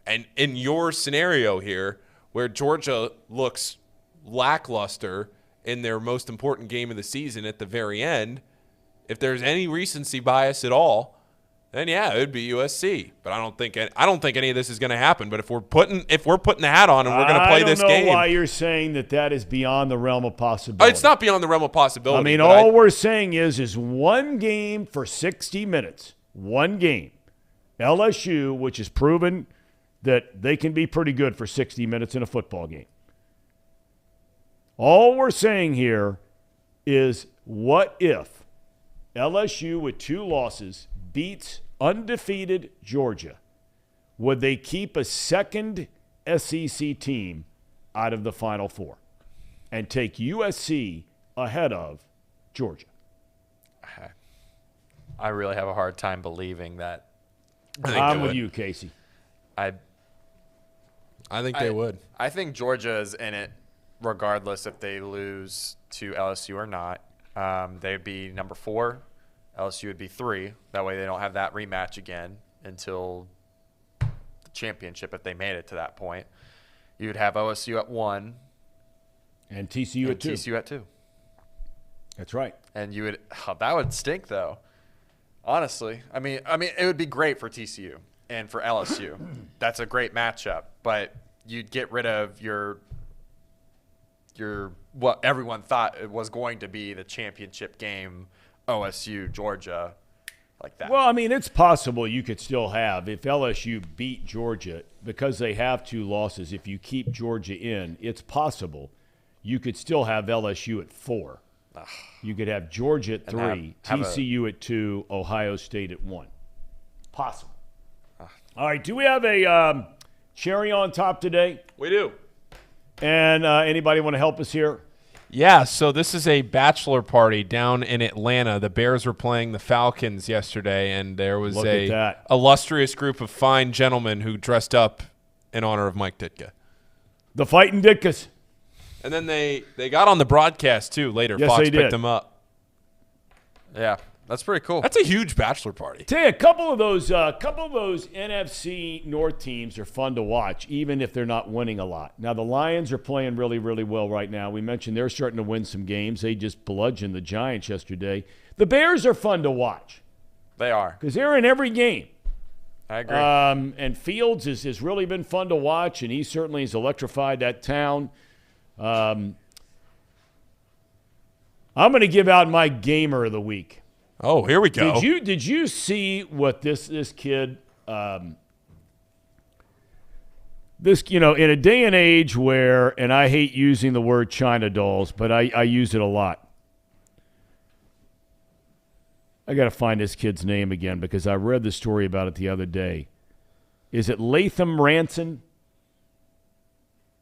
And in your scenario here, where Georgia looks lackluster in their most important game of the season at the very end, if there's any recency bias at all, then yeah, it would be USC. But I don't think any of this is going to happen. But if we're putting the hat on and we're going to play this game, I don't know why you're saying that is beyond the realm of possibility. It's not beyond the realm of possibility. I mean, all we're saying is one game for 60 minutes. One game. LSU, which has proven that they can be pretty good for 60 minutes in a football game. All we're saying here is, what if LSU with 2 losses beats undefeated Georgia? Would they keep a second SEC team out of the Final Four and take USC ahead of Georgia? I really have a hard time believing that. I'm with you, Casey. I think they would. I think Georgia is in it regardless if they lose to LSU or not. They'd be number 4. LSU would be 3. That way they don't have that rematch again until the championship if they made it to that point. You would have OSU at 1. And TCU at 2. TCU at 2. That's right. And you would that would stink though. Honestly. I mean it would be great for TCU and for LSU. That's a great matchup, but you'd get rid of your what everyone thought it was going to be the championship game, OSU, Georgia, like that. Well, I mean, it's possible you could still have, if LSU beat Georgia, because they have 2 losses, if you keep Georgia in, it's possible you could still have LSU at 4. You could have Georgia at 3, TCU at 2, Ohio State at 1. Possible. All right, do we have a cherry on top today? We do. And anybody want to help us here? Yeah, so this is a bachelor party down in Atlanta. The Bears were playing the Falcons yesterday, and there was a illustrious group of fine gentlemen who dressed up in honor of Mike Ditka. The Fighting Ditkas. And then they got on the broadcast, too, later. Yes, Fox they picked did. them up. Yeah, that's pretty cool. That's a huge bachelor party. Tell you, a couple of those NFC North teams are fun to watch, even if they're not winning a lot. Now, the Lions are playing really, really well right now. We mentioned they're starting to win some games. They just bludgeoned the Giants yesterday. The Bears are fun to watch. They are. Because they're in every game. I agree. And Fields has really been fun to watch, and he certainly has electrified that town. I'm going to give out my gamer of the week. Oh, here we go. Did you see what this kid in a day and age where, and I hate using the word China dolls, but I use it a lot. I got to find this kid's name again because I read the story about it the other day. Is it Latham Ranson?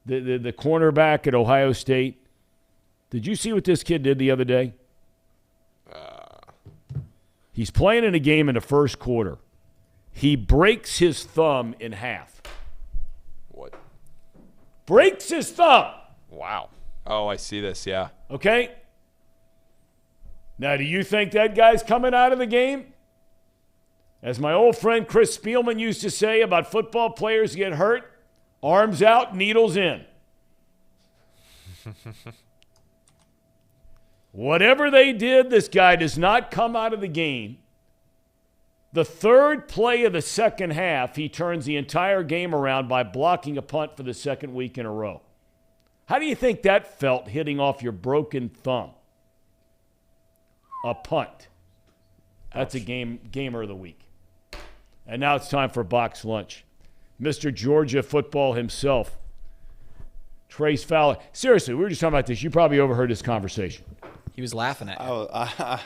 The cornerback at Ohio State? Did you see what this kid did the other day? He's playing in a game in the first quarter. He breaks his thumb in half. What? Breaks his thumb. Wow. Oh, I see this, yeah. Okay? Now, do you think that guy's coming out of the game? As my old friend Chris Spielman used to say about football players get hurt, arms out, needles in. Whatever they did, this guy does not come out of the game. The third play of the second half, he turns the entire game around by blocking a punt for the second week in a row. How do you think that felt hitting off your broken thumb? A punt. That's a gamer of the week. And now it's time for box lunch. Mr. Georgia football himself, Trace Fowler. Seriously, we were just talking about this. You probably overheard this conversation. He was laughing at you.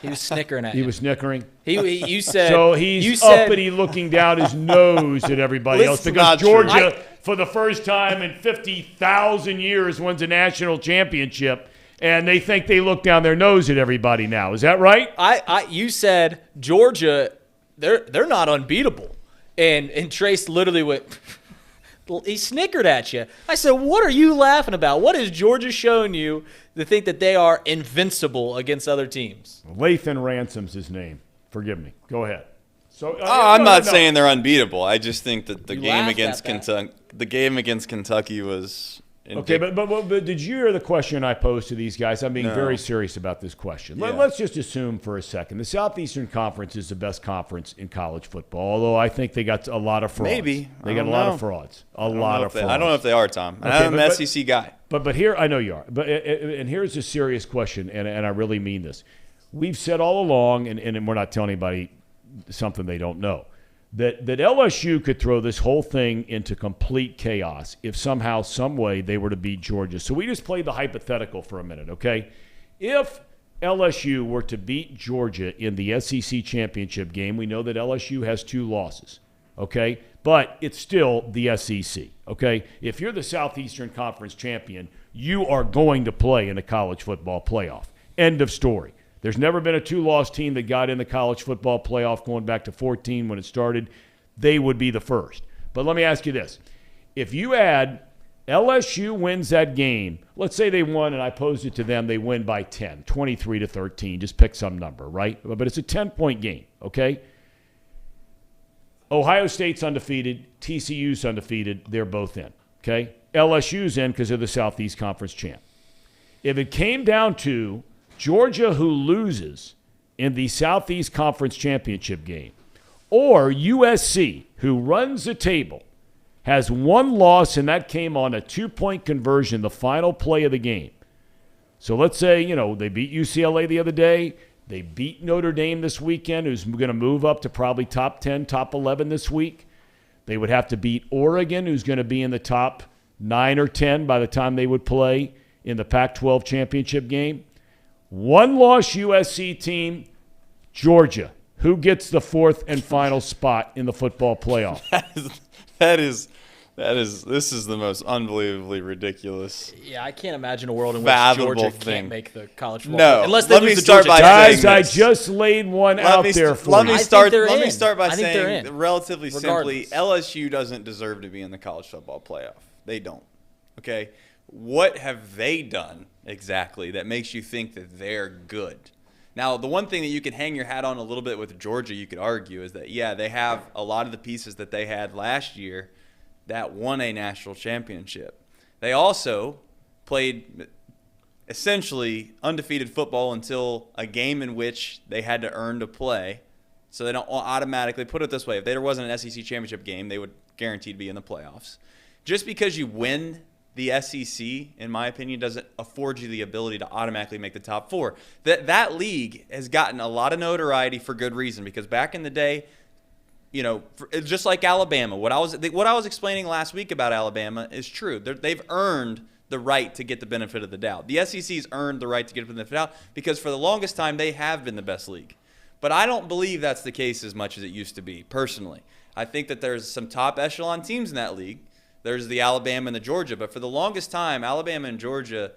He was snickering at you. He was snickering? You said. So he's uppity looking down his nose at everybody else because Georgia, for the first time in 50,000 years, wins a national championship, and they think they look down their nose at everybody now. Is that right? You said Georgia, they're not unbeatable. And Trace literally went, he snickered at you. I said, what are you laughing about? What has Georgia shown you to think that they are invincible against other teams? Lathan Ransom's his name. Forgive me. Go ahead. So I'm not saying they're unbeatable. I just think that the game against Kentucky was okay. But did you hear the question I posed to these guys? I'm being very serious about this question. Yeah. Let's just assume for a second the Southeastern Conference is the best conference in college football. Although I think they got a lot of frauds. Maybe they got a lot of frauds. A lot of frauds. I don't know if they are, Tom. Okay, I'm an SEC guy. But here, I know you are. But and here's a serious question, and I really mean this. We've said all along, and we're not telling anybody something they don't know, that LSU could throw this whole thing into complete chaos if somehow, some way, they were to beat Georgia. So we just played the hypothetical for a minute, okay? If LSU were to beat Georgia in the SEC championship game, we know that LSU has 2 losses, okay? But it's still the SEC, okay? If you're the Southeastern Conference champion, you are going to play in a college football playoff. End of story. There's never been a 2-loss team that got in the college football playoff going back to 2014 when it started. They would be the first. But let me ask you this. If you add LSU wins that game, let's say they won, and I posed it to them, they win by 10, 23-13. Just pick some number, right? But it's a 10-point game, okay? Ohio State's undefeated. TCU's undefeated. They're both in, okay? LSU's in because they're the Southeast Conference champ. If it came down to Georgia, who loses in the Southeast Conference championship game, or USC, who runs the table, has 1 loss, and that came on a 2-point conversion, the final play of the game, So let's say, they beat UCLA the other day. They beat Notre Dame this weekend, who's going to move up to probably top 10, top 11 this week. They would have to beat Oregon, who's going to be in the top 9 or 10 by the time they would play in the Pac-12 championship game. One-loss USC team, Georgia. Who gets the fourth and final spot in the football playoff? This is the most unbelievably ridiculous. Yeah, I can't imagine a world in which Georgia can't make the college football. No, unless they lose to Georgia. Guys, I just laid one out there for you. Let me start by saying, relatively simply, LSU doesn't deserve to be in the college football playoff. They don't. Okay? What have they done exactly that makes you think that they're good? Now, the one thing that you could hang your hat on a little bit with Georgia, you could argue, is that, yeah, they have a lot of the pieces that they had last year that won a national championship. They also played essentially undefeated football until a game in which they had to earn to play. So they don't automatically, put it this way, if there wasn't an SEC championship game, they would guaranteed be in the playoffs. Just because you win the SEC, in my opinion, doesn't afford you the ability to automatically make the top 4. That league has gotten a lot of notoriety for good reason, because back in the day, just like Alabama, what I was explaining last week about Alabama is true. They've earned the right to get the benefit of the doubt. The SEC's earned the right to get the benefit of the doubt because for the longest time they have been the best league. But I don't believe that's the case as much as it used to be, personally. I think that there's some top echelon teams in that league. There's the Alabama and the Georgia. But for the longest time, Alabama and Georgia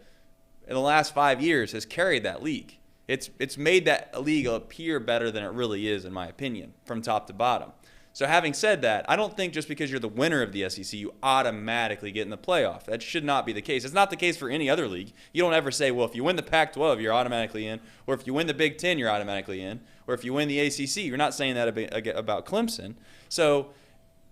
in the last 5 years has carried that league. It's made that league appear better than it really is, in my opinion, from top to bottom. So having said that, I don't think just because you're the winner of the SEC, you automatically get in the playoff. That should not be the case. It's not the case for any other league. You don't ever say, well, if you win the Pac-12, you're automatically in, or if you win the Big Ten, you're automatically in, or if you win the ACC. You're not saying that about Clemson. So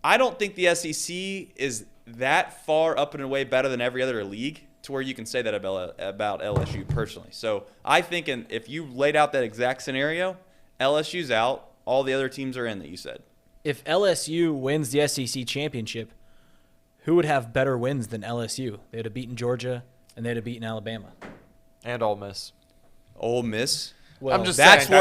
I don't think the SEC is that far up and away better than every other league to where you can say that about LSU personally. So I think if you laid out that exact scenario, LSU's out, all the other teams are in that you said. If LSU wins the SEC championship, who would have better wins than LSU? They would have beaten Georgia, and they would have beaten Alabama. And Ole Miss. Ole Miss? Well, I'm just that's saying,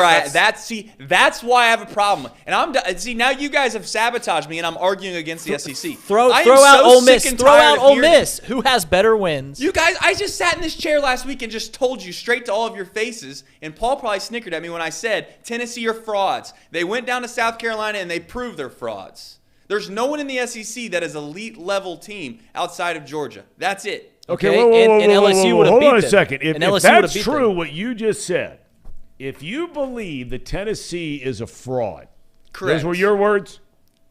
where that's why I have a problem. And see now you guys have sabotaged me, and I'm arguing against the SEC. Throw out Ole Miss. Throw out Ole Miss. Who has better wins? You guys, I just sat in this chair last week and just told you straight to all of your faces. And Paul probably snickered at me when I said Tennessee are frauds. They went down to South Carolina and they proved they're frauds. There's no one in the SEC that is elite level team outside of Georgia. That's it. Okay, and LSU would have beat them. Hold on a second. If that's true, what you just said. If you believe that Tennessee is a fraud, correct. Those were your words?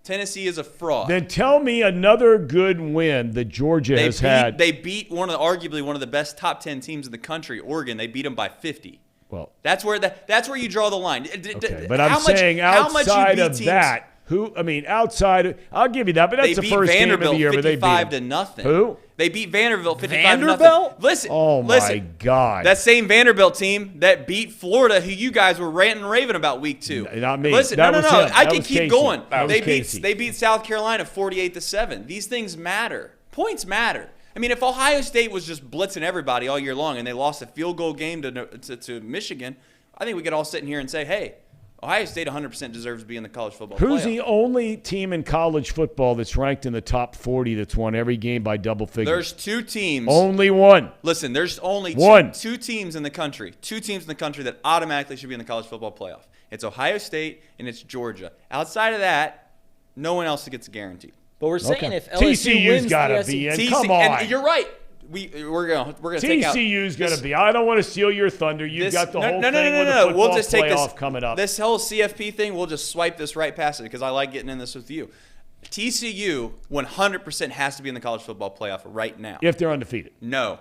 Tennessee is a fraud. Then tell me another good win that Georgia has had. They beat arguably one of the best top 10 teams in the country, Oregon. They beat them by 50. Well, that's where you draw the line. Okay, but I'm saying outside of that, I'll give you that, but that's the first game of the year. They beat Vanderbilt 55-0. Who? They beat Vanderbilt 55-0. Vanderbilt? Listen. Oh, my God. That same Vanderbilt team that beat Florida, who you guys were ranting and raving about week 2. Not me. Listen, no. I can keep going. They beat South Carolina 48-7. These things matter. Points matter. I mean, if Ohio State was just blitzing everybody all year long and they lost a field goal game to Michigan, I think we could all sit in here and say, hey, Ohio State 100% deserves to be in the college football playoff. Who's the only team in college football that's ranked in the top 40 that's won every game by double figures? There's 2 teams. Only one. Listen, there's only two teams in the country. 2 teams in the country that automatically should be in the college football playoff. It's Ohio State and it's Georgia. Outside of that, no one else gets a guarantee. But we're saying if LSU wins gotta be in. Come on. And you're right. We're gonna take out. TCU's gonna be. I don't want to steal your thunder. You've got the whole thing with the football we'll just take playoff coming up. This whole CFP thing, we'll just swipe this right past it because I like getting in this with you. TCU 100% has to be in the college football playoff right now. If they're undefeated. No.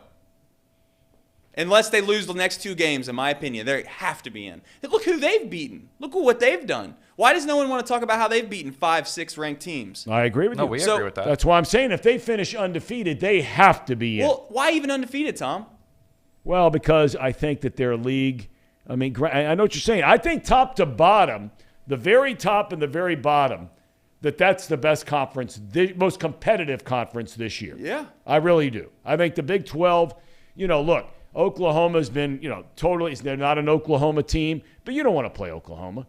Unless they lose the next 2 games, in my opinion, they have to be in. Look who they've beaten. Look at what they've done. Why does no one want to talk about how they've beaten 5-6 ranked teams? I agree with you. We agree with that. That's why I'm saying if they finish undefeated, they have to be in. Well, why even undefeated, Tom? Well, because I think that their league, I know what you're saying. I think top to bottom, the very top and the very bottom, that's the best conference, the most competitive conference this year. Yeah. I really do. I think the Big 12, look, Oklahoma's been, totally – they're not an Oklahoma team, but you don't want to play Oklahoma.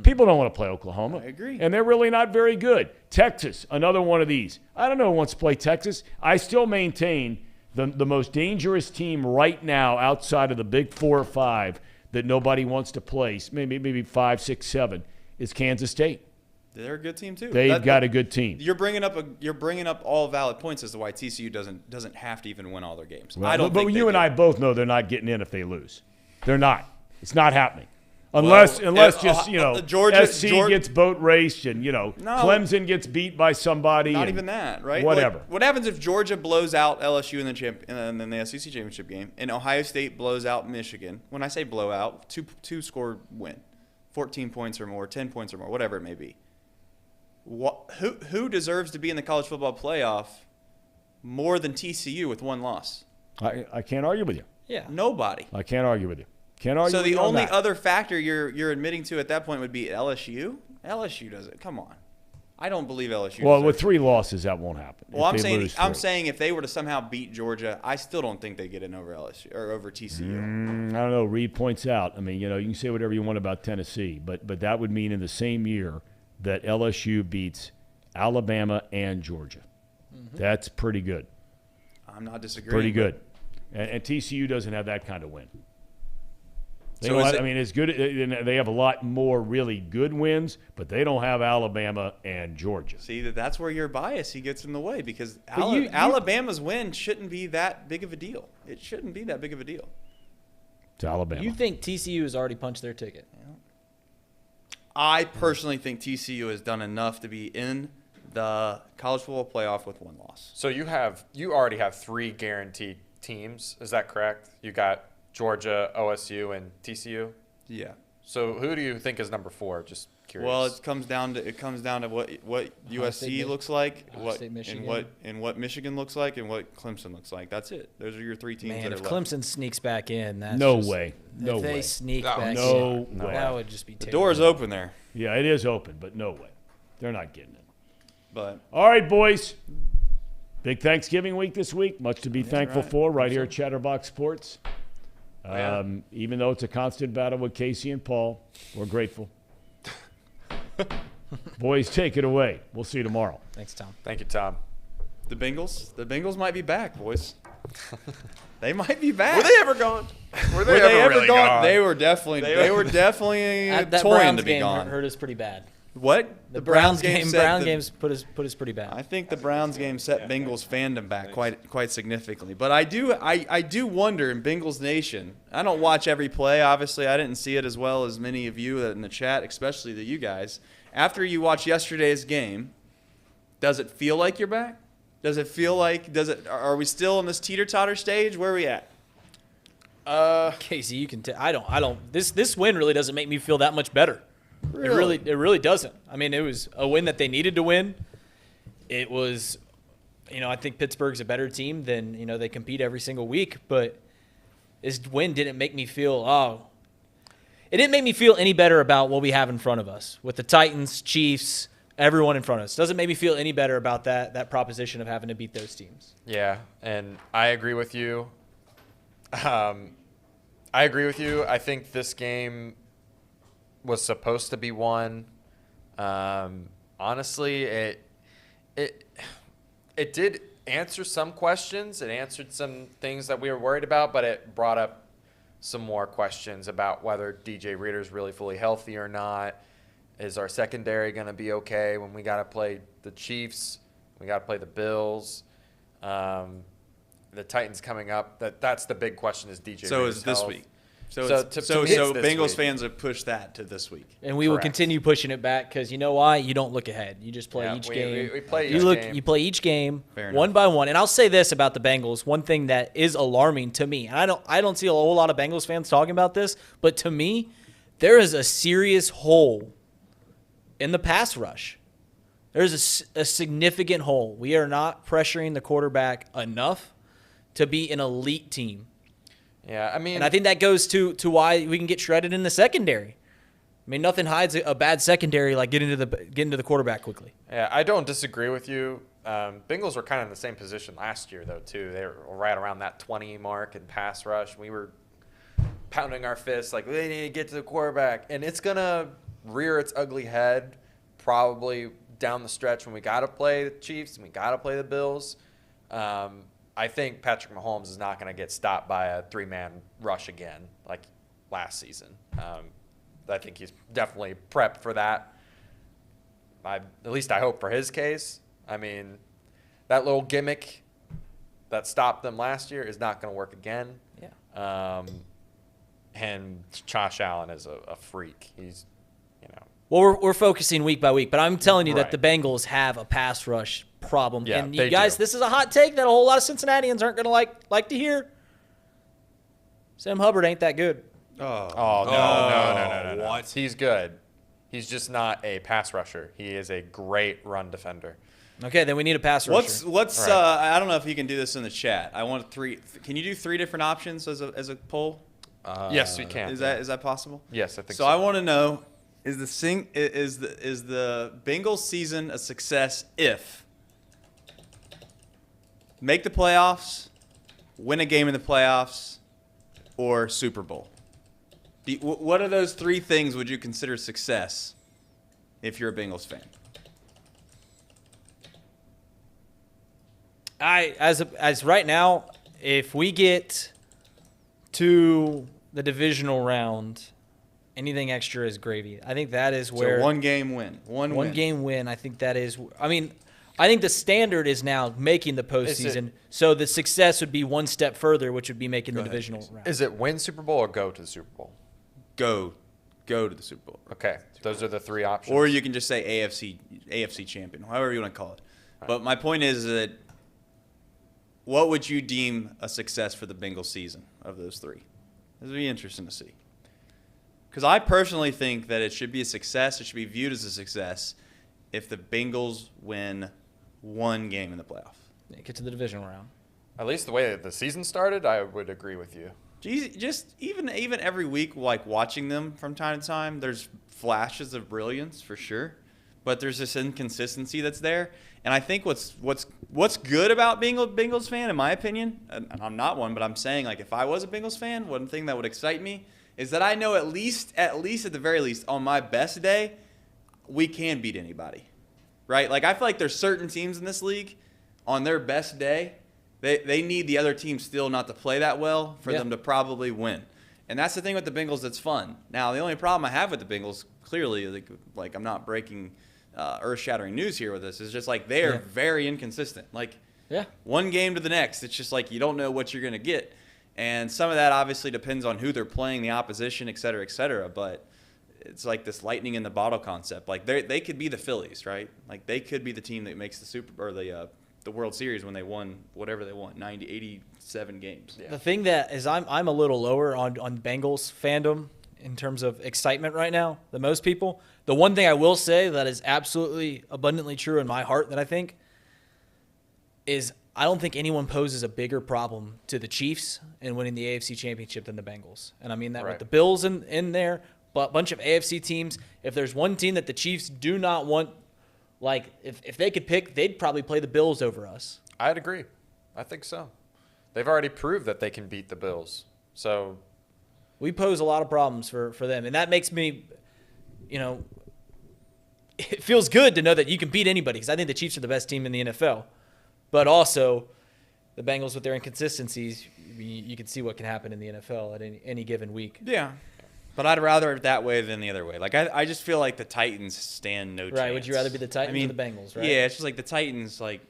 People don't want to play Oklahoma. I agree. And they're really not very good. Texas, another one of these. I don't know who wants to play Texas. I still maintain the most dangerous team right now outside of the big 4 or 5 that nobody wants to play, maybe 5, 6, 7, is Kansas State. They're a good team too. They've got a good team. You're bringing up all valid points as to why TCU doesn't have to even win all their games. Well, I don't. But you and I both know they're not getting in if they lose. They're not. It's not happening. Unless Georgia SC gets boat raced and Clemson gets beat by somebody. Not even that, right? Whatever. What happens if Georgia blows out LSU in the SEC championship game, and Ohio State blows out Michigan? When I say blowout, two score win, 14 points or more, 10 points or more, whatever it may be. Who deserves to be in the college football playoff more than TCU with 1 loss? I can't argue with you. Yeah, nobody. I can't argue with you. So the only other factor you're admitting to at that point would be LSU. LSU doesn't. Come on, I don't believe LSU. Well, with 3 losses, that won't happen. Well, I'm saying if they were to somehow beat Georgia, I still don't think they get in over LSU or over TCU. I don't know. Reed points out. I mean, you can say whatever you want about Tennessee, but that would mean in the same year that LSU beats Alabama and Georgia. Mm-hmm. That's pretty good. I'm not disagreeing. Pretty good, and TCU doesn't have that kind of win. It's good. They have a lot more really good wins, but they don't have Alabama and Georgia. See, that's where your bias gets in the way because Alabama's win shouldn't be that big of a deal. It shouldn't be that big of a deal. To Alabama. You think TCU has already punched their ticket? Yeah. I personally think TCU has done enough to be in the college football playoff with 1 loss. So you already have 3 guaranteed teams. Is that correct? You got Georgia, OSU, and TCU? Yeah. So who do you think is number 4? Just curious. Well, it comes down to what USC looks like, what Michigan looks like, and what Clemson looks like. That's it. Those are your 3 teams. Man, if Clemson sneaks back in, that's no way. If they sneak back in, that would just be terrible. The door's open there. Yeah, it is open, but no way. They're not getting it. But all right, boys. Big Thanksgiving week this week. Much to be thankful for right here at Chatterbox Sports. Even though it's a constant battle with Casey and Paul, we're grateful. Boys, take it away. We'll see you tomorrow. Thanks, Tom. Thank you, Tom. The Bengals might be back, boys. They might be back. Were they ever gone? Were they ever really gone? They were definitely that toying Browns to be game gone. Hurt us pretty bad. What? The Browns game put us pretty bad. I think the Browns game set Bengals fandom back quite significantly. But I do wonder in Bengals Nation. I don't watch every play. Obviously, I didn't see it as well as many of you in the chat, especially you guys. After you watch yesterday's game, does it feel like you're back? Does it feel like are we still in this teeter-totter stage? Where are we at? Casey, you can I don't this win really doesn't make me feel that much better. Really? It really doesn't. I mean, it was a win that they needed to win. It was, I think Pittsburgh's a better team than, they compete every single week. But this win didn't make me feel, it didn't make me feel any better about what we have in front of us with the Titans, Chiefs, everyone in front of us. Doesn't make me feel any better about that proposition of having to beat those teams. Yeah, and I agree with you. I think this game was supposed to be won. Honestly, it did answer some questions. It answered some things that we were worried about, but it brought up some more questions about whether DJ Reader's really fully healthy or not. Is our secondary going to be okay when we got to play the Chiefs? We got to play the Bills. The Titans coming up. That's the big question. Is DJ? So Reader's is this health. week. So Bengals Bengals fans have pushed that to this week. And we will continue pushing it back because you know why? You don't look ahead. You just play each game. We play each game. You play each game Fair one enough. by one. And I'll say this about the Bengals. One thing that is alarming to me, and I don't see a whole lot of Bengals fans talking about this, but to me, there is a serious hole in the pass rush. There's a significant hole. We are not pressuring the quarterback enough to be an elite team. Yeah, I mean, and I think that goes to why we can get shredded in the secondary. I mean, nothing hides a bad secondary like getting to the quarterback quickly. Yeah, I don't disagree with you Bengals were kind of in the same position last year, though, too. They were right around that 20 mark in pass rush. We were pounding our fists like, they need to get to the quarterback. And it's going to rear its ugly head probably down the stretch when we got to play the Chiefs and we got to play the Bills. I think Patrick Mahomes is not going to get stopped by a 3-man rush again like last season. I think he's definitely prepped for that. At least I hope for his case. I mean, that little gimmick that stopped them last year is not going to work again. Yeah. And Josh Allen is a freak. He's, Well, we're focusing week by week, but I'm telling you that the Bengals have a pass rush problem. Yeah, and you guys, this is a hot take that a whole lot of Cincinnatians aren't going to like to hear. Sam Hubbard ain't that good. No. What? He's good. He's just not a pass rusher. He is a great run defender. Okay, then we need a pass rusher. Let's I don't know if you can do this in the chat. I want 3. Can you do 3 different options as a poll? Yes, we can. Is that possible? Yes, I think so. So I want to know, is the Bengals season a success if make the playoffs, win a game in the playoffs, or Super Bowl? What of those 3 things would you consider success if you're a Bengals fan? As right now, if we get to the divisional round, anything extra is gravy. I think that is where. So 1 game win. One game win. I think that is. I mean, I think the standard is now making the postseason. So the success would be one step further, which would be making the divisional round. Is it win Super Bowl or go to the Super Bowl? Go to the Super Bowl. Okay, those are the 3 options. Or you can just say AFC champion, however you want to call it. Right. But my point is that what would you deem a success for the Bengals season of those 3? This would be interesting to see. Because I personally think that it should be a success. It should be viewed as a success if the Bengals win 1 game in the playoff. Yeah, get to the divisional round. At least the way that the season started, I would agree with you. Just even every week, like watching them from time to time, there's flashes of brilliance for sure, but there's this inconsistency that's there. And I think what's good about being a Bengals fan, in my opinion, and I'm not one, but I'm saying, like, if I was a Bengals fan, one thing that would excite me is that I know at least at the very least on my best day, we can beat anybody, right? Like, I feel like there's certain teams in this league on their best day, they need the other team still not to play that well for them to probably win. And that's the thing with the Bengals that's fun. Now, the only problem I have with the Bengals, clearly, like I'm not breaking earth-shattering news here with this, is just like they're very inconsistent. Like, one game to the next, it's just like you don't know what you're going to get. And some of that obviously depends on who they're playing, the opposition, et cetera, et cetera. But it's like this lightning in the bottle concept. Like, they could be the Phillies, right? Like, they could be the team that makes the World Series when they won whatever they won, 87 games. Yeah. The thing that is I'm a little lower on Bengals fandom in terms of excitement right now than most people. The one thing I will say that is absolutely abundantly true in my heart that I think is I don't think anyone poses a bigger problem to the Chiefs in winning the AFC Championship than the Bengals. And I mean that with the Bills in there, but a bunch of AFC teams. If there's one team that the Chiefs do not want, like, if they could pick, they'd probably play the Bills over us. I'd agree. I think so. They've already proved that they can beat the Bills. So we pose a lot of problems for them. And that makes me, it feels good to know that you can beat anybody because I think the Chiefs are the best team in the NFL. But also, the Bengals with their inconsistencies, you can see what can happen in the NFL at any given week. Yeah. But I'd rather it that way than the other way. Like, I just feel like the Titans stand no chance. Right. Would you rather be the Titans or the Bengals, right? Yeah, it's just like the Titans, like,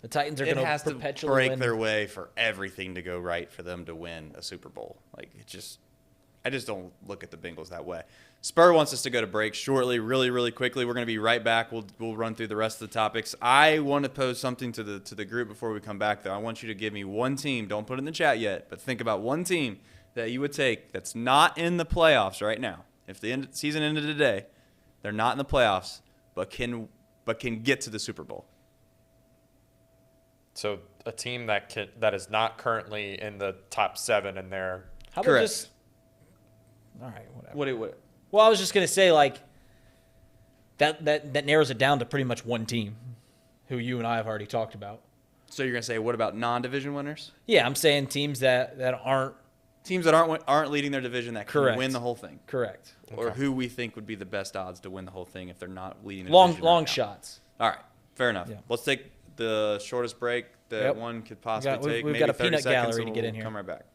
the Titans are going to perpetually break win. their way for everything to go right for them to win a Super Bowl. Like, I just don't look at the Bengals that way. Spur wants us to go to break shortly, really, really quickly. We're going to be right back. We'll run through the rest of the topics. I want to pose something to the group before we come back, though. I want you to give me one team. Don't put it in the chat yet, but think about one team that you would take that's not in the playoffs right now. If the season ended today, they're not in the playoffs, but can get to the Super Bowl. So a team that is not currently in the top 7 in their. How about just? All right, whatever. What? Well, I was just gonna say, like, that narrows it down to pretty much one team. who you and I have already talked about. So you're going to say, what about non-division winners? Yeah, I'm saying teams that aren't leading their division that can win the whole thing. Correct. Or who we think would be the best odds to win the whole thing if they're not leading the division. Long shots. All right, fair enough. Yeah. Let's take the shortest break that one could possibly take. We've Maybe got a 30 peanut seconds, gallery and to get in here. Come right back.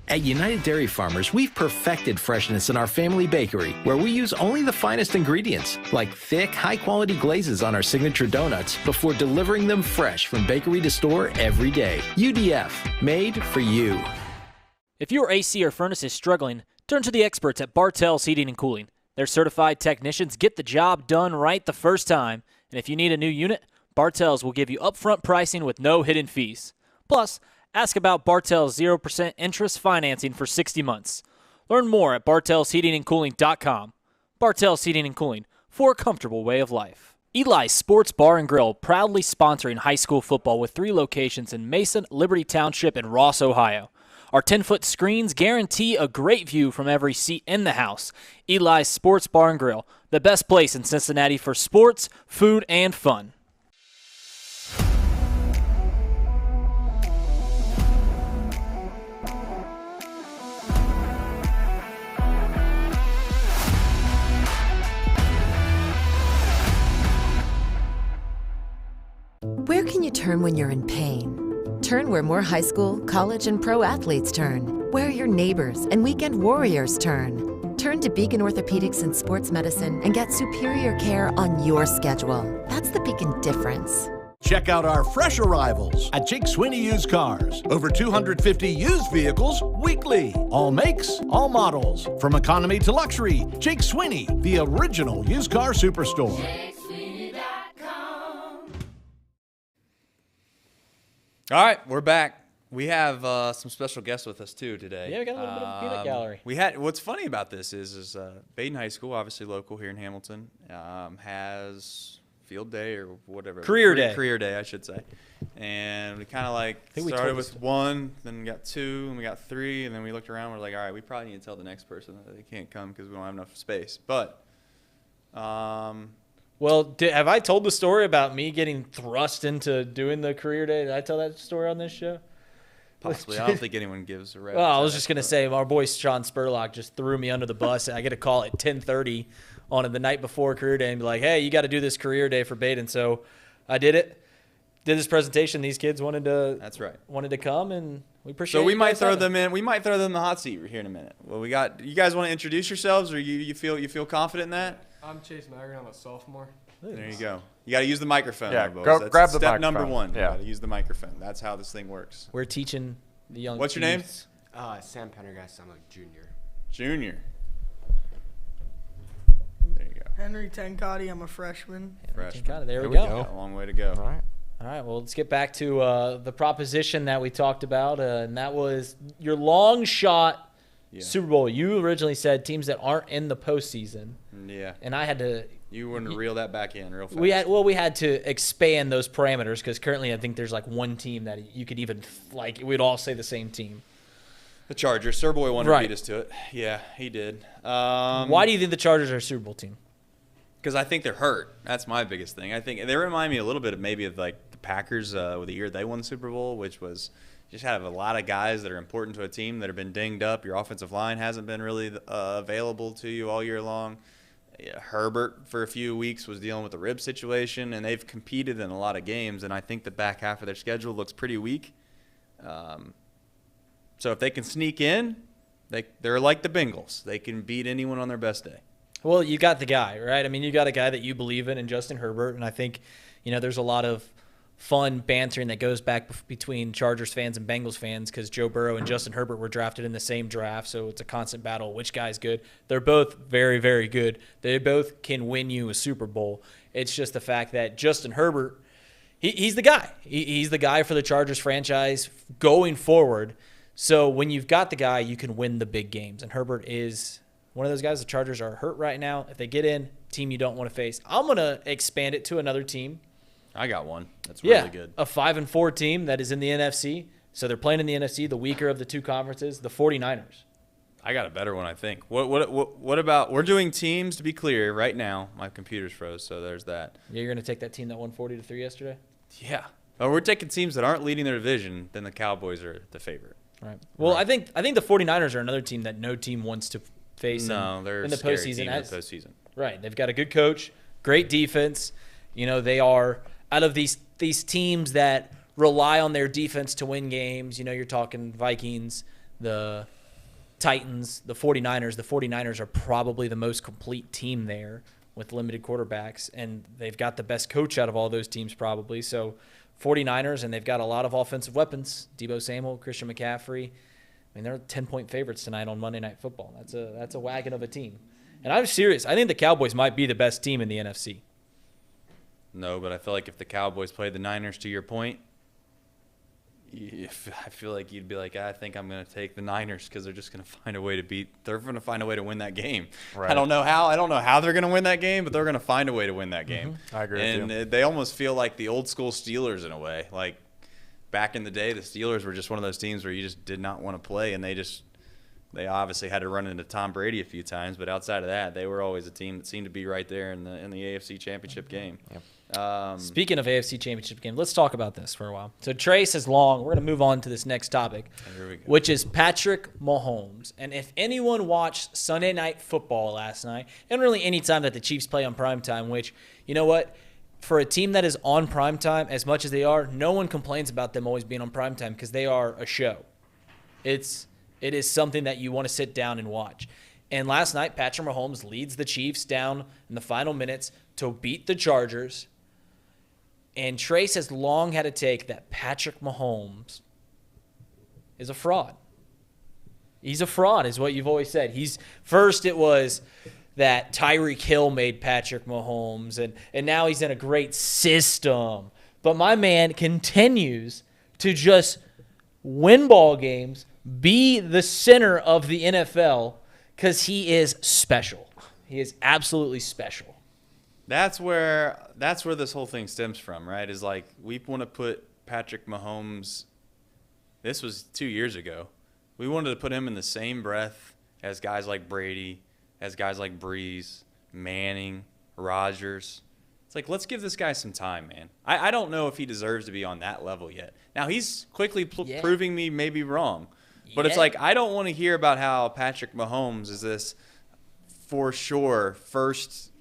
At United Dairy Farmers, we've perfected freshness in our family bakery, where we use only the finest ingredients, like thick, high-quality glazes on our signature donuts, before delivering them fresh from bakery to store every day. UDF, made for you. If your AC or furnace is struggling, turn to the experts at Bartell's Heating and Cooling. Their certified technicians get the job done right the first time, and if you need a new unit, Bartell's will give you upfront pricing with no hidden fees. Plus, ask about Bartell's 0% interest financing for 60 months. Learn more at bartellsheatingandcooling.com. Bartell's Heating and Cooling, for a comfortable way of life. Eli's Sports Bar and Grill, proudly sponsoring high school football with 3 locations in Mason, Liberty Township, and Ross, Ohio. Our 10-foot screens guarantee a great view from every seat in the house. Eli's Sports Bar and Grill, the best place in Cincinnati for sports, food, and fun. Where can you turn when you're in pain? Turn where more high school, college, and pro athletes turn. Where your neighbors and weekend warriors turn. Turn to Beacon Orthopedics and Sports Medicine and get superior care on your schedule. That's the Beacon difference. Check out our fresh arrivals at Jake Sweeney Used Cars. Over 250 used vehicles weekly. All makes, all models. From economy to luxury, Jake Sweeney, the original used car superstore. All right, we're back. We have some special guests with us too today. Yeah, we got a little bit of a peanut gallery. What's funny about this is Baden High School, obviously local here in Hamilton, has field day or whatever. Career day, I should say. And we kind of started with 1, then we got 2, and we got 3, and then we looked around. We're like, all right, we probably need to tell the next person that they can't come because we don't have enough space. But well, have I told the story about me getting thrust into doing the career day? Did I tell that story on this show? Possibly. I don't think anyone gives a rep. Well, I was just going to say, our boy Sean Spurlock just threw me under the bus. I get a call at 10:30 on the night before career day and be like, hey, you got to do this career day for Baden. So I did it. Did this presentation. These kids wanted to come, and we appreciate it. So we might throw them in. We might throw them in the hot seat here in a minute. Well, you guys want to introduce yourselves, or you feel confident in that? I'm Chase Maggard. I'm a sophomore. There you go. You got to use the microphone. Yeah, That's grab the step microphone. number 1. Yeah. You got to use the microphone. That's how this thing works. We're teaching the young. What's your name? Sam Pendergast. I'm a junior. Junior. There you go. Henry Tenkati. I'm a freshman. There we go. Got a long way to go. All right. Well, let's get back to the proposition that we talked about, and that was your long shot Super Bowl. You originally said teams that aren't in the postseason. Yeah. And I had to. You wanted to reel that back in real fast. We had to expand those parameters because currently I think there's like one team that you could even we'd all say the same team. The Chargers. Sir Boy wanted to beat us to it. Yeah, he did. Why do you think the Chargers are a Super Bowl team? Because I think they're hurt. That's my biggest thing. I think they remind me a little bit of maybe of like the Packers with the year they won the Super Bowl, which was just have a lot of guys that are important to a team that have been dinged up. Your offensive line hasn't been really available to you all year long. Herbert for a few weeks was dealing with the rib situation, and they've competed in a lot of games, and I think the back half of their schedule looks pretty weak. So if they can sneak in, they're like the Bengals. They can beat anyone on their best day. Well, you got the guy, right? I mean, you got a guy that you believe in Justin Herbert, and I think, there's a lot of fun bantering that goes back between Chargers fans and Bengals fans because Joe Burrow and Justin Herbert were drafted in the same draft, so it's a constant battle. Which guy's good? They're both very, very good. They both can win you a Super Bowl. It's just the fact that Justin Herbert, he's the guy. He's the guy for the Chargers franchise going forward. So when you've got the guy, you can win the big games. And Herbert is one of those guys. The Chargers are hurt right now. If they get in, team you don't want to face. I'm going to expand it to another team. I got one. That's really good. A 5-4 team that is in the NFC. So they're playing in the NFC, the weaker of the two conferences, the 49ers. I got a better one, I think. What about – we're doing teams, to be clear, right now. My computer's froze, so there's that. Yeah, you're going to take that team that won 40-3 yesterday? Yeah. Oh, we're taking teams that aren't leading their division, then the Cowboys are the favorite. Right. Well, right. I think the 49ers are another team that no team wants to face they're in the postseason. In the postseason. Right. They've got a good coach, great defense. You know, they are out of these teams that rely on their defense to win games. You know, you're talking Vikings, the Titans, the 49ers. The 49ers are probably the most complete team there with limited quarterbacks, and they've got the best coach out of all those teams probably. So 49ers, and they've got a lot of offensive weapons. Deebo Samuel, Christian McCaffrey. I mean, they're 10-point favorites tonight on Monday Night Football. That's a wagon of a team. And I'm serious. I think the Cowboys might be the best team in the NFC. No, but I feel like if the Cowboys played the Niners, to your point, I feel like you'd be like, I think I'm going to take the Niners because they're just going to find a way to they're going to find a way to win that game. Right. I don't know how they're going to win that game, but they're going to find a way to win that game. Mm-hmm. I agree with you. And they almost feel like the old school Steelers in a way. Like back in the day, the Steelers were just one of those teams where you just did not want to play, and they obviously had to run into Tom Brady a few times, but outside of that, they were always a team that seemed to be right there in the AFC Championship game. Yep. Speaking of AFC Championship game, let's talk about this for a while. So Trace is long. We're going to move on to this next topic, which is Patrick Mahomes. And if anyone watched Sunday Night Football last night, and really any time that the Chiefs play on primetime, which, you know what, for a team that is on primetime as much as they are, no one complains about them always being on primetime because they are a show. It is something that you want to sit down and watch. And last night, Patrick Mahomes leads the Chiefs down in the final minutes to beat the Chargers. And Trace has long had a take that Patrick Mahomes is a fraud. He's a fraud is what you've always said. First it was that Tyreek Hill made Patrick Mahomes, and now he's in a great system. But my man continues to just win ball games, be the center of the NFL, because he is special. He is absolutely special. That's where this whole thing stems from, right? Is like we want to put Patrick Mahomes. This was 2 years ago. We wanted to put him in the same breath as guys like Brady, as guys like Breeze, Manning, Rodgers. It's like, let's give this guy some time, man. I don't know if he deserves to be on that level yet. Now, he's quickly proving me maybe wrong. But it's like, I don't want to hear about how Patrick Mahomes is this for sure first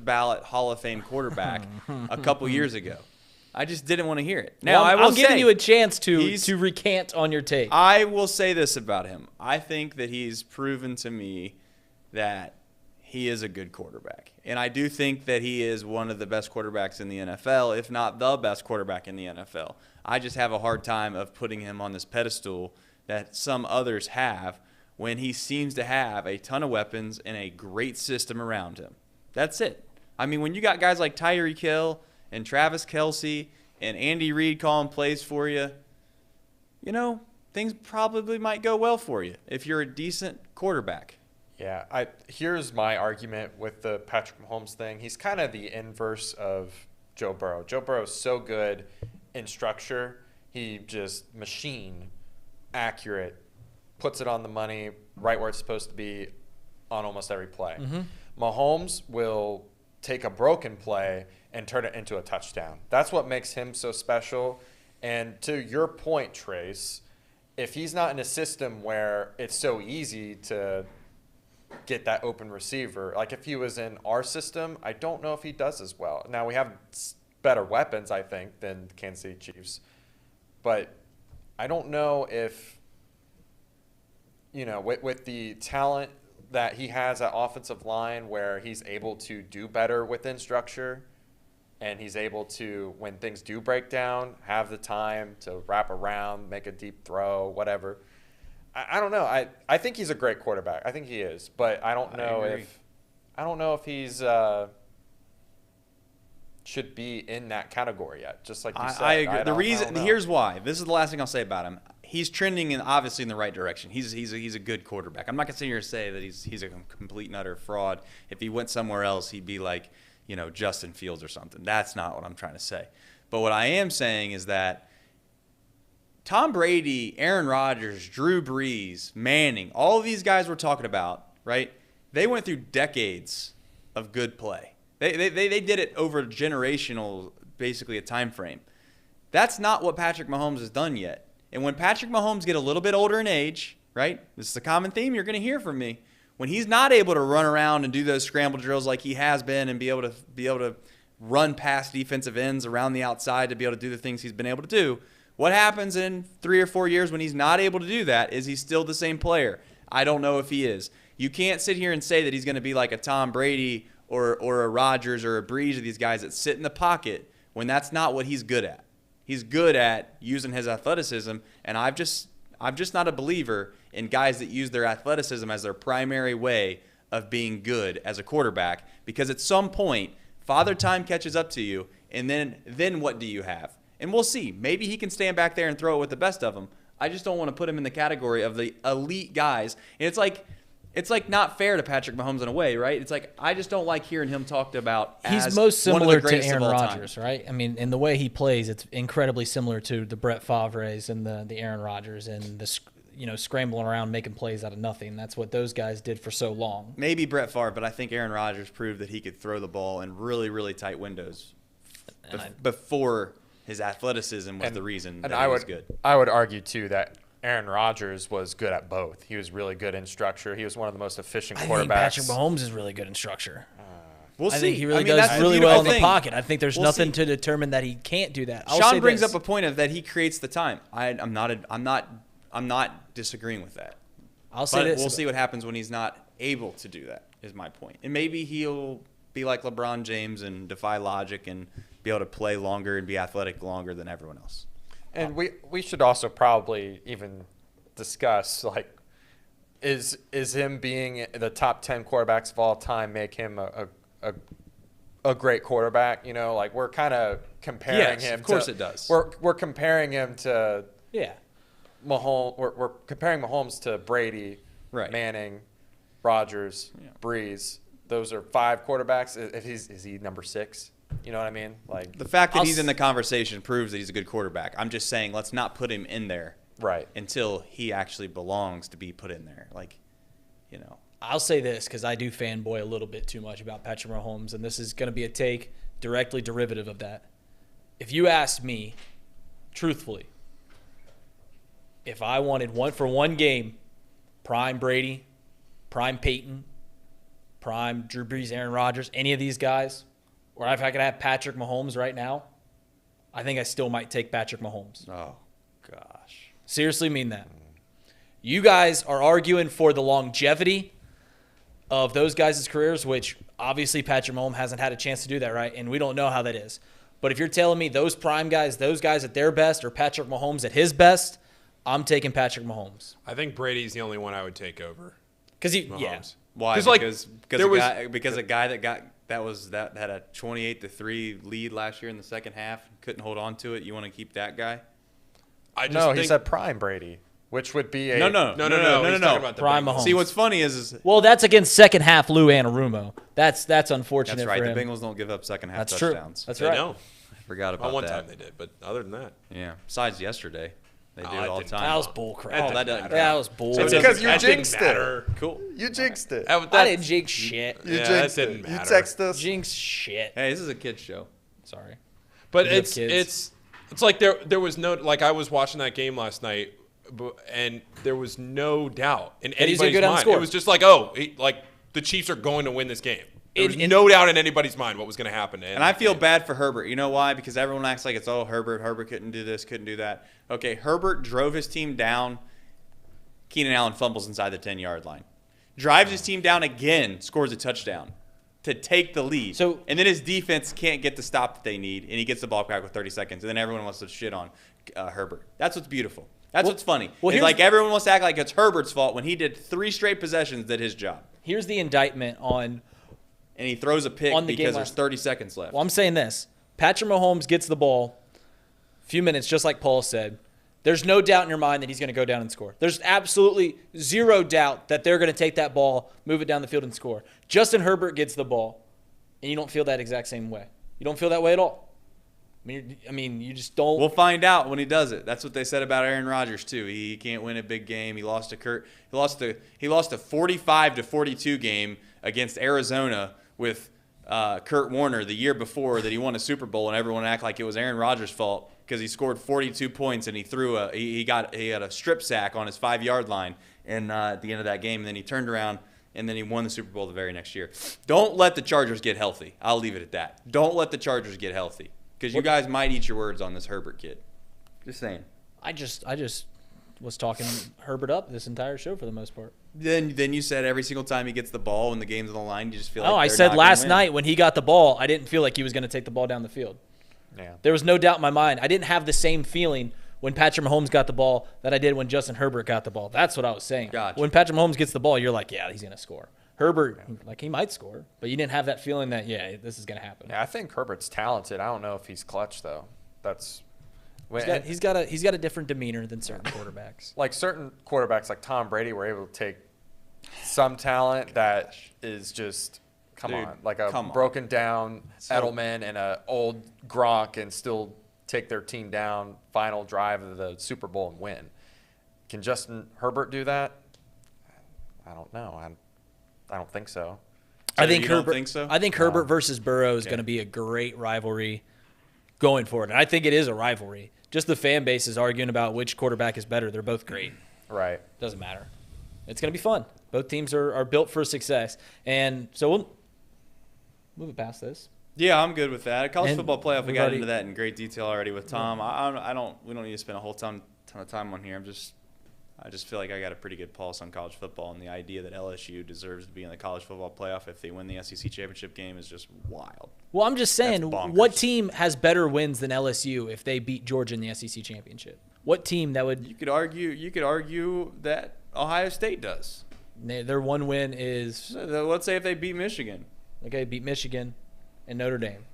ballot Hall of Fame quarterback a couple years ago. I just didn't want to hear it. Now, well, I'm giving you a chance to recant on your take. I will say this about him. I think that he's proven to me that he is a good quarterback. And I do think that he is one of the best quarterbacks in the NFL, if not the best quarterback in the NFL. I just have a hard time of putting him on this pedestal that some others have when he seems to have a ton of weapons and a great system around him. That's it. I mean, when you got guys like Tyreek Hill and Travis Kelce and Andy Reid calling plays for you, you know, things probably might go well for you if you're a decent quarterback. Yeah, here's my argument with the Patrick Mahomes thing. He's kind of the inverse of Joe Burrow. Joe Burrow is so good in structure. He just machine, accurate, puts it on the money, right where it's supposed to be on almost every play. Mm-hmm. Mahomes will take a broken play and turn it into a touchdown. That's what makes him so special. And to your point, Trace, if he's not in a system where it's so easy to get that open receiver, like if he was in our system, I don't know if he does as well. Now, we have better weapons, I think, than the Kansas City Chiefs. But I don't know if, you know, with the talent that he has at offensive line where he's able to do better within structure and he's able to, when things do break down, have the time to wrap around, make a deep throw, whatever. I don't know. I think he's a great quarterback. I think he is, but I don't know if he's should be in that category yet. Just like you said, I agree. Here's why. This is the last thing I'll say about him. He's trending obviously in the right direction. He's a good quarterback. I'm not gonna sit here and say that he's a complete and utter fraud. If he went somewhere else, he'd be like, you know, Justin Fields or something. That's not what I'm trying to say. But what I am saying is that Tom Brady, Aaron Rodgers, Drew Brees, Manning, all of these guys we're talking about, right? They went through decades of good play. They did it over generational, basically a time frame. That's not what Patrick Mahomes has done yet. And when Patrick Mahomes get a little bit older in age, right? This is a common theme you're going to hear from me. When he's not able to run around and do those scramble drills like he has been and be able to run past defensive ends around the outside to be able to do the things he's been able to do, what happens in 3 or 4 years when he's not able to do that? Is he still the same player? I don't know if he is. You can't sit here and say that he's going to be like a Tom Brady or a Rodgers or a Brees or these guys that sit in the pocket when that's not what he's good at. He's good at using his athleticism, and I'm just not a believer in guys that use their athleticism as their primary way of being good as a quarterback, because at some point, Father Time catches up to you, and then what do you have? And we'll see. Maybe he can stand back there and throw it with the best of them. I just don't want to put him in the category of the elite guys. And it's like not fair to Patrick Mahomes in a way, right? It's like I just don't like hearing him talked about as he's most one of similar the greatest to Aaron of all Rodgers, time. right? I mean, in the way he plays, it's incredibly similar to the Brett Favre's and the Aaron Rodgers and the scrambling around making plays out of nothing. That's what those guys did for so long. Maybe Brett Favre, but I think Aaron Rodgers proved that he could throw the ball in really, really tight windows before his athleticism was the reason that he was good. I would argue, too, that Aaron Rodgers was good at both. He was really good in structure. He was one of the most efficient quarterbacks. I think Patrick Mahomes is really good in structure. We'll see. I think he really that's does the really well in the thing. pocket. I think there's We'll nothing see. to determine that he can't do that. Sean brings up a point of that he creates the time. I'm not disagreeing with that. I'll say this. We'll see what happens when he's not able to do that, is my point. And maybe he'll be like LeBron James and defy logic and be able to play longer and be athletic longer than everyone else. And we should also probably even discuss, like, is him being the top 10 quarterbacks of all time make him a great quarterback? You know, like, we're kind of comparing him. Of course it does. We're comparing him to Mahomes. We're comparing Mahomes to Brady, Manning, Rodgers, Brees. Those are 5 quarterbacks. Is he number 6? You know what I mean? Like, the fact that he's in the conversation proves that he's a good quarterback. I'm just saying, let's not put him in there until he actually belongs to be put in there. Like, you know. I'll say this because I do fanboy a little bit too much about Patrick Mahomes, and this is going to be a take directly derivative of that. If you asked me, truthfully, if I wanted one game, prime Brady, prime Peyton, prime Drew Brees, Aaron Rodgers, any of these guys, or if I could have Patrick Mahomes right now, I think I still might take Patrick Mahomes. Oh, gosh. Seriously mean that. You guys are arguing for the longevity of those guys' careers, which obviously Patrick Mahomes hasn't had a chance to do that, right? And we don't know how that is. But if you're telling me those prime guys, those guys at their best, or Patrick Mahomes at his best, I'm taking Patrick Mahomes. I think Brady's the only one I would take over. Because Why? Because a guy that had a 28-3 lead last year in the second half, couldn't hold on to it. You want to keep that guy? He said prime Brady, which would be a no. He's talking about the prime Bengals. Mahomes. See, what's funny is well, that's against second half Lou Anarumo. That's unfortunate. That's right. For him. The Bengals don't give up second half That's touchdowns. True. That's They right. don't. I forgot about one that. time they did, but other than that, Yeah. Besides yesterday, they do it all the time. That was bullcrap. That doesn't count. That was bull. It's because you That jinxed didn't matter. it. Cool. You jinxed it. I didn't jinx shit. You Yeah, jinxed that it. didn't You matter. text us. Jinx shit. Hey, this is a kid's show. Sorry. But You have it's kids. like there was no, like, I was watching that game last night, and there was no doubt in he's gonna anybody's go down and mind. score. It was just like, the Chiefs are going to win this game. There was no doubt in anybody's mind what was going to happen. And I feel bad for Herbert. You know why? Because everyone acts like it's, Herbert. Herbert couldn't do this, couldn't do that. Okay, Herbert drove his team down. Keenan Allen fumbles inside the 10-yard line. Drives his team down again, scores a touchdown to take the lead. And then his defense can't get the stop that they need, and he gets the ball back with 30 seconds. And then everyone wants to shit on Herbert. That's what's beautiful. That's what's funny. It's like everyone wants to act like it's Herbert's fault when he did 3 straight possessions did his job. Here's the indictment on... And he throws a pick because there's 30 seconds left. Well, I'm saying this. Patrick Mahomes gets the ball, a few minutes, just like Paul said. There's no doubt in your mind that he's going to go down and score. There's absolutely zero doubt that they're going to take that ball, move it down the field, and score. Justin Herbert gets the ball, and you don't feel that exact same way. You don't feel that way at all. I mean, you just don't. We'll find out when he does it. That's what they said about Aaron Rodgers too. He can't win a big game. He lost to Kurt. He lost a 45-42 game against Arizona with Kurt Warner the year before that he won a Super Bowl, and everyone act like it was Aaron Rodgers' fault because he scored 42 points and he had a strip sack on his 5-yard line at the end of that game, and then he turned around and then he won the Super Bowl the very next year. Don't let the Chargers get healthy. I'll leave it at that. Don't let the Chargers get healthy. Because you guys might eat your words on this Herbert kid. Just saying. I just was talking Herbert up this entire show for the most part. Then you said every single time he gets the ball when the game's on the line, you just feel like I said last night when he got the ball, I didn't feel like he was going to take the ball down the field. Yeah. There was no doubt in my mind. I didn't have the same feeling when Patrick Mahomes got the ball that I did when Justin Herbert got the ball. That's what I was saying. Gotcha. When Patrick Mahomes gets the ball, you're like, yeah, he's going to score. Herbert, he might score, but you didn't have that feeling that, this is going to happen. Yeah, I think Herbert's talented. I don't know if he's clutch, though. He's got a different demeanor than certain quarterbacks. Like certain quarterbacks, like Tom Brady, were able to take some talent that is just, like a broken down Edelman and an old Gronk and still take their team down final drive of the Super Bowl and win. Can Justin Herbert do that? I don't know. I don't think so. I think Herbert. Think so? I think Herbert versus Burrow is going to be a great rivalry going forward, and I think it is a rivalry. Just the fan base is arguing about which quarterback is better. They're both great. Right. Doesn't matter. It's going to be fun. Both teams are built for success, and so we'll move it past this. Yeah, I'm good with that. College football playoff. We got into that in great detail already with Tom. We don't need to spend a whole ton of time on here. I just feel like I got a pretty good pulse on college football, and the idea that LSU deserves to be in the college football playoff if they win the SEC championship game is just wild. Well, I'm just saying, what team has better wins than LSU if they beat Georgia in the SEC championship? What team that would? You could argue that Ohio State does. Their one win is. Let's say if they beat Michigan. Okay, beat Michigan and Notre Dame.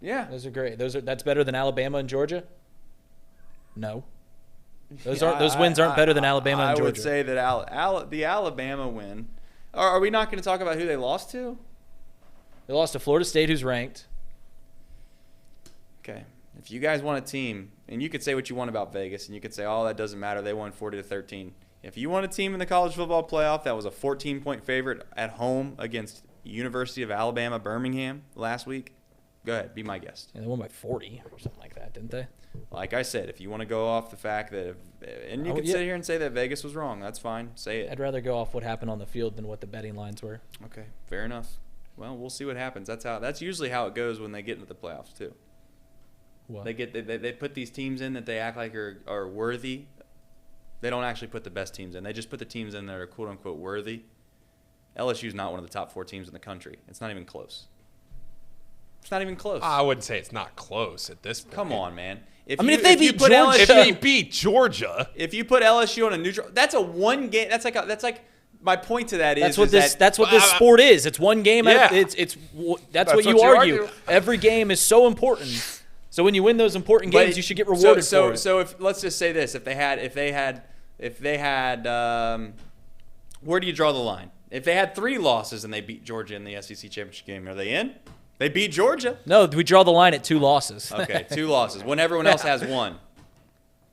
Yeah, those are great. That's better than Alabama and Georgia. No. Those wins aren't better than Alabama and Georgia. I would say that the Alabama win. Are we not going to talk about who they lost to? They lost to Florida State, who's ranked. Okay. If you guys want a team, and you could say what you want about Vegas, and you could say, oh, that doesn't matter. They won 40-13. If you want a team in the college football playoff that was a 14-point favorite at home against University of Alabama, Birmingham last week, go ahead. Be my guest. And they won by 40 or something like that, didn't they? Like I said, if you want to go off the fact that and you can sit here and say that Vegas was wrong. That's fine. Say it. I'd rather go off what happened on the field than what the betting lines were. Okay, fair enough. Well, we'll see what happens. That's usually how it goes when they get into the playoffs too. What? They put these teams in that they act like are worthy. They don't actually put the best teams in. They just put the teams in that are quote unquote worthy. LSU's not one of the top 4 teams in the country. It's not even close. It's not even close. I wouldn't say it's not close at this point. Come on, man. If they beat Georgia, if you put LSU on a neutral, that's a one game. That's like my point to that is that's what this sport is. It's one game. Yeah. That's what you argue. Every game is so important. So when you win those important games, you should get rewarded for it. So if let's just say this: if they had, where do you draw the line? If they had 3 losses and they beat Georgia in the SEC championship game, are they in? They beat Georgia. No, we draw the line at 2 losses. Okay, 2 losses when everyone else has 1.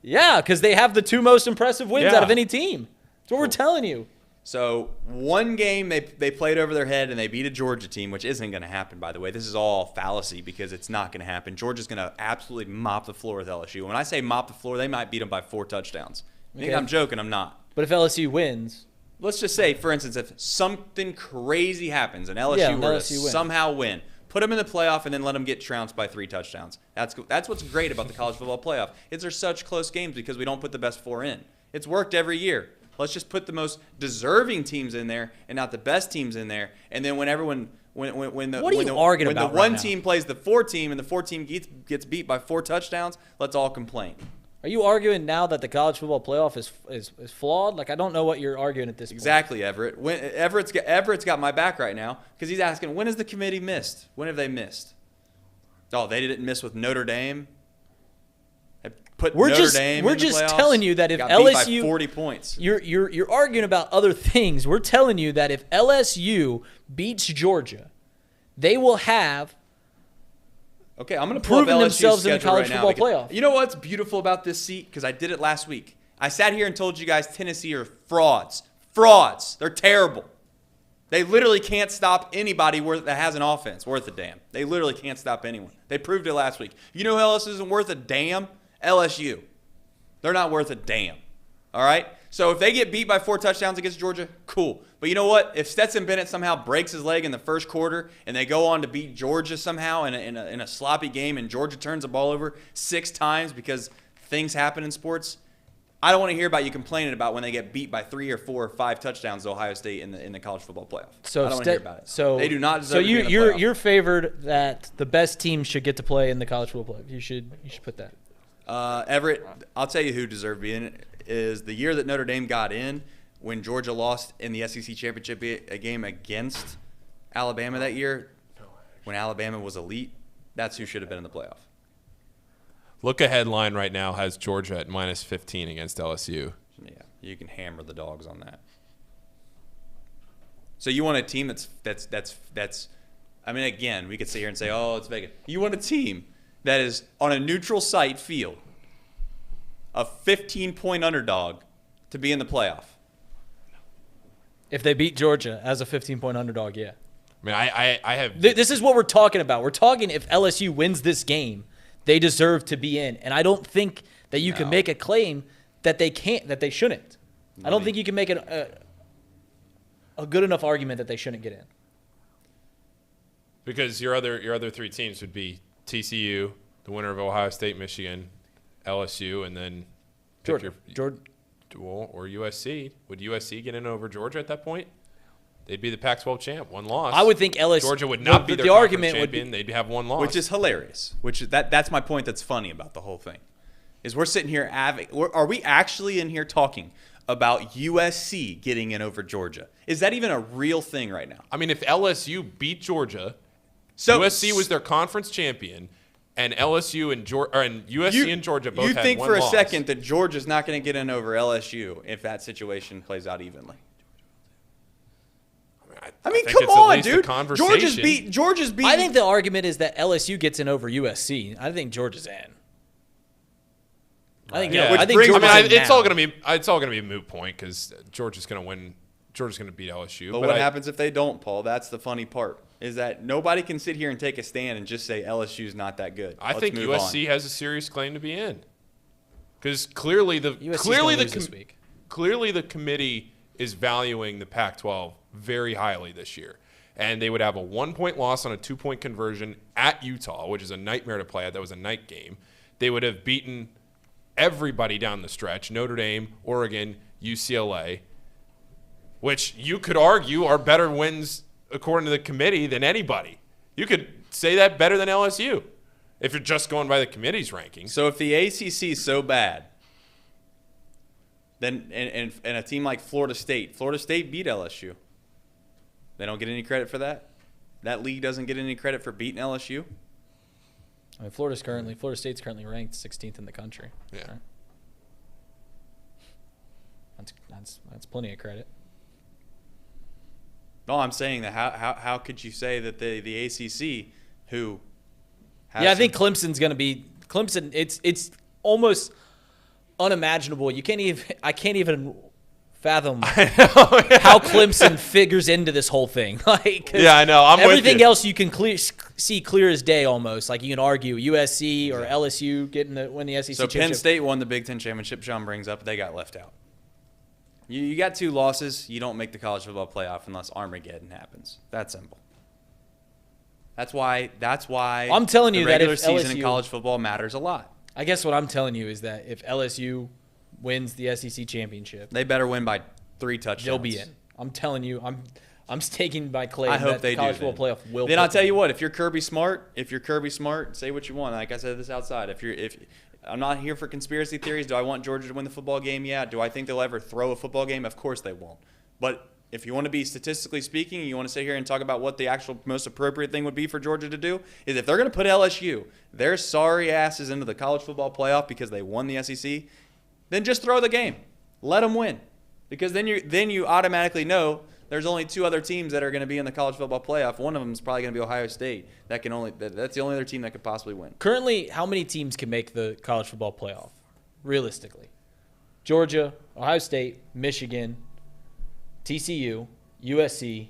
Yeah, because they have the 2 most impressive wins out of any team. That's what we're telling you. So one game they played over their head and they beat a Georgia team, which isn't going to happen, by the way. This is all fallacy because it's not going to happen. Georgia's going to absolutely mop the floor with LSU. When I say mop the floor, they might beat them by 4 touchdowns. You think I'm joking? I'm not. But if LSU wins. Let's just say, for instance, if something crazy happens and LSU were to somehow win, put them in the playoff and then let them get trounced by 3 touchdowns. That's what's great about the college football playoff. They're such close games because we don't put the best 4 in. It's worked every year. Let's just put the most deserving teams in there and not the best teams in there. And then when the 1 team plays the 4 team and the 4 team gets beat by 4 touchdowns, let's all complain. Are you arguing now that the college football playoff is flawed? Like, I don't know what you're arguing at this point. Exactly, Everett. Everett's got my back right now because he's asking, when has the committee missed? When have they missed? Oh, they didn't miss with Notre Dame. We're just telling you that if LSU beat by 40 points, you're arguing about other things. We're telling you that if LSU beats Georgia, they will have Okay, I'm going to pull up LSU's themselves in the college right football playoff. You know what's beautiful about this seat? Because I did it last week. I sat here and told you guys Tennessee are frauds. Frauds. They're terrible. They literally can't stop anybody that has an offense worth a damn. They literally can't stop anyone. They proved it last week. You know who else isn't worth a damn? LSU. They're not worth a damn. All right? So if they get beat by 4 touchdowns against Georgia, cool. But you know what? If Stetson Bennett somehow breaks his leg in the first quarter and they go on to beat Georgia somehow in a sloppy game and Georgia turns the ball over 6 times because things happen in sports, I don't want to hear about you complaining about when they get beat by 3 or 4 or 5 touchdowns to Ohio State in the college football playoff. So I don't want to hear about it. So they do not deserve to be in the you're playoff. you're favored that the best team should get to play in the college football playoff. You should put that. Everett, I'll tell you who deserved to be in it is the year that Notre Dame got in when Georgia lost in the SEC championship game against Alabama that year when Alabama was elite. That's who should have been in the playoff. Look ahead line right now has Georgia at -15 against LSU. Yeah, you can hammer the dogs on that. So you want a team that's I mean, again, we could sit here and say, oh, it's Vegas. You want a team that is on a neutral site field, a 15-point underdog to be in the playoff. If they beat Georgia as a 15-point underdog, yeah. I mean, I have. This is what we're talking about. We're talking if LSU wins this game, they deserve to be in. And I don't think that you can make a claim that they can't, that they shouldn't. I don't think you can make it a good enough argument that they shouldn't get in. Because your other 3 teams would be TCU, the winner of Ohio State, Michigan, LSU, and then Georgia. Or USC. Would USC get in over Georgia at that point? They'd be the Pac-12 champ, 1 loss. I would think LSU. Georgia would not be their argument champion. They'd have 1 loss, which is hilarious. That's my point. That's funny about the whole thing, is we're sitting here. Are we actually in here talking about USC getting in over Georgia? Is that even a real thing right now? I mean, if LSU beat Georgia, so USC was their conference champion, and LSU and USC and Georgia both had 1 loss. You think for a second that Georgia's not going to get in over LSU if that situation plays out evenly? I mean, come on, dude. Georgia's beat. I think the argument is that LSU gets in over USC. I think Georgia's in. I think. Yeah, I think Georgia's in it's all going to be a moot point because Georgia's going to win. Georgia's going to beat LSU. But what happens if they don't, Paul? That's the funny part. Is that nobody can sit here and take a stand and just say LSU's not that good. I think USC has a serious claim to be in because clearly the committee is valuing the Pac-12 very highly this year, and they would have a 1-point loss on a 2-point conversion at Utah, which is a nightmare to play at. That was a night game. They would have beaten everybody down the stretch: Notre Dame, Oregon, UCLA, which you could argue are better wins according to the committee than anybody. You could say that better than LSU if you're just going by the committee's rankings. So if the ACC is so bad, then and a team like Florida State beat LSU. They don't get any credit for that? That league doesn't get any credit for beating LSU? I mean, Florida State's currently ranked 16th in the country. Yeah. Right? That's plenty of credit. No, I'm saying that how could you say that the ACC, who has I think Clemson's going to be – Clemson, it's almost unimaginable. I can't even fathom how Clemson figures into this whole thing. Yeah, I know. Everything else you can see clear as day almost. Like you can argue USC or LSU win the SEC championship. So Penn State won the Big Ten championship. Sean brings up, they got left out. You got 2 losses. You don't make the college football playoff unless Armageddon happens. That's simple. That's why I'm telling you the regular that season LSU, in college football matters a lot. I guess what I'm telling you is that if LSU wins the SEC championship, they better win by 3 touchdowns. They'll be in. I'm telling you, I'm staking my claim I hope that they the college do, football playoff will. Then I'll tell you what, if you're Kirby Smart, say what you want. Like I said this outside. If I'm not here for conspiracy theories. Do I want Georgia to win the football game? Yeah. Do I think they'll ever throw a football game? Of course they won't. But if you want to be statistically speaking, you want to sit here and talk about what the actual most appropriate thing would be for Georgia to do, is if they're going to put LSU, their sorry asses, into the college football playoff because they won the SEC, then just throw the game. Let them win. Because then you automatically know There's only 2 other teams that are going to be in the college football playoff. One of them is probably going to be Ohio State. That's the only other team that could possibly win. Currently, how many teams can make the college football playoff, realistically? Georgia, Ohio State, Michigan, TCU, USC.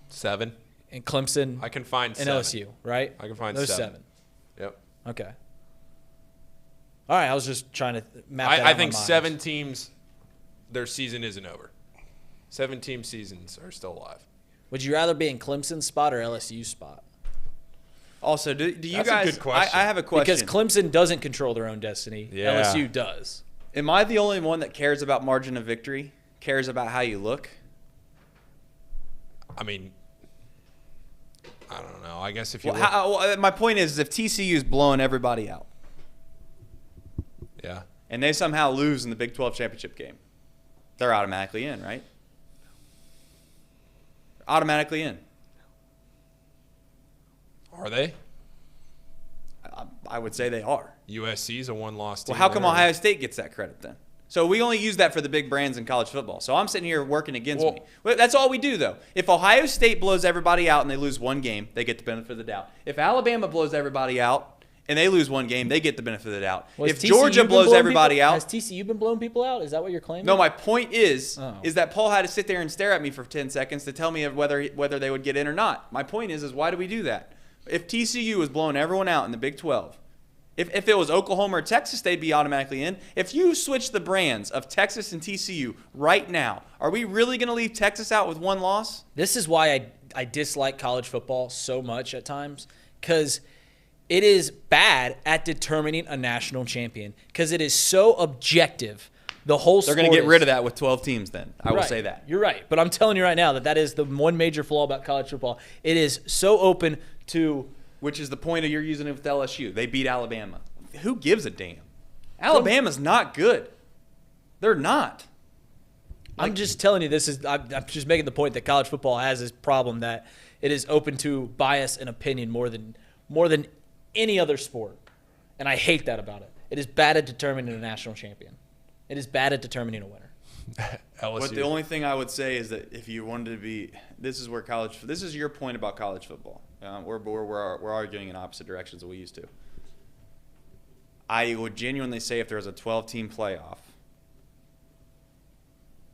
7. And Clemson. I can find and 7. LSU, right? I can find those 7. Yep. Okay. All right, I was just trying to map that out I in think my mind. 7 teams, their season isn't over. 7-team seasons are still alive. Would you rather be in Clemson's spot or LSU's spot? Also, do you That's guys? a good question. I have a question. Because Clemson doesn't control their own destiny. Yeah. LSU does. Am I the only one that cares about margin of victory? Cares about how you look? I mean, I don't know. I guess if you my point is, if TCU's blowing everybody out, yeah, and they somehow lose in the Big 12 championship game, they're automatically in, right? Automatically in. Are they? I would say they are. USC's a 1-loss team. Well, how come Ohio State gets that credit then? So we only use that for the big brands in college football. So I'm sitting here working against me. Well, that's all we do, though. If Ohio State blows everybody out and they lose one game, they get the benefit of the doubt. If Alabama blows everybody out and they lose one game, they get the benefit of the doubt. If Georgia blows everybody out, has TCU been blowing people out? Is that what you're claiming? No, my point is that Paul had to sit there and stare at me for 10 seconds to tell me whether they would get in or not. My point is why do we do that? If TCU was blowing everyone out in the Big 12, if it was Oklahoma or Texas, they'd be automatically in. If you switch the brands of Texas and TCU right now, are we really going to leave Texas out with one loss? This is why I dislike college football so much at times, because it is bad at determining a national champion, because it is so objective. The whole They're going to get rid of that with 12 teams then. I will say that. You're right. But I'm telling you right now that is the one major flaw about college football. It is so open to – which is the point of you're using it with LSU. They beat Alabama. Who gives a damn? Alabama's not good. They're not. I'm just telling you this is – I'm just making the point that college football has this problem that it is open to bias and opinion more than any other sport. And I hate that about it. It is bad at determining a national champion. It is bad at determining a winner. But the only thing I would say is that if you wanted to be, this is your point about college football. We're arguing in opposite directions than we used to. I would genuinely say if there was a 12-team playoff,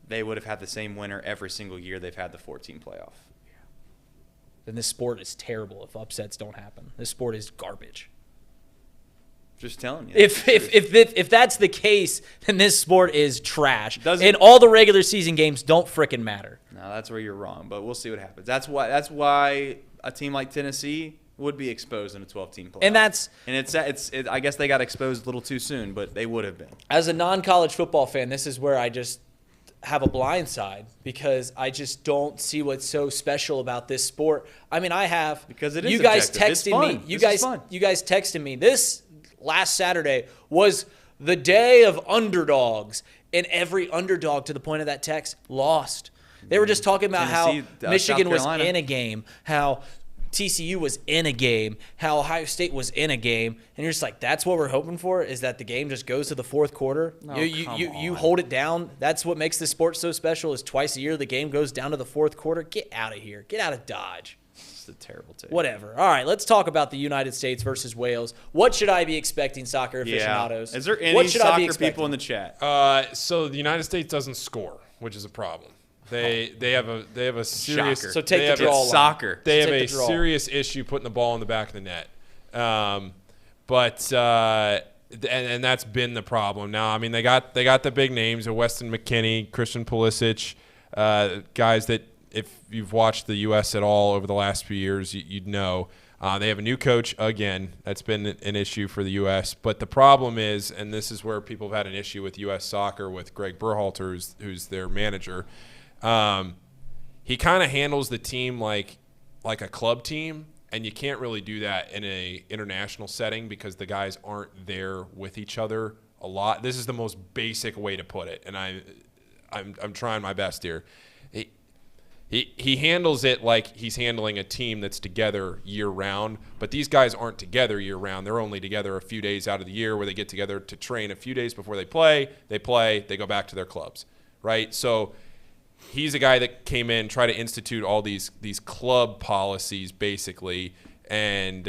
they would have had the same winner every single year they've had the 14 playoff. Then this sport is terrible if upsets don't happen. This sport is garbage. Just telling you. If that's the case, then this sport is trash. And all the regular season games don't frickin' matter. No, that's where you're wrong, but we'll see what happens. That's why a team like Tennessee would be exposed in a 12-team playoff. And I guess they got exposed a little too soon, but they would have been. As a non-college football fan, this is where I just have a blind side because I just don't see what's so special about this sport. I mean, I have because it is you guys objective. texting me. You guys texting me this. Last Saturday was the day of underdogs, and every underdog to the point of that text lost. They were just talking about Tennessee, how Michigan was Carolina. in a game, how TCU was in a game, how Ohio State was in a game, and you're just like, that's what we're hoping for, is that the game just goes to the fourth quarter. You hold it down. That's what makes this sport so special is twice a year the game goes down to the fourth quarter. Get out of here. Get out of Dodge. A terrible take. Whatever. All right, let's talk about the United States versus Wales. What should I be expecting, soccer aficionados? Is there any soccer people in the chat? So the United States doesn't score, which is a problem. They have a serious. Shocker. So take the draw. Soccer. They have a serious issue putting the ball in the back of the net. And that's been the problem. Now, I mean, they got the big names of Weston McKennie, Christian Pulisic, guys that. If you've watched the U.S. at all over the last few years, you'd know. They have a new coach again. That's been an issue for the U.S. But the problem is, and this is where people have had an issue with U.S. soccer with Greg Berhalter, who's their manager. He kind of handles the team like a club team, and you can't really do that in an international setting because the guys aren't there with each other a lot. This is the most basic way to put it, and I'm trying my best here. He handles it like he's handling a team that's together year-round, but these guys aren't together year-round. They're only together a few days out of the year where they get together to train a few days before they play, they go back to their clubs, right? So he's a guy that came in, tried to institute all these club policies basically, and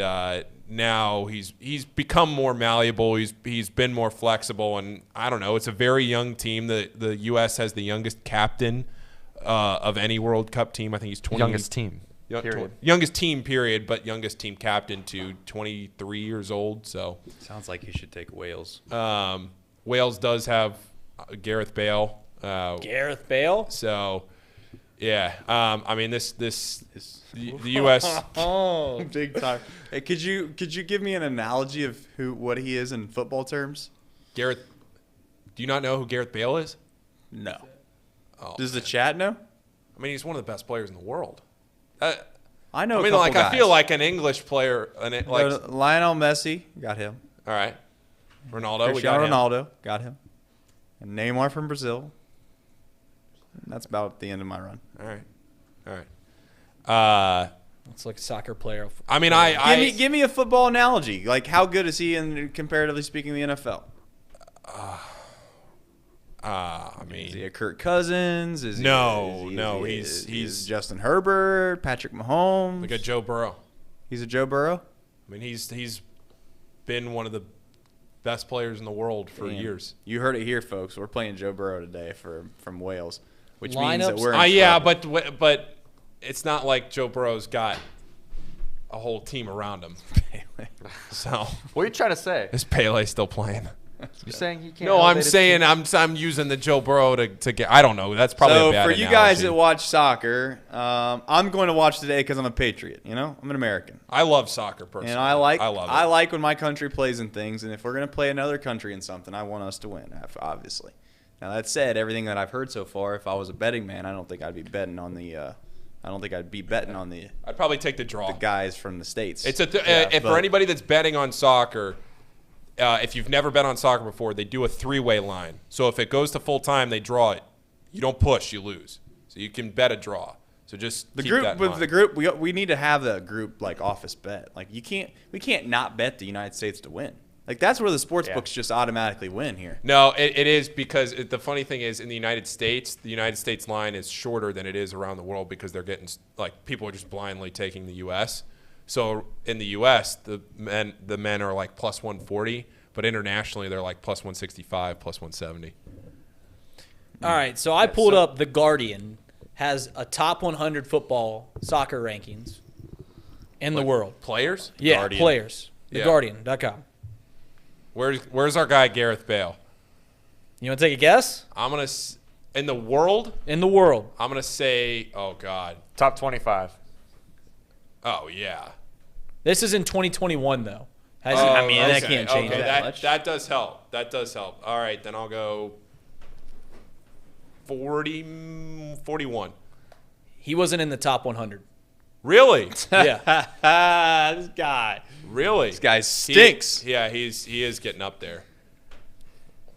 now he's become more malleable. He's been more flexible, and I don't know. It's a very young team. The U.S. has the youngest captain of any World Cup team. I think he's 20. Youngest team. Period. Youngest team, period, but youngest team captain to 23 years old. So sounds like he should take Wales. Wales does have Gareth Bale. Gareth Bale. So, yeah. I mean, the U.S. Oh, big time. Hey, could you give me an analogy of what he is in football terms? Gareth. Do you not know who Gareth Bale is? No. Oh, does the chat know? I mean, he's one of the best players in the world. I know. I mean, like, I feel like an English player, Lionel Messi, got him. All right. Ronaldo, Cristiano Ronaldo, got him. And Neymar from Brazil. And that's about the end of my run. All right. It's like a soccer player. I mean, give me a football analogy. Like, how good is he in, comparatively speaking, the NFL? I mean, is he a Kirk Cousins? He's Justin Herbert, Patrick Mahomes. Like a Joe Burrow. He's a Joe Burrow? I mean, he's been one of the best players in the world for years. You heard it here, folks. We're playing Joe Burrow today from Wales, which means that we're but it's not like Joe Burrow's got a whole team around him. So what are you trying to say? Is Pele still playing? You're saying he can't? No, I'm saying I'm using the Joe Burrow to get. I don't know. That's probably a bad for you analogy. guys that watch soccer. I'm going to watch today because I'm a patriot. You know, I'm an American. I love soccer personally, and I love it. I like when my country plays in things, and if we're going to play another country in something, I want us to win. Obviously. Now that said, everything that I've heard so far, if I was a betting man, I don't think I'd be betting on the. I'd probably take the draw. The guys from the States. It's for anybody that's betting on soccer. If you've never bet on soccer before, they do a three-way line. So if it goes to full time, they draw it. You don't push, you lose. So you can bet a draw. So just keep that in mind. The group we need to have the group like office bet. Like we can't not bet the United States to win. Like that's where the sports books just automatically win here. No, it is because the funny thing is in the United States line is shorter than it is around the world because they're getting like people are just blindly taking the U.S. So in the U.S., the men are like plus 140, but internationally they're like plus 165, plus 170. All right, so I pulled up The Guardian has a top 100 football soccer rankings in the world. Players? Yeah, Guardian. players. TheGuardian.com. Where's our guy Gareth Bale? You want to take a guess? I'm gonna in the world. In the world. I'm gonna say, oh God, top 25. Oh yeah. This is in 2021 though. That can't change that much. That does help. All right, then I'll go 41. He wasn't in the top 100. Really? Yeah. This guy. Really? This guy stinks. He is getting up there.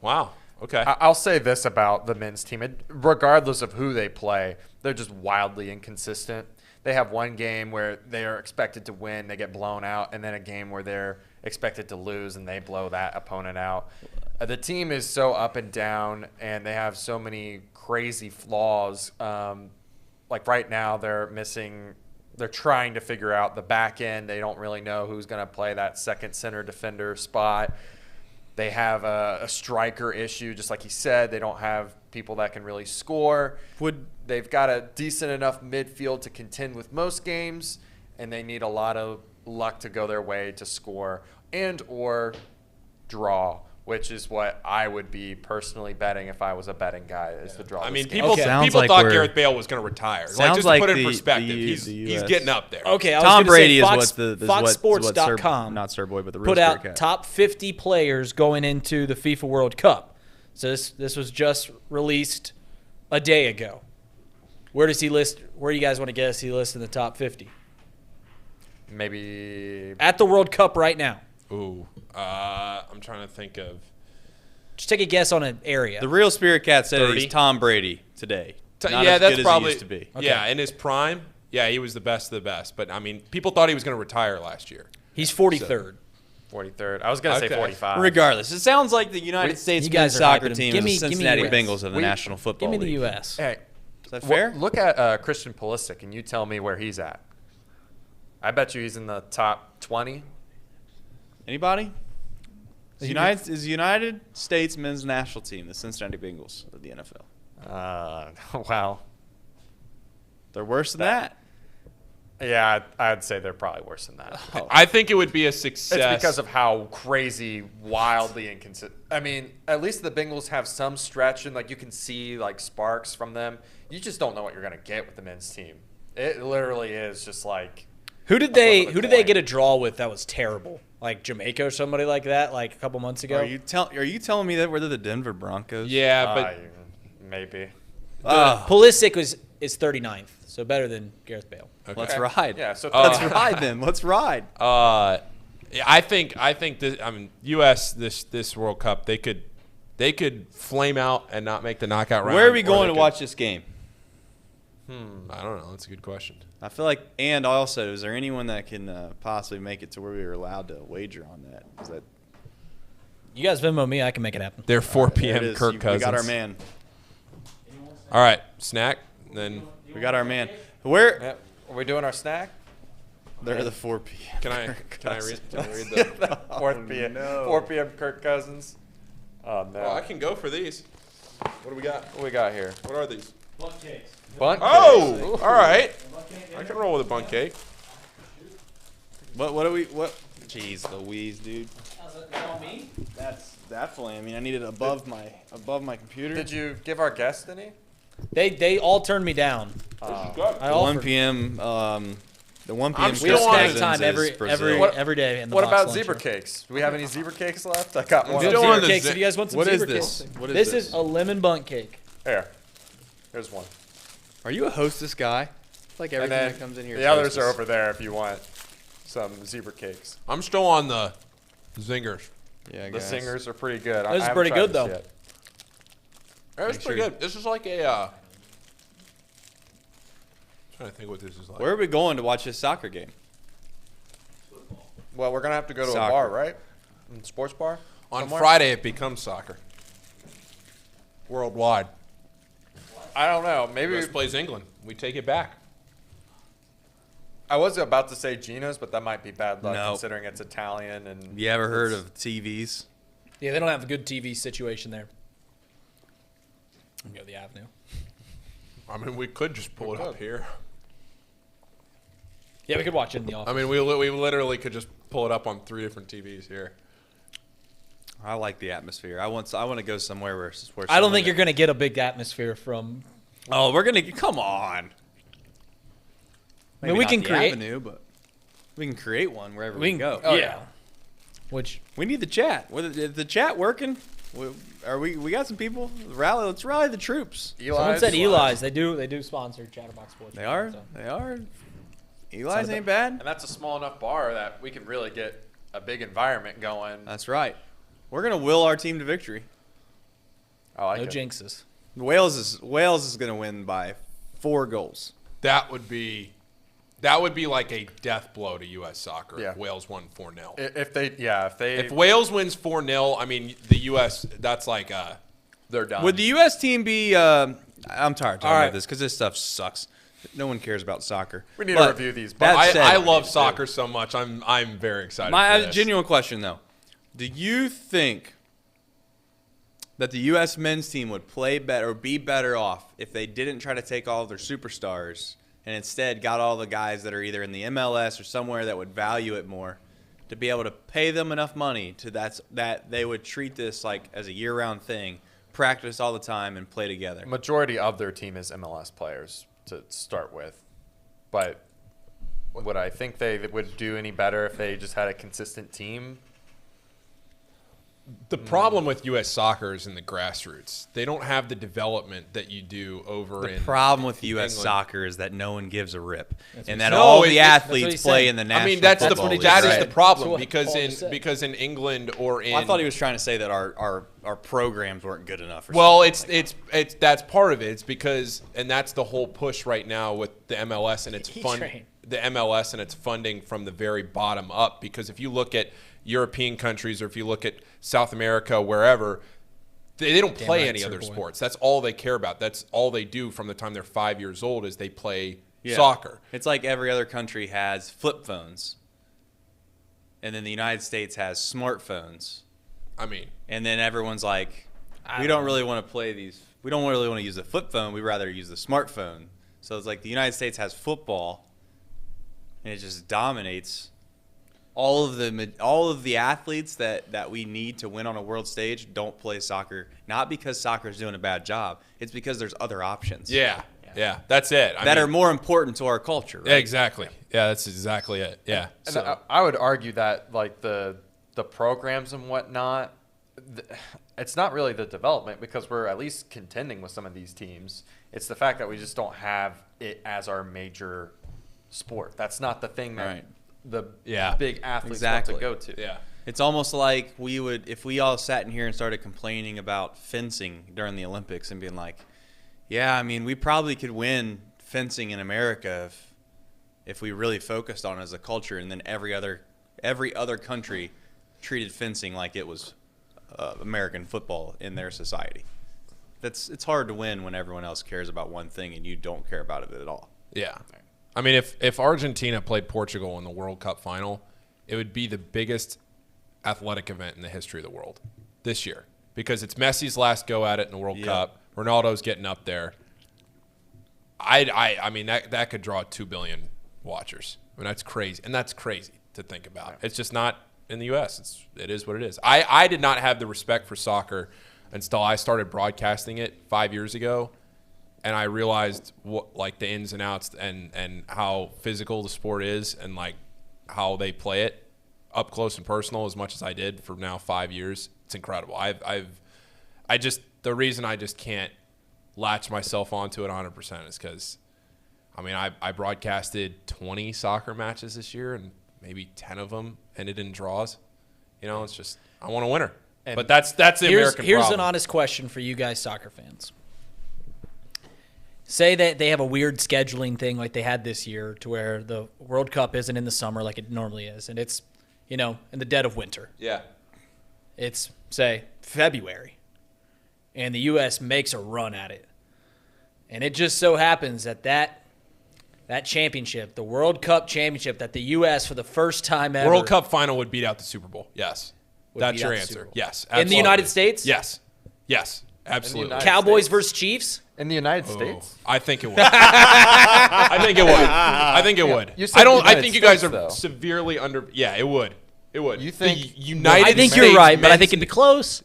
Wow. Okay. I'll say this about the men's team. Regardless of who they play, they're just wildly inconsistent. They have one game where they are expected to win, they get blown out, and then a game where they're expected to lose and they blow that opponent out. The team is so up and down, and they have so many crazy flaws. Like right now, they're trying to figure out the back end. They don't really know who's going to play that second center defender spot. They have a striker issue, just like he said. They don't have people that can really score. They've got a decent enough midfield to contend with most games, and they need a lot of luck to go their way to score and or draw, which is what I would be personally betting if I was a betting guy, is to draw. I mean, this game. people thought Gareth Bale was going to retire. Like, just to put it in perspective, he's getting up there. Okay, Tom Brady is FoxSports.com not Sir Boy, but the put out top 50 players going into the FIFA World Cup. So this was just released a day ago. Where does he list? Where do you guys want to guess he lists in the top 50? Maybe at the World Cup right now. Ooh, I'm trying to think of. Just take a guess on an area. The real Spirit Cat said he's Tom Brady today. Not as good that's probably as he used to be. Okay. Yeah, in his prime. Yeah, he was the best of the best. But I mean, people thought he was going to retire last year. He's 43rd. 43rd. I was going to say 45. Regardless, it sounds like the United States men's soccer team is the Cincinnati Bengals of the National Football League. Give me the U.S. Hey, that fair? Look at Christian Pulisic, and you tell me where he's at. I bet you he's in the top 20. Anybody? Is the United States men's national team the Cincinnati Bengals of the NFL? Wow. They're worse than that. Yeah, I'd say they're probably worse than that. I think it would be a success. It's because of how crazy, wildly inconsistent. I mean, at least the Bengals have some stretch, and like you can see like sparks from them. You just don't know what you're gonna get with the men's team. It literally is just like. Who did they get a draw with that was terrible? Like Jamaica or somebody like that, like a couple months ago. Are you telling me that we're the Denver Broncos? Yeah, but maybe. Pulisic is 39th, so better than Gareth Bale. Okay. Let's ride. Yeah, so let's ride then. Let's ride. I think this. I mean, U.S. this World Cup they could flame out and not make the knockout round. Where are we going to watch this game? I don't know. That's a good question. I feel like, and also, is there anyone that can possibly make it to where we are allowed to wager on that? Is that you guys Venmo me, I can make it happen. They're 4 p.m. Kirk Cousins. We got our man. All right, snack. Then we got our man. Where are we doing our snack? They're the 4 p.m. Can I read the 4 p.m. 4 p.m. Kirk Cousins? Oh no. Well, I can go for these. What do we got? What we got here? What are these? Bun cakes. Bun cakes. Oh, all right. I can roll with a bun cake. What do we? Jeez Louise, dude. Me? That's definitely. I mean, I need it above my computer. Did you give our guest any? They all turned me down. The 1 p.m. The 1 p.m. We have snack time every day in the What box about lunch. zebra cakes? Do we have any zebra cakes left? I got one. Zebra cakes. If you guys want some what zebra is this? cakes, What is this is a lemon bun cake. Here's one. Are you a hostess guy? Like everything then that comes in here. The others are over there if you want some zebra cakes. I'm still on the zingers. Yeah, the zingers are pretty good. This is pretty good though. It's pretty good. This is like a. Trying to think what this is like. Where are we going to watch this soccer game? Well, we're gonna have to go to a bar, right? A sports bar. On Friday, it becomes soccer. Worldwide. I don't know. Maybe US plays England. We take it back. I was about to say Gina's, but that might be bad luck No. considering it's Italian and. You ever heard of TVs? Yeah, they don't have a good TV situation there. Go to the Avenue. I mean, we could just pull it up here. Yeah, we could watch it in the office. I mean, we literally could just pull it up on 3 different TVs here. I like the atmosphere. I want to go somewhere where I don't think you're going to get a big atmosphere from. Oh, we're gonna come on. I mean, we can create Avenue, but we can create one wherever we we go. Oh, yeah. Which we need the chat. Is the chat working? We got some people. Rally. Let's rally the troops. Someone said Eli's. They do sponsor Chatterbox Sports. They are. So. They are. Eli's ain't bad. And that's a small enough bar that we can really get a big environment going. That's right. We're gonna will our team to victory. I like no it. jinxes. Wales is gonna win by 4 goals. That would be like a death blow to U.S. soccer if Wales won 4-0. If Wales wins 4-0, I mean the U.S. That's like they're done. Would the U.S. team be? I'm tired of talking All right. about this because this stuff sucks. No one cares about soccer. We need to review these. I love soccer so much. I'm very excited. I have for a this. genuine question though. Do you think that the U.S. men's team would play better or be better off if they didn't try to take all of their superstars and instead got all the guys that are either in the MLS or somewhere that would value it more to be able to pay them enough money to that they would treat this like as a year-round thing, practice all the time, and play together? Majority of their team is MLS players to start with, but would I think they would do any better if they just had a consistent team? The problem with U.S. soccer is in the grassroots. They don't have the development that you do over in The problem with U.S. England. soccer is that no one gives a rip, and that No, all the that's what athletes he's play saying. in the national. I mean, that football league, is right? the problem That's what because Paul just said. because in England or in Well, I thought he was trying to say that our programs weren't good enough. Or well, something it's that's part of it. It's because and that's the whole push right now with the MLS and its the MLS and its funding from the very bottom up. Because if you look at European countries or if you look at South America, wherever, They don't play any other sports. That's all they care about. That's all they do from the time they're 5 years old is they play soccer. It's like every other country has flip phones. And then the United States has smartphones. I mean. And then everyone's like, we don't really want to play these. We don't really want to use the flip phone. We'd rather use the smartphone. So it's like the United States has football, and it just dominates all of the athletes that we need to win on a world stage don't play soccer. Not because soccer's doing a bad job. It's because there's other options. Yeah, that's it. That are more important to our culture. Right? Yeah, exactly. Yeah, that's exactly it. Yeah. And I would argue that like the programs and whatnot, it's not really the development because we're at least contending with some of these teams. It's the fact that we just don't have it as our major sport. That's not the thing that the big athletes want to go to. Yeah. It's almost like we would, if we all sat in here and started complaining about fencing during the Olympics and being like, yeah, I mean, we probably could win fencing in America if we really focused on it as a culture, and then every other country treated fencing like it was American football in their society. It's hard to win when everyone else cares about one thing and you don't care about it at all. Yeah. I mean, if Argentina played Portugal in the World Cup final, it would be the biggest athletic event in the history of the world this year because it's Messi's last go at it in the World Cup. Ronaldo's getting up there. I mean, that could draw 2 billion watchers. I mean, that's crazy. And that's crazy to think about. It's just not in the U.S. It is what it is. I did not have the respect for soccer until I started broadcasting it 5 years ago. And I realized what like the ins and outs and how physical the sport is and like how they play it up close and personal as much as I did for now 5 years. It's incredible. The reason I just can't latch myself onto it 100% is because, I mean, I broadcasted 20 soccer matches this year and maybe 10 of them ended in draws. You know, it's just I want a winner. But that's the American problem. Here's an honest question for you guys soccer fans. Say that they have a weird scheduling thing like they had this year to where the World Cup isn't in the summer like it normally is, and it's, you know, in the dead of winter. Yeah. It's, say, February, and the U.S. makes a run at it. And it just so happens that championship, the World Cup championship, that the U.S. for the first time ever. World Cup final would beat out the Super Bowl. Yes. That's your answer. Yes. Absolutely. In the United States? Yes. Yes. Absolutely. Cowboys versus Chiefs? In the United States? I think it would. I think it would. I think you guys are severely under. Yeah, it would. It would. You think I think you're right, but I think it'd be close.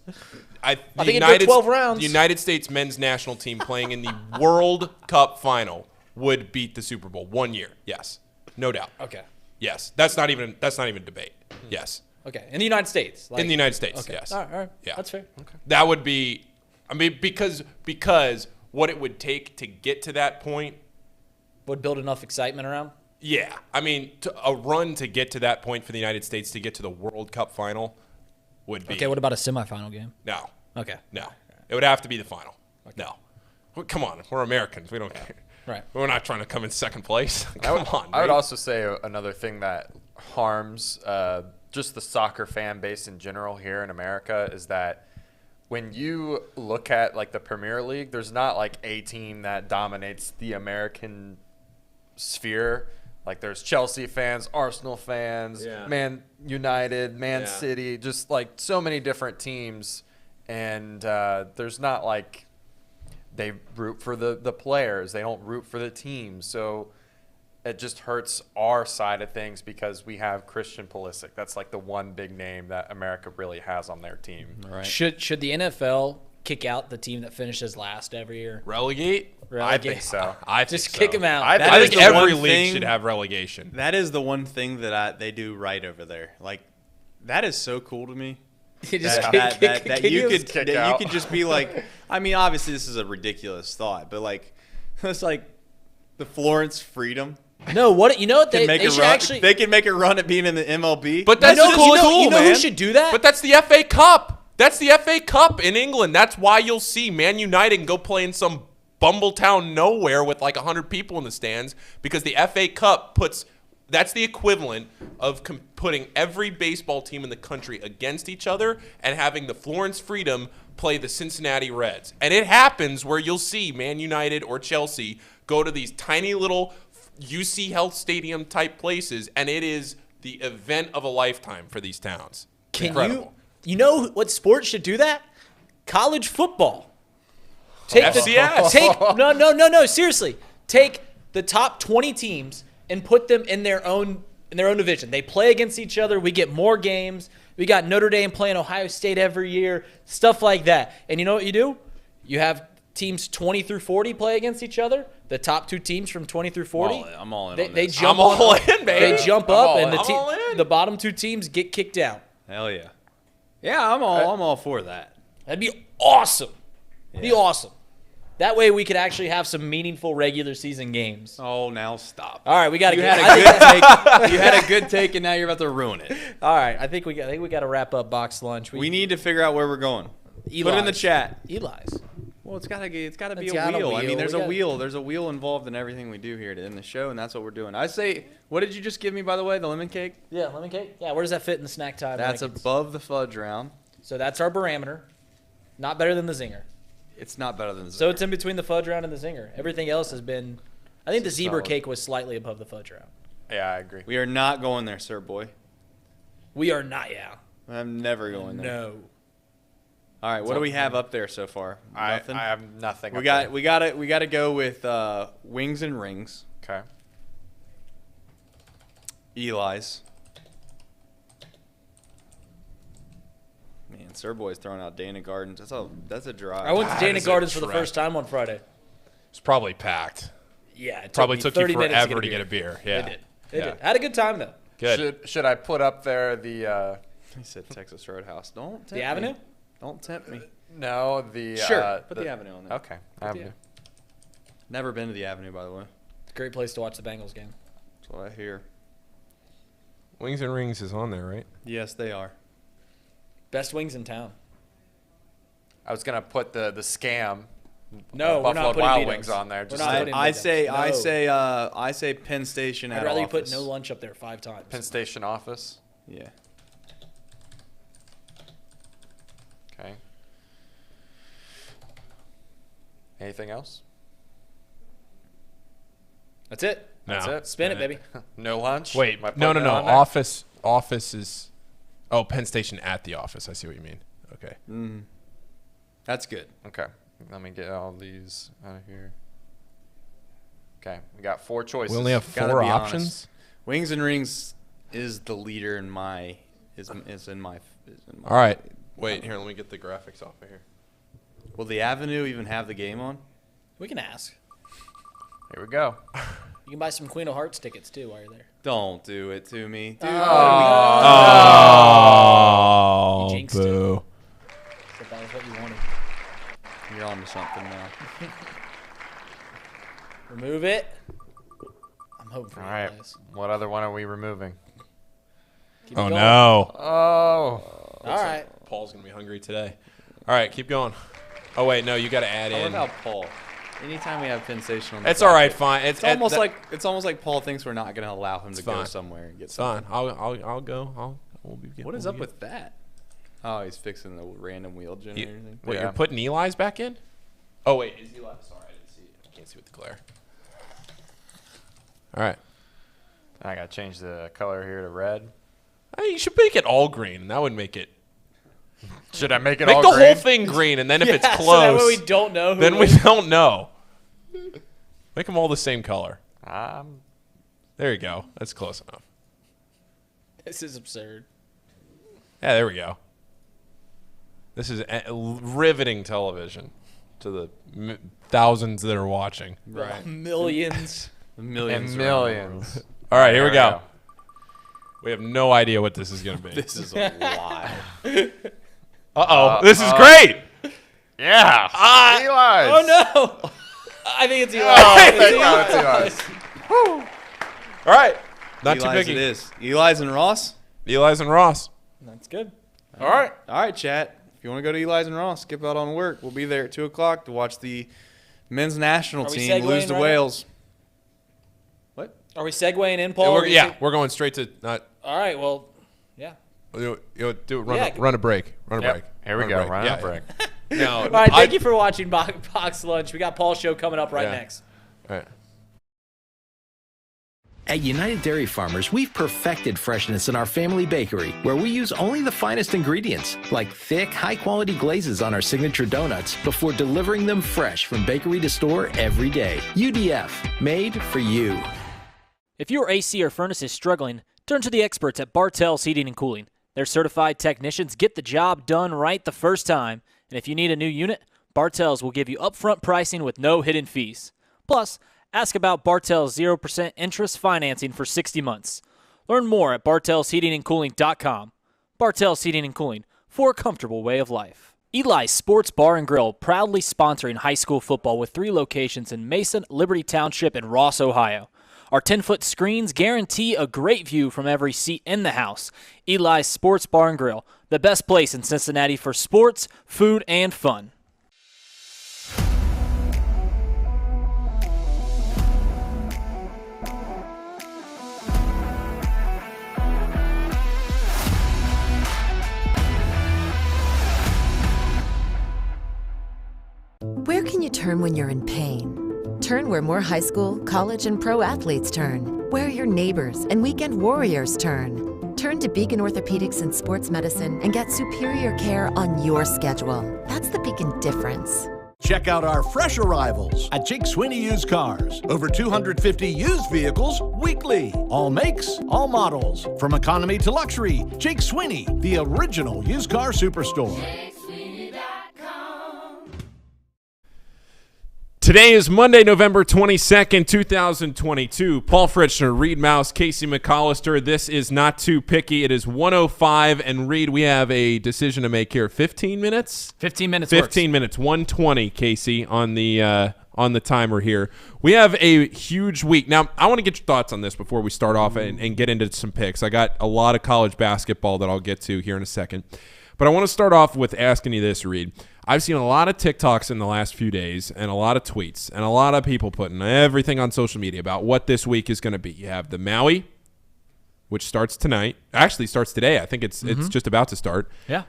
I think it'd go 12 rounds. The United States men's national team playing in the World Cup final would beat the Super Bowl 1 year. Yes. No doubt. Okay. Yes. That's not even debate. Yes. Okay. In the United States. In the United States. Okay. Yes. All right. Yeah. That's fair. Okay. That would be. I mean, because what it would take to get to that point would build enough excitement around. Yeah, I mean, a run to get to that point for the United States to get to the World Cup final would be. Okay. What about a semifinal game? No. Okay. No, it would have to be the final. Okay. No, well, come on, we're Americans. We don't care. Right. We're not trying to come in second place. I would also say another thing that harms just the soccer fan base in general here in America is that when you look at like the Premier League, there's not like a team that dominates the American sphere. Like there's Chelsea fans, Arsenal fans, Man United, Man City, just like so many different teams. And there's not like they root for the players. They don't root for the team. So it just hurts our side of things because we have Christian Pulisic. That's like the one big name that America really has on their team. Right. Should the NFL kick out the team that finishes last every year? Relegate? I think so. Just kick them out. I think every league should have relegation. That is the one thing that they do right over there. Like, that is so cool to me. You could just be like, I mean, obviously this is a ridiculous thought, but like, it's like the Florence Freedom. No, what you know what they should actually they can make a run at being in the MLB. But that's cool. You know who should do that? But that's the FA Cup. That's the FA Cup in England. That's why you'll see Man United go play in some Bumbletown nowhere with like 100 people in the stands because the FA Cup that's the equivalent of putting every baseball team in the country against each other and having the Florence Freedom play the Cincinnati Reds. And it happens where you'll see Man United or Chelsea go to these tiny little UC Health Stadium type places, and it is the event of a lifetime for these towns. Incredible. You know what sport should do that? College football. No, seriously. Take the top 20 teams and put them in their own division. They play against each other. We get more games. We got Notre Dame playing Ohio State every year, stuff like that. And you know what you do? You have teams 20 through 40 play against each other. The top 2 teams from 20 through 40. I'm all in. They jump all in, baby. They jump up, and the bottom 2 teams get kicked out. Hell yeah. Yeah, I'm all for that. That'd be awesome. Be awesome. That way we could actually have some meaningful regular season games. Oh, now stop. All right, we got to get a good take. You had a good take, and now you're about to ruin it. All right, I think we got to wrap up box lunch. We need to figure out where we're going. Eli's. Put it in the chat. Eli's. Well, it's gotta be a wheel. I mean, there's a wheel. There's a wheel involved in everything we do here in the show, and that's what we're doing. I say, what did you just give me, by the way? The lemon cake? Yeah, lemon cake. Yeah, where does that fit in the snack time? That's above the fudge round. So that's our barometer. Not better than the zinger. It's not better than the zinger. So it's in between the fudge round and the zinger. Everything else has been. I think the zebra cake was slightly above the fudge round. Yeah, I agree. We are not going there, sir, boy. We are not. Yeah. I'm never going there. No. All right, what do we have up there so far? Nothing? I have nothing. We got to go with wings and rings. Okay. Eli's. Man, Sir Boy's throwing out Dana Gardens. That's a drive. I went to Dana Gardens for the first time on Friday. It's probably packed. Yeah, it probably took you forever to get a beer. Yeah, it did. Had a good time though. Good. Should I put up there the? He said Texas Roadhouse. Don't tempt the Avenue. Me. Don't tempt me. No, the sure. Put the Avenue on there. Okay, Avenue. Never been to the Avenue, by the way. It's a great place to watch the Bengals game. That's what I hear. Wings and Rings is on there, right? Yes, they are. Best wings in town. I was gonna put the scam. No, we're Buffalo not Wild Vito's. Wings on there. Just I say Penn Station. I'd rather you put no lunch up there 5 times. Penn Station office. Yeah. Okay. Anything else? That's it. That's it. Spin it, baby. No lunch. Wait, no. Office is. Oh, Penn Station at the office. I see what you mean. Okay. Mm. That's good. Okay. Let me get all these out of here. Okay, we got 4 choices. We only have 4 options. Honest. Wings and Rings is the leader in my. All right. Wait here. Let me get the graphics off of here. Will the Avenue even have the game on? We can ask. Here we go. You can buy some Queen of Hearts tickets too while you're there. Don't do it to me, dude. Oh, you jinxed boo! But that was what you wanted. You're on to something now. Remove it. I'm hoping for all right. Guys. What other one are we removing? Oh no! Oh. All right. Paul's gonna be hungry today. All right, keep going. Oh wait, no, you got to add in. What about Paul? Anytime we have Penn Station on the it's all right, fine. It's almost like Paul thinks we're not going to allow him to go somewhere and get something. Fine. I'll go. What is up with that? Oh, he's fixing the random wheel generator thing. Wait, you're putting Eli's back in? Oh wait, is Eli? Sorry, I didn't see it. I can't see with the glare. All right. I got to change the color here to red. You should make it all green, and that would make it. Should I make it make all the green? whole thing green, and then if it's close, so that way we don't know. Then we don't know. Make them all the same color. There you go. That's close enough. This is absurd. Yeah, there we go. This is riveting television to the thousands that are watching. Right. Millions. Millions. And millions. All right, here we go. We have no idea what this is going to be. This is a lot. Uh-oh. This is great. Yeah. Eli's. Oh, no. I think it's Eli. It's Eli's. All right. Not Eli's too picky. It is. Eli's and Ross? Eli's and Ross. That's good. All right. All right, chat. If you want to go to Eli's and Ross, skip out on work. We'll be there at 2 o'clock to watch the men's national team lose to Wales. What? Are we segueing in, Paul? We're going straight to not. All right. Well, yeah. Run a break. Run a break. Here we go. Run a break. No. All right, thank you for watching Box Lunch. We got Paul's show coming up right next. All right. At United Dairy Farmers, we've perfected freshness in our family bakery, where we use only the finest ingredients, like thick, high-quality glazes on our signature donuts, before delivering them fresh from bakery to store every day. UDF, made for you. If your AC or furnace is struggling, turn to the experts at Bartell's Heating and Cooling. Their certified technicians get the job done right the first time, and if you need a new unit, Bartell's will give you upfront pricing with no hidden fees. Plus, ask about Bartell's 0% interest financing for 60 months. Learn more at bartellsheatingandcooling.com. Bartell's Heating and Cooling, for a comfortable way of life. Eli's Sports Bar and Grill, proudly sponsoring high school football with 3 locations in Mason, Liberty Township, and Ross, Ohio. Our 10-foot screens guarantee a great view from every seat in the house. Eli's Sports Bar and Grill, the best place in Cincinnati for sports, food, and fun. Where can you turn when you're in pain? Turn where more high school, college, and pro athletes turn. Where your neighbors and weekend warriors turn. Turn to Beacon Orthopedics and Sports Medicine and get superior care on your schedule. That's the Beacon difference. Check out our fresh arrivals at Jake Sweeney Used Cars. Over 250 used vehicles weekly. All makes, all models. From economy to luxury, Jake Sweeney, the original used car superstore. Today is Monday, November 22nd, 2022. Paul Fritchner, Reed Mouse, Casey McAllister. This is Not Too Picky. It is 1:05, and Reed, we have a decision to make here. 15 minutes? 15 minutes 15 minutes. 1:20, Casey, on the timer here. We have a huge week. Now, I want to get your thoughts on this before we start off and get into some picks. I got a lot of college basketball that I'll get to here in a second. But I want to start off with asking you this, Reed. I've seen a lot of TikToks in the last few days and a lot of tweets and a lot of people putting everything on social media about what this week is going to be. You have the Maui, which starts tonight. Actually starts today. I think it's just about to start. Yeah.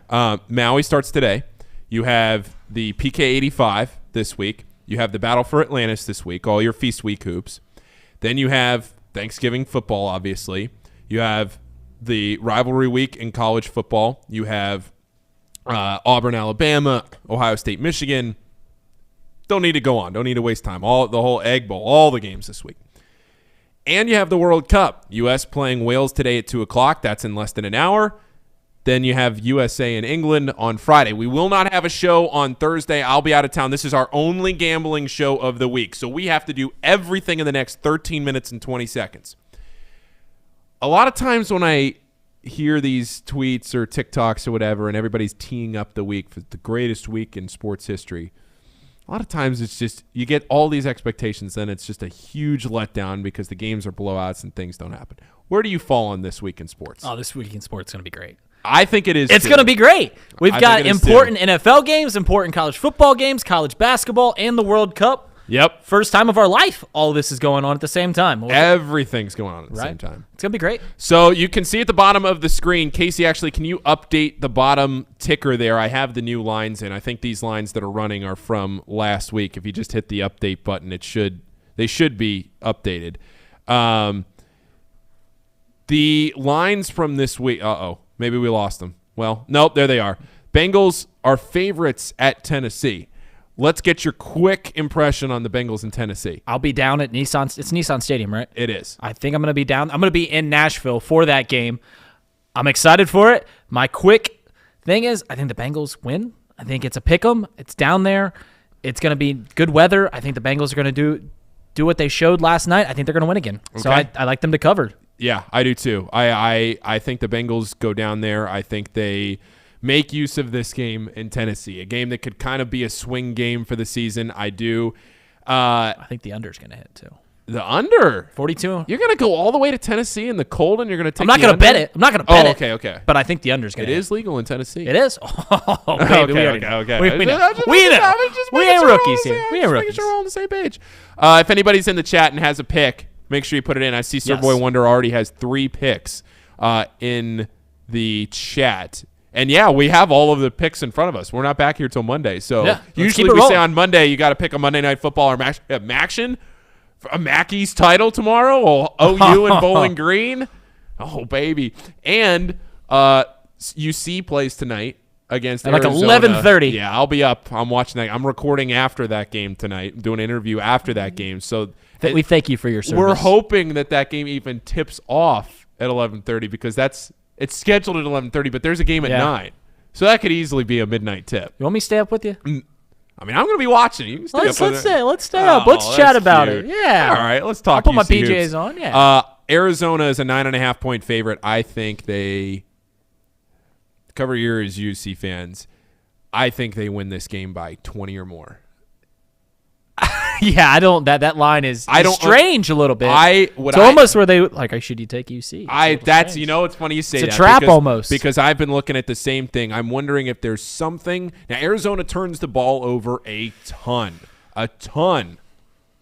Maui starts today. You have the PK85 this week. You have the Battle for Atlantis this week, all your Feast Week hoops. Then you have Thanksgiving football, obviously. You have the rivalry week in college football. You have Auburn, Alabama, Ohio State, Michigan. Don't need to go on. Don't need to waste time. The whole Egg Bowl, all the games this week. And you have the World Cup. U.S. playing Wales today at 2 o'clock. That's in less than an hour. Then you have USA and England on Friday. We will not have a show on Thursday. I'll be out of town. This is our only gambling show of the week. So we have to do everything in the next 13 minutes and 20 seconds. A lot of times when I hear these tweets or TikToks or whatever, and everybody's teeing up the week for the greatest week in sports history, a lot of times it's just you get all these expectations, then it's just a huge letdown because the games are blowouts and things don't happen. Where do you fall on this week in sports? Oh, this week in sports is going to be great. I think it is. It's going to be great. We've got important NFL games, important college football games, college basketball, and the World Cup. Yep. First time of our life, all of this is going on at the same time. Everything's going on at the same time. It's going to be great. So you can see at the bottom of the screen, Casey, actually, can you update the bottom ticker there? I have the new lines in. I think these lines that are running are from last week. If you just hit the update button, they should be updated. The lines from this week, maybe we lost them. Well, nope, there they are. Bengals are favorites at Tennessee. Let's get your quick impression on the Bengals in Tennessee. I'll be down at Nissan. It's Nissan Stadium, right? It is. I think I'm going to be down. I'm going to be in Nashville for that game. I'm excited for it. My quick thing is I think the Bengals win. I think it's a pick 'em. It's down there. It's going to be good weather. I think the Bengals are going to do what they showed last night. I think they're going to win again. Okay. So I like them to cover. Yeah, I do too. I think the Bengals go down there. I think they make use of this game in Tennessee, a game that could kind of be a swing game for the season. I do. I think the under is going to hit too. The under? 42. You're going to go all the way to Tennessee in the cold and you're going to take I'm not going to bet it. I'm not going to bet it. Okay. But I think the under is going to hit. It is legal in Tennessee. It is? Oh, baby. Okay. We know. We ain't rookies here. We ain't rookies. Making sure we're all on the same page. If anybody's in the chat and has a pick, make sure you put it in. I see Sir Boy Wonder already has 3 picks in the chat. And, yeah, we have all of the picks in front of us. We're not back here till Monday. So usually we say on Monday you got to pick a Monday Night Football or Maction. A Mackey's title tomorrow. OU and Bowling Green. Oh, baby. And UC plays tonight against at like Arizona. 11:30. Yeah, I'll be up. I'm watching that. I'm recording after that game tonight. I'm doing an interview after that game. So we thank you for your service. We're hoping that game even tips off at 11:30 because it's scheduled at 11:30, but there's a game at 9. So that could easily be a midnight tip. You want me to stay up with you? I mean, I'm going to be watching. You can stay let's up. Let's stay up. Let's chat about it. Yeah. All right. Let's talk. I'll put my UC PJs hoops. on. Yeah. Arizona is a 9.5-point favorite. I think they cover your ears, UC fans. I think they win this game by 20 or more. Yeah, I don't. That line is strange a little bit. Almost where they like. Should you take UC? That's strange. It's funny you say that. It's a trap almost because I've been looking at the same thing. I'm wondering if there's something. Now Arizona turns the ball over a ton.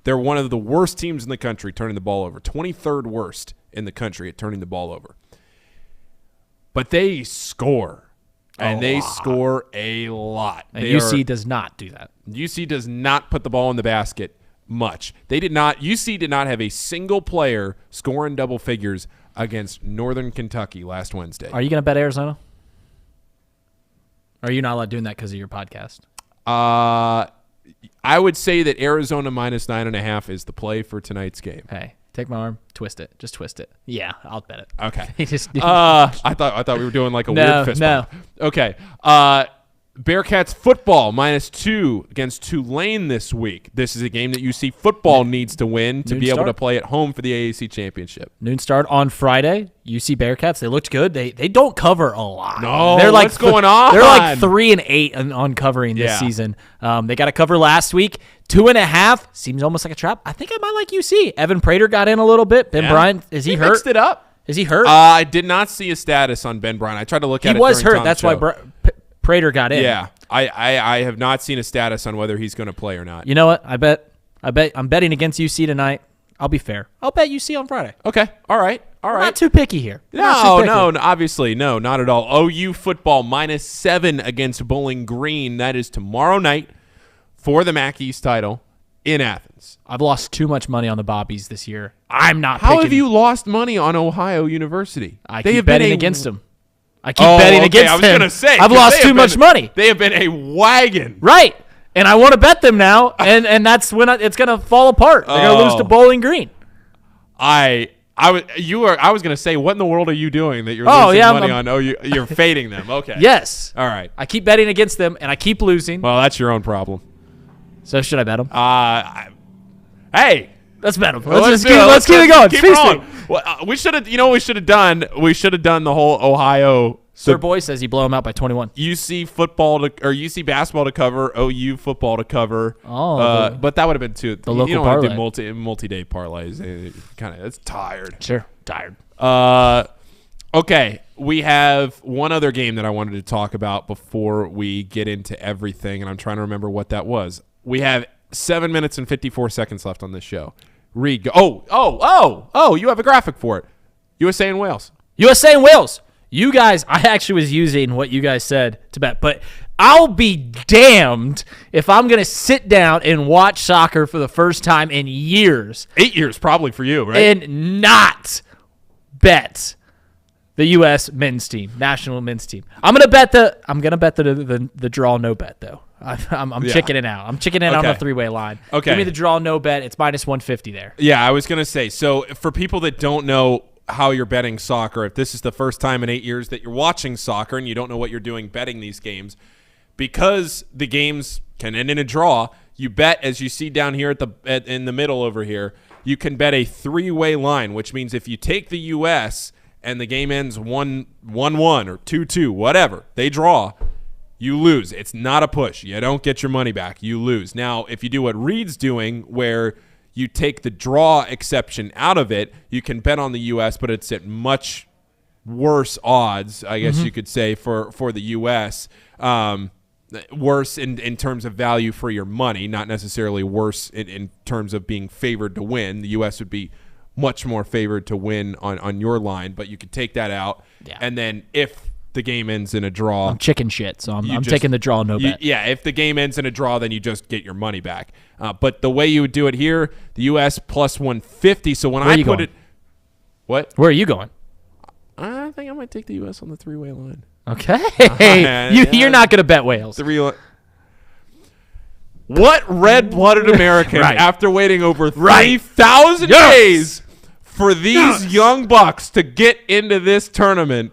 They're one of the worst teams in the country turning the ball over. 23rd worst in the country at turning the ball over. But they score. And they score a lot. And UC does not do that. UC does not put the ball in the basket much. UC did not have a single player score in double figures against Northern Kentucky last Wednesday. Are you going to bet Arizona? Or are you not allowed doing that because of your podcast? I would say that Arizona minus 9.5 is the play for tonight's game. Hey. Take my arm, twist it. Just twist it. Yeah, I'll bet it. Okay. I thought we were doing like a weird fist bump. Okay. Bearcats football -2 against Tulane this week. This is a game that UC football needs to win to be able to play at home for the AAC championship. Noon start on Friday. UC Bearcats, they looked good. They don't cover a lot. No, they're like, what's going on? They're like 3-8 on covering this season. They got a cover last week. 2.5 seems almost like a trap. I think I might like UC. Evan Prater got in a little bit. Ben Bryant, is he hurt? Mixed it up. Is he hurt? I did not see a status on Ben Bryant. I tried to look at it. He was hurt. That's why Prater got in. Yeah, I have not seen a status on whether he's going to play or not. You know what? I'm betting against UC tonight. I'll be fair. I'll bet UC on Friday. Okay. All right. Not too picky here. No, obviously, no, not at all. OU football -7 against Bowling Green. That is tomorrow night for the MAC East title in Athens. I've lost too much money on the Bobbies this year. I'm not How picking. have you lost money on Ohio University? I keep betting against them. I keep betting against them. I was going to say. I've lost too much money. They have been a wagon. Right. And I want to bet them now, and that's when it's going to fall apart. They're going to lose to Bowling Green. I was going to say, what in the world are you doing that you're losing money on? Oh, you're fading them. Okay. Yes. All right. I keep betting against them, and I keep losing. Well, that's your own problem. So should I bet them? Hey. Let's bet them. Let's keep it going. Keep it on. Well, we should have. You know what we should have done? We should have done the whole Ohio. Sir Boy says you blow them out by 21. UC football or UC basketball to cover. OU football to cover. But that would have been too. The local you don't parlay. have to do multi-day parlays. It's tired. Sure, tired. Okay, we have one other game that I wanted to talk about before we get into everything, and I'm trying to remember what that was. We have 7 minutes and 54 seconds left on this show. Reed, go. Oh, you have a graphic for it. USA and Wales. USA and Wales. You guys, I actually was using what you guys said to bet, but I'll be damned if I'm going to sit down and watch soccer for the first time in years. 8 years probably for you, right? And not bet the U.S. men's team, national men's team. I'm gonna bet the draw no bet though. I'm chickening out. I'm chickening out on the 3-way line. Okay, give me the draw no bet. It's -150 there. Yeah, I was gonna say. So for people that don't know how you're betting soccer, if this is the first time in 8 years that you're watching soccer and you don't know what you're doing betting these games, because the games can end in a draw, you bet, as you see down here in the middle over here, you can bet a 3-way line, which means if you take the U.S. and the game ends 1-1 or 2-2, whatever, they draw, you lose. It's not a push. You don't get your money back. You lose. Now, if you do what Reed's doing, where you take the draw exception out of it, you can bet on the U.S., but it's at much worse odds, I guess you could say, for the U.S., worse in terms of value for your money, not necessarily worse in terms of being favored to win. The U.S. would be much more favored to win on your line, but you could take that out. Yeah. And then if the game ends in a draw. I'm chicken shit, so I'm taking the draw, no bet. Yeah, if the game ends in a draw, then you just get your money back. But the way you would do it here, the U.S. plus 150. So when I put it, what? Where are you going? I think I might take the U.S. on the three-way line. Okay, you're not going to bet Wales. What red-blooded American, after waiting over 3,000 days for these young bucks to get into this tournament,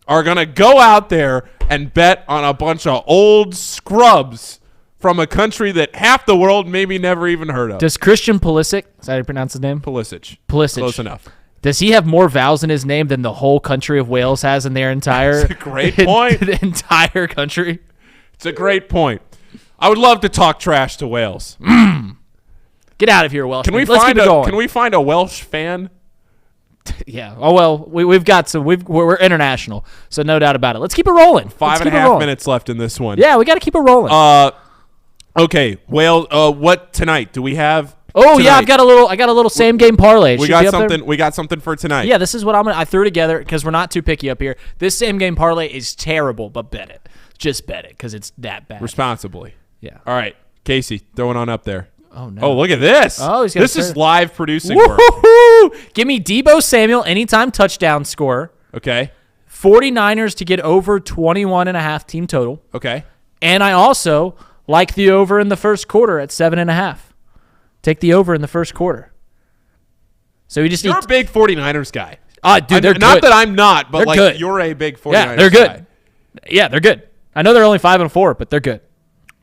are going to go out there and bet on a bunch of old scrubs from a country that half the world maybe never even heard of? Does Christian Pulisic, is that how you pronounce his name? Pulisic. Close enough. Does he have more vowels in his name than the whole country of Wales has in their entire That's a great point. the entire country? It's a great point. I would love to talk trash to Wales. Get out of here, Welsh. Can we find a Welsh fan? Yeah. Oh well, we've got some. We're international, so no doubt about it. Let's keep it rolling. 5.5 minutes left in this one. Yeah, we got to keep it rolling. Okay. Wales. What tonight? Do we have? Oh yeah, I got a little same game parlay. We got something for tonight. Yeah, this is what I threw together because we're not too picky up here. This same game parlay is terrible, but bet it. Just bet it because it's that bad. Responsibly. Yeah. All right, Casey, throw it on up there. Oh no! Oh, look at this. Oh, this is live producing work. Give me Deebo Samuel anytime touchdown scorer. Okay. 49ers to get over 21.5 team total. Okay. And I also like the over in the first quarter at 7.5. Take the over in the first quarter. So we just You're a big 49ers guy. Dude, they're not good. that I'm not, but they're like good. You're a big 49ers Yeah, they're good. guy. Yeah, they're good. I know they're only 5-4, but they're good.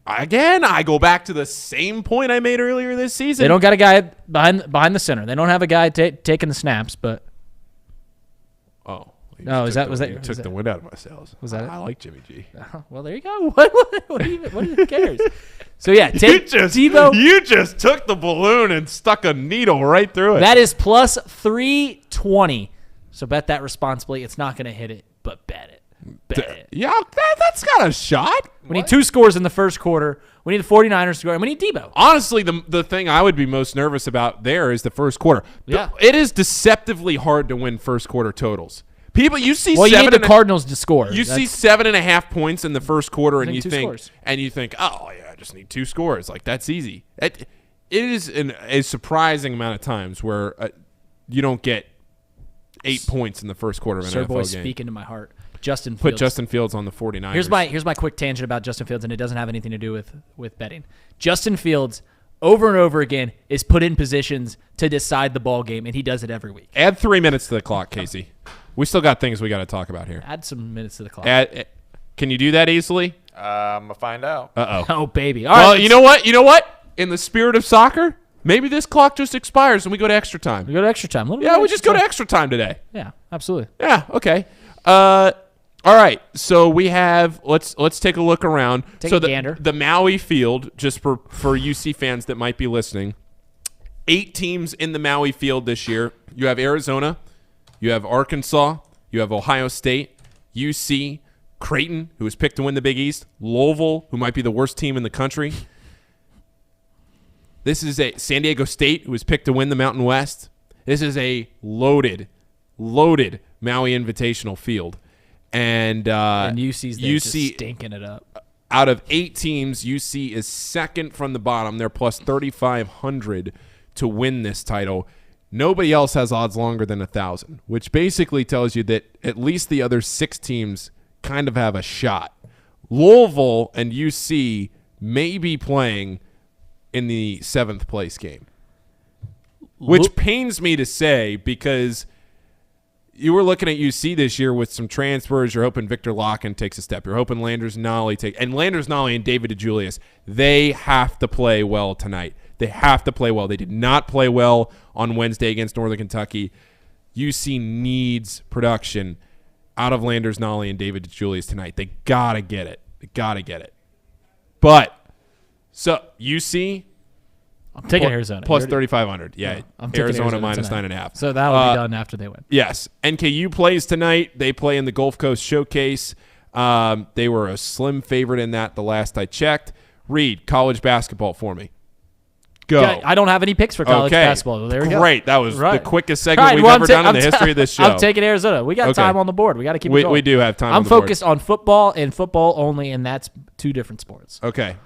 Again, I go back to the same point I made earlier this season. They don't got a guy behind the center. They don't have a guy taking the snaps, but was that the wind out of my sails? Was that it? I like Jimmy G. Well, there you go. What cares? So yeah, take Deebo. You just took the balloon and stuck a needle right through it. That is plus 320. So bet that responsibly. It's not going to hit it, but bet it. Bet it. Yeah, that's got a shot. We need 2 scores in the first quarter. We need the 49ers to score, and we need Deebo. Honestly, the thing I would be most nervous about there is the first quarter. Yeah. It is deceptively hard to win first quarter totals. People, you see, you need the Cardinals to score. You see 7.5 points in the first quarter, and you scores. think, oh yeah, I just need 2 scores. Like that's easy. It is a surprising amount of times where you don't get 8 points in the first quarter of an NFL game. Speak into my heart. Justin Fields. Put Justin Fields on the 49ers. Here's my quick tangent about Justin Fields, and it doesn't have anything to do with betting. Justin Fields, over and over again, is put in positions to decide the ball game, and he does it every week. Add 3 minutes to the clock, Casey. We still got things we got to talk about here. Add some minutes to the clock. Can you do that easily? I'm going to find out. Uh-oh. Oh, baby. All right, you know what? In the spirit of soccer, maybe this clock just expires and we go to extra time. We go to extra time. We just go to extra time today. Yeah, absolutely. Yeah, okay. All right, so we have let's take a look around. Take so a gander. The Maui field, just for UC fans that might be listening, 8 teams in the Maui field this year. You have Arizona, you have Arkansas, you have Ohio State, UC, Creighton, who was picked to win the Big East, Louisville, who might be the worst team in the country. This is a San Diego State, who was picked to win the Mountain West. This is a loaded Maui Invitational field. And UC's there just stinking it up. Out of 8 teams, UC is second from the bottom. They're plus 3,500 to win this title. Nobody else has odds longer than 1,000, which basically tells you that at least the other 6 teams kind of have a shot. Louisville and UC may be playing in the 7th place game, which pains me to say because you were looking at UC this year with some transfers. You're hoping Victor Locken takes a step. You're hoping Landers Nolly and David DeJulius, they have to play well tonight. They have to play well. They did not play well on Wednesday against Northern Kentucky. UC needs production out of Landers Nolly and David DeJulius tonight. They got to get it. But, so, UC, I'm taking Arizona. Plus 3,500. Yeah, I'm taking Arizona minus tonight. 9.5. So that'll be done after they win. Yes. NKU plays tonight. They play in the Gulf Coast Showcase. They were a slim favorite in that the last I checked. Reed, college basketball for me. Go. Yeah, I don't have any picks for college basketball. There we go. Great. That was the Right. quickest segment we've ever done in the history of this show. I'm taking Arizona. We got time on the board. We got to keep it going. We do have time on the board. I'm focused on football and football only, and that's two different sports. Okay.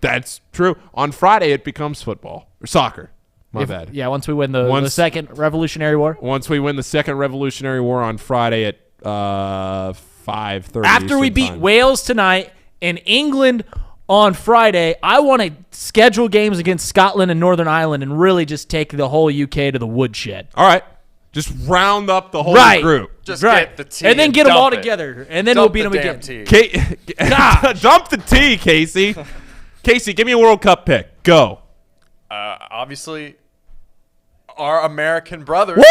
That's true. On Friday, it becomes football or soccer. My bad. Yeah, once we win the second Revolutionary War. Once we win the second Revolutionary War on Friday at 5:30. After we beat Wales tonight and England on Friday, I want to schedule games against Scotland and Northern Ireland and really just take the whole UK to the woodshed. All right. Just round up the whole group. Just get the tea and then get them all it. together, and then we'll beat them again. Dump the tea, Casey. Casey, give me a World Cup pick. Go. Obviously, our American brothers. Woo!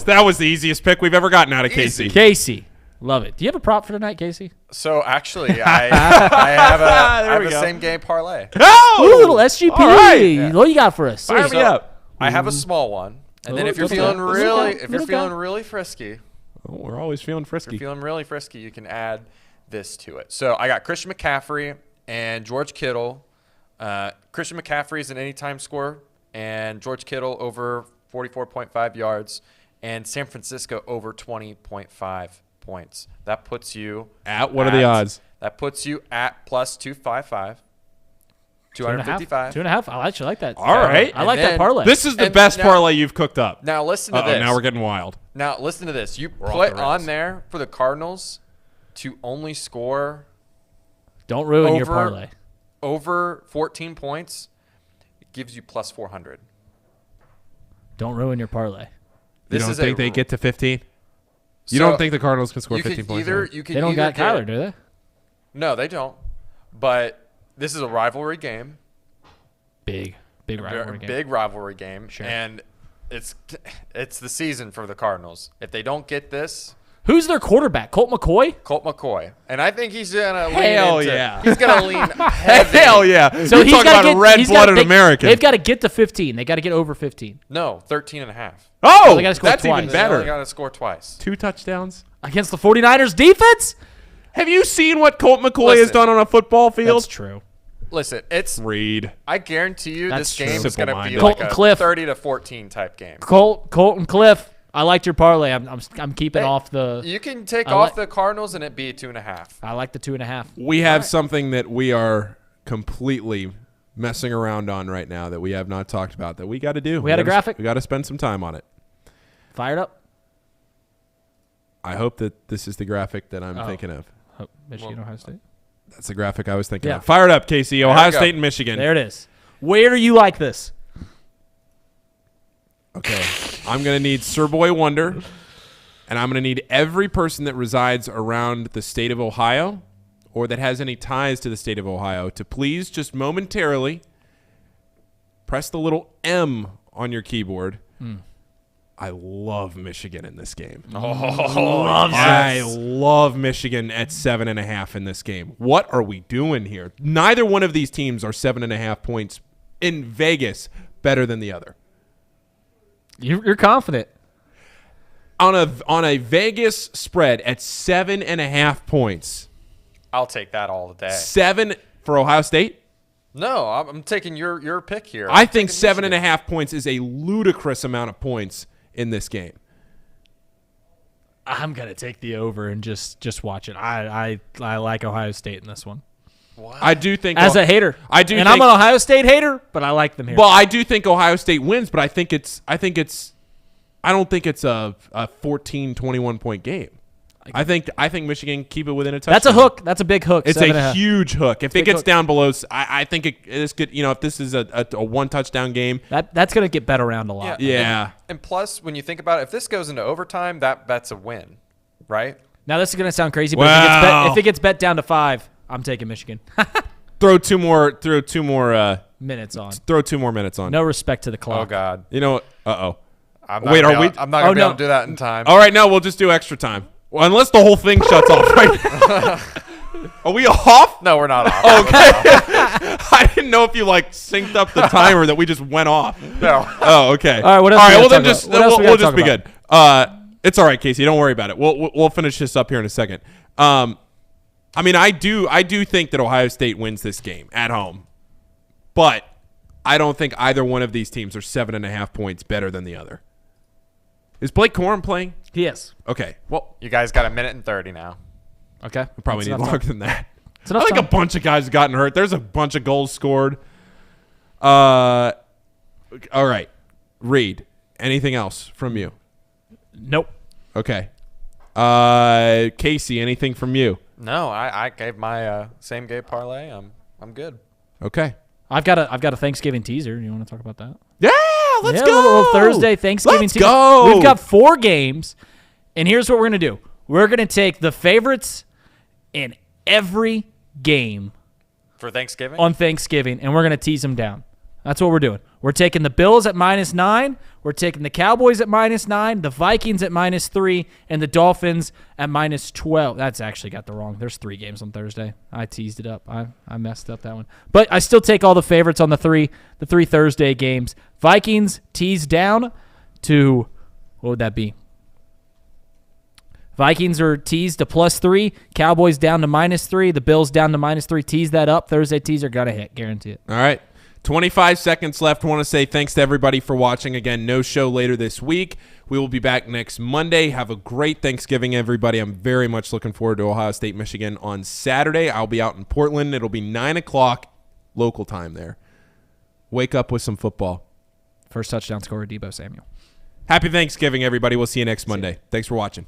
That was the easiest pick we've ever gotten out of Casey. Casey. Love it. Do you have a prop for tonight, Casey? So actually, I have a same game parlay. Oh, ooh, a little SGP. All right. Yeah. What do you got for us? Fire me up. I have a small one, and then if you're feeling really frisky, we're always feeling frisky. If you're feeling really frisky, you can add this to it. So I got Christian McCaffrey and George Kittle. Christian McCaffrey is an anytime scorer, and George Kittle over 44.5 yards, and San Francisco over 20.5 points. That puts you at what are the odds? That puts you at plus 255. 255. 2.5. I actually like that. All right. I like that parlay. This is the best parlay you've cooked up. Now listen to this. Now we're getting wild. Now listen to this. You put on there for the Cardinals to only score. Don't ruin your parlay. Over 14 points, it gives you plus 400. Don't ruin your parlay. You don't think they get to 15? You don't think the Cardinals can score 15 points? They don't got Kyler, do they? No, they don't. But this is a rivalry game. Big rivalry game. Big rivalry game. Sure. And it's the season for the Cardinals. If they don't get this. Who's their quarterback? Colt McCoy? Colt McCoy. And I think he's going to lean Hell into, yeah. He's going to lean heavy. Hell yeah. So he's talking about a red-blooded American. They've got to get to 15. They got to get over 15. No, 13.5. Oh, they got to score that's twice. even better. They got to score twice. 2 touchdowns. Against the 49ers defense? Have you seen what Colt McCoy has done on a football field? That's true. Listen, it's Reed. I guarantee you That's this game true. is going to be Colt like a Cliff. 30 to 14 type game. Colt and Cliff. I liked your parlay. I'm keeping off the. You can take off the Cardinals and it be 2.5. I like the 2.5. We have something that we are completely messing around on right now that we have not talked about that we got to do. We had a graphic. We got to spend some time on it. Fired up. I hope that this is the graphic that I'm thinking of. Michigan, Ohio State. That's the graphic I was thinking of. Fired up, Casey. Ohio State and Michigan. There it is. Where do you like this? Okay. I'm going to need Sir Boy Wonder, and I'm going to need every person that resides around the state of Ohio or that has any ties to the state of Ohio to please just momentarily press the little M on your keyboard. I love Michigan in this game. I love Michigan at 7.5 in this game. What are we doing here? Neither one of these teams are 7.5 points in Vegas better than the other. You're confident. On a Vegas spread at 7.5 points. I'll take that all day. 7 for Ohio State? No, I'm taking your pick here. I think 7.5 points is a ludicrous amount of points in this game. I'm gonna take the over and just watch it. I like Ohio State in this one. What? I do think as a hater, I'm an Ohio State hater, but I like them here. Well, I do think Ohio State wins, but I don't think it's a 14, 21 point game. I think Michigan keep it within a touchdown. That's a hook. That's a big hook. It's a huge hook. If it gets hook. down below, I think it's good. You know, if this is a 1 touchdown game, that's going to get bet around a lot. Yeah. And plus, when you think about it, if this goes into overtime, that's a win, right? Now this is going to sound crazy, but if it gets bet down to 5, I'm taking Michigan. Throw two more minutes on. Throw 2 more minutes on. No respect to the clock. Oh God. You know. I'm not going to be able to do that in time. All right, no, we'll just do extra time. Well, unless the whole thing shuts off right now. Are we off? No, we're not off. Okay. I didn't know if you synced up the timer that we just went off. No. Oh, okay. All right. What else? All right. Well, then we'll just be about? good. It's all right, Casey. Don't worry about it. We'll finish this up here in a second. I mean, I do think that Ohio State wins this game at home, but I don't think either one of these teams are 7.5 points better than the other. Is Blake Corum playing? He is. Okay. Well, you guys got a minute and 30 now. Okay. We probably need longer than that. I think a bunch of guys have gotten hurt. There's a bunch of goals scored. All right. Reed, anything else from you? Nope. Okay. Casey, anything from you? No, I gave my same game parlay. I'm good. Okay. I've got a Thanksgiving teaser. You want to talk about that? Yeah, let's go. A little Thursday Thanksgiving teaser. Go. We've got 4 games, and here's what we're gonna do. We're gonna take the favorites in every game for Thanksgiving on Thanksgiving, and we're gonna tease them down. That's what we're doing. We're taking the Bills at -9. We're taking the Cowboys at -9, the Vikings at -3, and the Dolphins at -12. That's actually got the wrong. There's 3 games on Thursday. I teased it up. I messed up that one. But I still take all the favorites on the three Thursday games. Vikings teased down to, what would that be? Vikings are teased to +3. Cowboys down to -3. The Bills down to -3. Tease that up. Thursday teaser got to hit. Guarantee it. All right. 25 seconds left. I want to say thanks to everybody for watching. Again, no show later this week. We will be back next Monday. Have a great Thanksgiving, everybody. I'm very much looking forward to Ohio State, Michigan on Saturday. I'll be out in Portland. It'll be 9 o'clock local time there. Wake up with some football. First touchdown scorer, Deebo Samuel. Happy Thanksgiving, everybody. We'll see you next Monday. Thanks for watching.